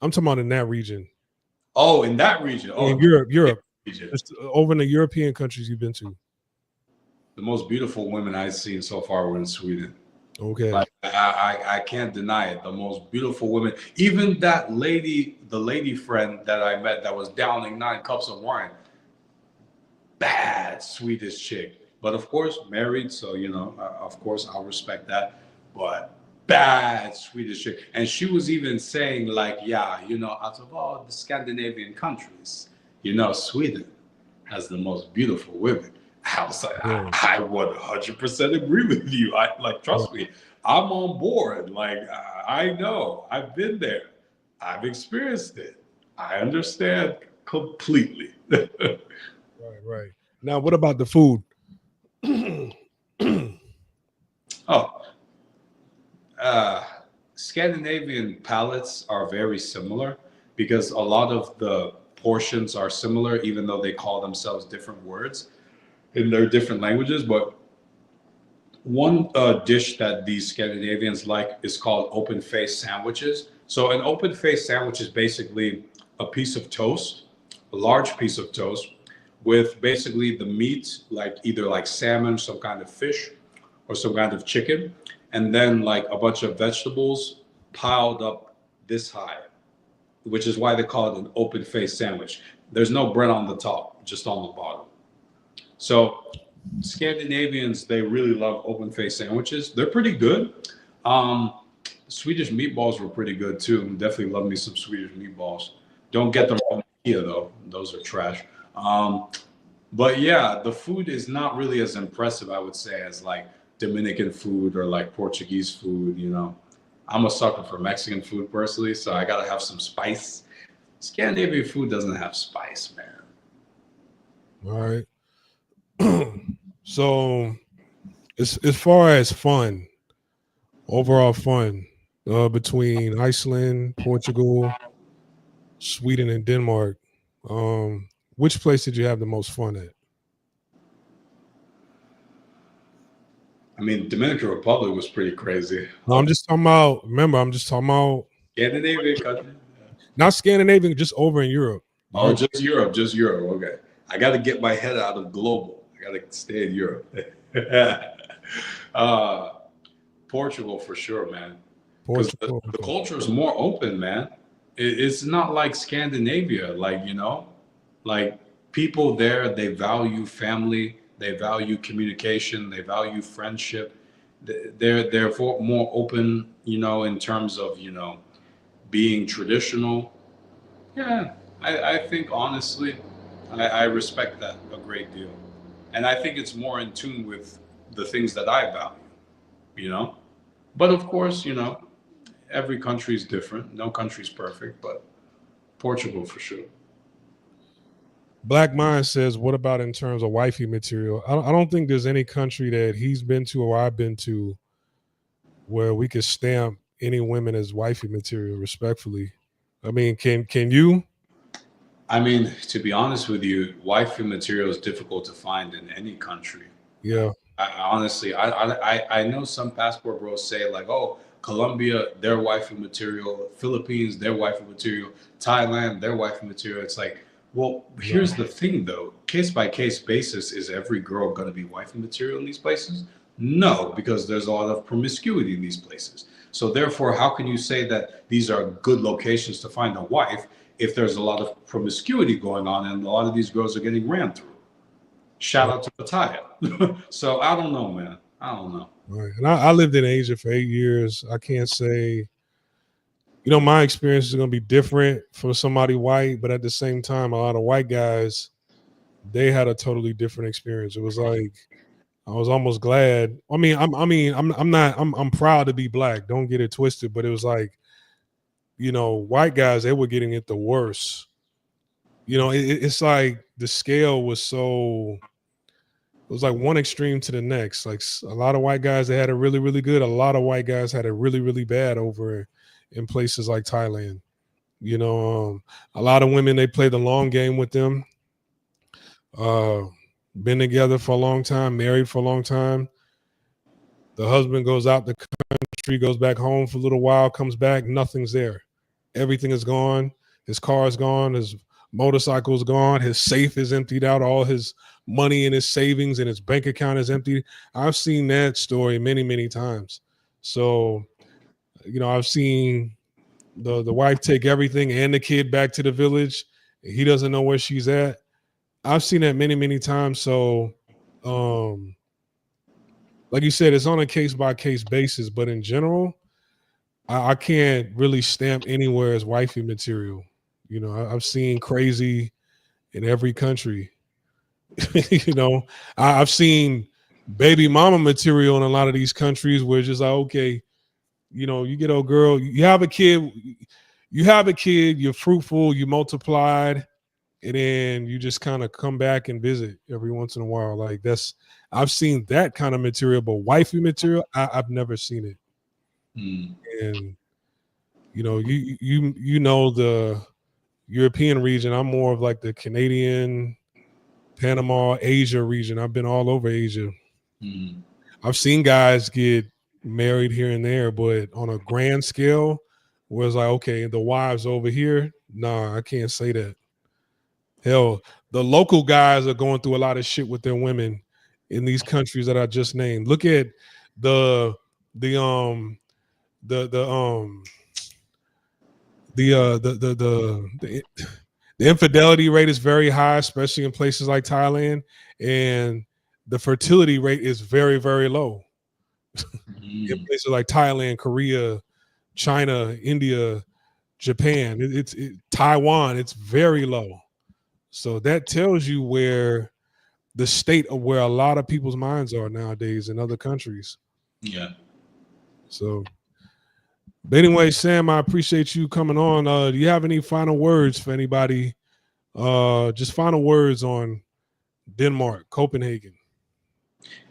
I'm talking about in that region. Oh, in that region. In Oh, Europe, region. just over in the European countries you've been to. The most beautiful women I've seen so far were in Sweden. Okay. Like I can't deny it. The most beautiful women. Even that lady, the lady friend that I met that was downing 9 cups of wine. Bad Swedish chick. But of course, married, so of course I'll respect that. But bad Swedish chick. And she was even saying, like, yeah, out of all the Scandinavian countries, Sweden has the most beautiful women. I was like, Yeah. I 100% agree with you. I like, Yeah. trust me, I'm on board. Like, I know, I've been there, I've experienced it, I understand completely. Right, right. Now, what about the food? Oh, uh, Scandinavian palates are very similar because a lot of the portions are similar, even though they call themselves different words in their different languages. But one dish that these Scandinavians like is called open face sandwiches. So, an open face sandwich is basically a piece of toast, a large piece of toast, with basically the meat, like either like salmon, some kind of fish, or some kind of chicken, and then like a bunch of vegetables piled up this high, which is why they call it an open face sandwich. There's no bread on the top, just on the bottom. So Scandinavians, they really love open face sandwiches. They're pretty good. Um, Swedish meatballs were pretty good too. Definitely love me some Swedish meatballs. Don't get them from IKEA though; those are trash. Um, but yeah, the food is not really as impressive, I would say, as like Dominican food or like Portuguese food. I'm a sucker for Mexican food personally, so I gotta have some spice. Scandinavian food doesn't have spice, man. All right. So, as far as fun, overall fun, between Iceland, Portugal, Sweden, and Denmark, which place did you have the most fun at? I mean, Dominican Republic was pretty crazy. No, I'm just talking about. Remember, I'm just talking about Scandinavian country. not Scandinavian, just over in Europe. Oh, just Europe, just Europe. Okay. I got to get my head out of global. I got to stay in Europe. uh, Portugal for sure, man. Because Portugal. the culture is more open, man. It's not like Scandinavia. Like people there, they value family, they value communication, they value friendship. They're more open, in terms of being traditional. Yeah, I think honestly, I respect that a great deal. And I think it's more in tune with the things that I value, you know? But of course, every country is different. No country is perfect, but Portugal for sure. Black Mind says, what about in terms of wifey material? I don't think there's any country that he's been to or I've been to where we could stamp any women as wifey material respectfully. I mean, can you? I mean, to be honest with you, waifu material is difficult to find in any country. Yeah. Honestly, I know some passport bros say like, oh, Colombia, their waifu material, Philippines, their waifu material, Thailand, their waifu material. It's like, well, here's the thing though, case by case basis, is every girl going to be waifu material in these places? No, because there's a lot of promiscuity in these places. So therefore, how can you say that these are good locations to find a wife if there's a lot of promiscuity going on and a lot of these girls are getting ran through? Shout out to Pattaya. So I don't know, man. I don't know. Right. And I lived in Asia for 8 years. I can't say, my experience is going to be different from somebody white, but at the same time, a lot of white guys, they had a totally different experience. It was like I was almost glad. I'm proud to be black. Don't get it twisted, but it was like, white guys, they were getting it the worst. It's like the scale was so. It was like one extreme to the next. Like a lot of white guys, they had it really, really good. A lot of white guys had it really, really bad over in places like Thailand. A lot of women, they play the long game with them. Been together for a long time, married for a long time. The husband goes out the country, goes back home for a little while, comes back, nothing's there. everything is gone. His car is gone. His motorcycle is gone. His safe is emptied out. All his money and his savings and his bank account is empty. I've seen that story many, many times. So, I've seen the wife take everything and the kid back to the village. He doesn't know where she's at. I've seen that many, many times. So, um, like you said, it's on a case by case basis, but in general, I can't really stamp anywhere as wifey material. I've seen crazy in every country. I've seen baby mama material in a lot of these countries where it's just like, okay, you get old girl, you have a kid, you're fruitful, you multiplied, and then you just kind of come back and visit every once in a while. Like I've seen that kind of material, but wifey material, I've never seen it. Mm. And the European region. I'm more of like the Canadian, Panama, Asia region. I've been all over Asia. Mm. I've seen guys get married here and there, but on a grand scale, where it's like, okay, the wives over here, nah, I can't say that. Hell, the local guys are going through a lot of shit with their women in these countries that I just named. Look at the the um the the infidelity rate is very high, especially in places like Thailand, and the fertility rate is very, very low in Mm. places like Thailand, Korea, China, India, Japan. Taiwan. It's very low. So that tells you where the state of where a lot of people's minds are nowadays in other countries. Yeah. So, but anyway, Sam, I appreciate you coming on. Do you have any final words for anybody? Just final words on Denmark, Copenhagen.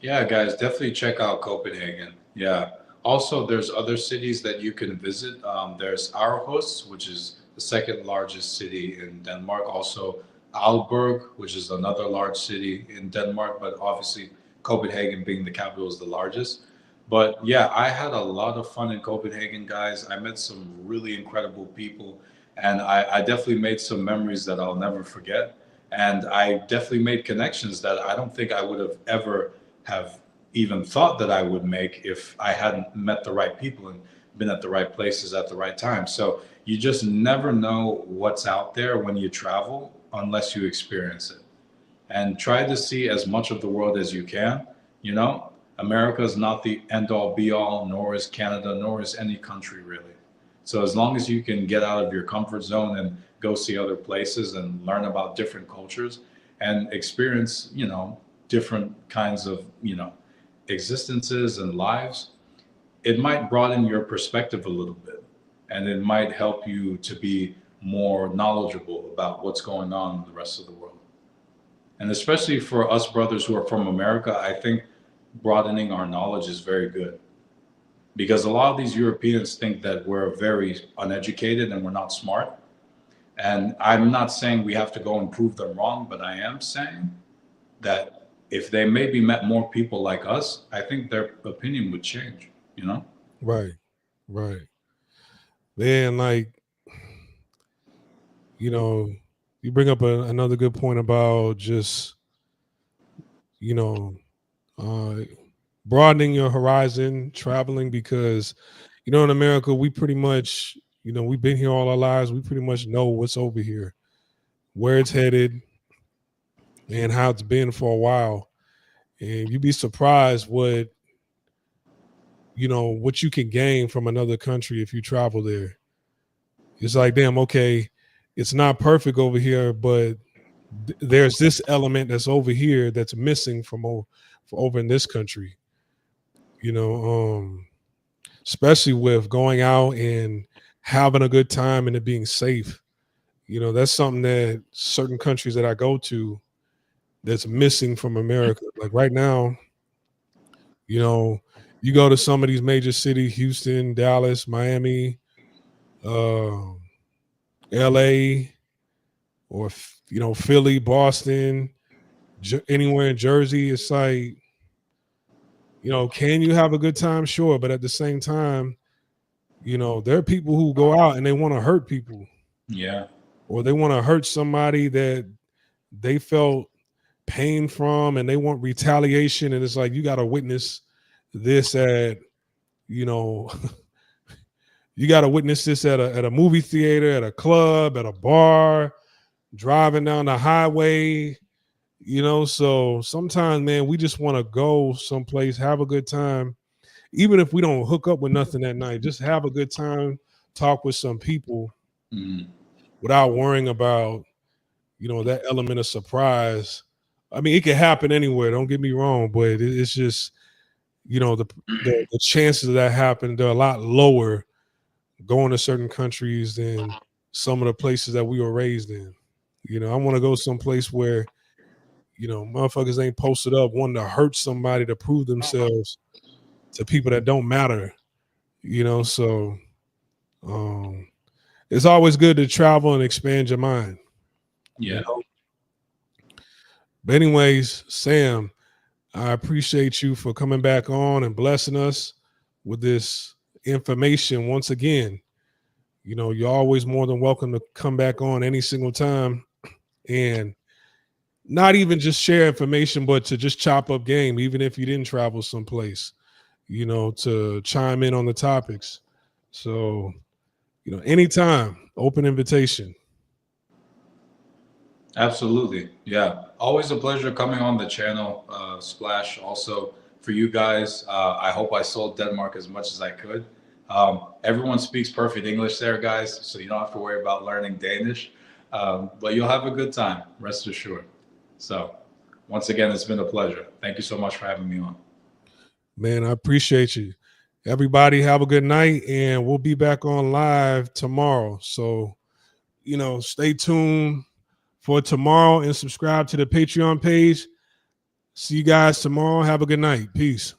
Yeah, guys, definitely check out Copenhagen. Yeah. Also, there's other cities that you can visit. There's Aarhus, which is the second largest city in Denmark. Also, Aalborg, which is another large city in Denmark, but obviously Copenhagen being the capital is the largest. But yeah, I had a lot of fun in Copenhagen, guys. I met some really incredible people, and I definitely made some memories that I'll never forget. And I definitely made connections that I don't think I would have ever have even thought that I would make if I hadn't met the right people and been at the right places at the right time. So you just never know what's out there when you travel unless you experience it. And try to see as much of the world as you can. You know, America is not the end all be all, nor is Canada, nor is any country really. So as long as you can get out of your comfort zone and go see other places and learn about different cultures and experience, different kinds of, existences and lives, it might broaden your perspective a little bit, and it might help you to be more knowledgeable about what's going on in the rest of the world. And especially for us brothers who are from America, I think broadening our knowledge is very good, because a lot of these Europeans think that we're very uneducated and we're not smart. And I'm not saying we have to go and prove them wrong, but I am saying that if they maybe met more people like us, I think their opinion would change, you know? Right, right. Man, like, you know, you bring up another good point about just, you know, uh, broadening your horizon, traveling, because, in America, we pretty much, we've been here all our lives. We pretty much know what's over here, where it's headed, and how it's been for a while. And you'd be surprised what you can gain from another country if you travel there. It's like, damn, okay, it's not perfect over here, but there's this element that's over here that's missing from over in this country. You know, especially with going out and having a good time and it being safe. That's something that certain countries that I go to that's missing from America. Like right now, you know, you go to some of these major cities, Houston, Dallas, Miami, uh, LA, or Philly, Boston, anywhere in Jersey. It's like, can you have a good time? Sure, but at the same time, You know, there are people who go out and they want to hurt people, Yeah. or they want to hurt somebody that they felt pain from, and they want retaliation. And it's like, you got to witness this at, you know, you got to witness this at a movie theater, at a club, at a bar, driving down the highway, you know. So sometimes, man, we just want to go someplace, have a good time, even if we don't hook up with nothing that night. Just have a good time, talk with some people Mhm. without worrying about, you know, that element of surprise. I mean, it can happen anywhere, don't get me wrong, but it's just, you know, the chances of that happening, they're a lot lower going to certain countries than some of the places that we were raised in. You know, I want to go someplace where, you know, motherfuckers ain't posted up wanting to hurt somebody to prove themselves to people that don't matter, you know. So um it's always good to travel and expand your mind, you Yeah. know. But anyways, Sam, I appreciate you for coming back on and blessing us with this information once again. You know, you're always more than welcome to come back on any single time, and not even just share information, but to just chop up game, even if you didn't travel someplace, you know, to chime in on the topics. So, you know, anytime, open invitation. Absolutely. Yeah. Always a pleasure coming on the channel, Splash. Also, for you guys, I hope I sold Denmark as much as I could. Everyone speaks perfect English there, guys, so you don't have to worry about learning Danish. But you'll have a good time, rest assured. So, once again, it's been a pleasure. Thank you so much for having me on. Man, I appreciate you. Everybody have a good night, and we'll be back on live tomorrow. So, you know, stay tuned for tomorrow and subscribe to the Patreon page. See you guys tomorrow. Have a good night. Peace.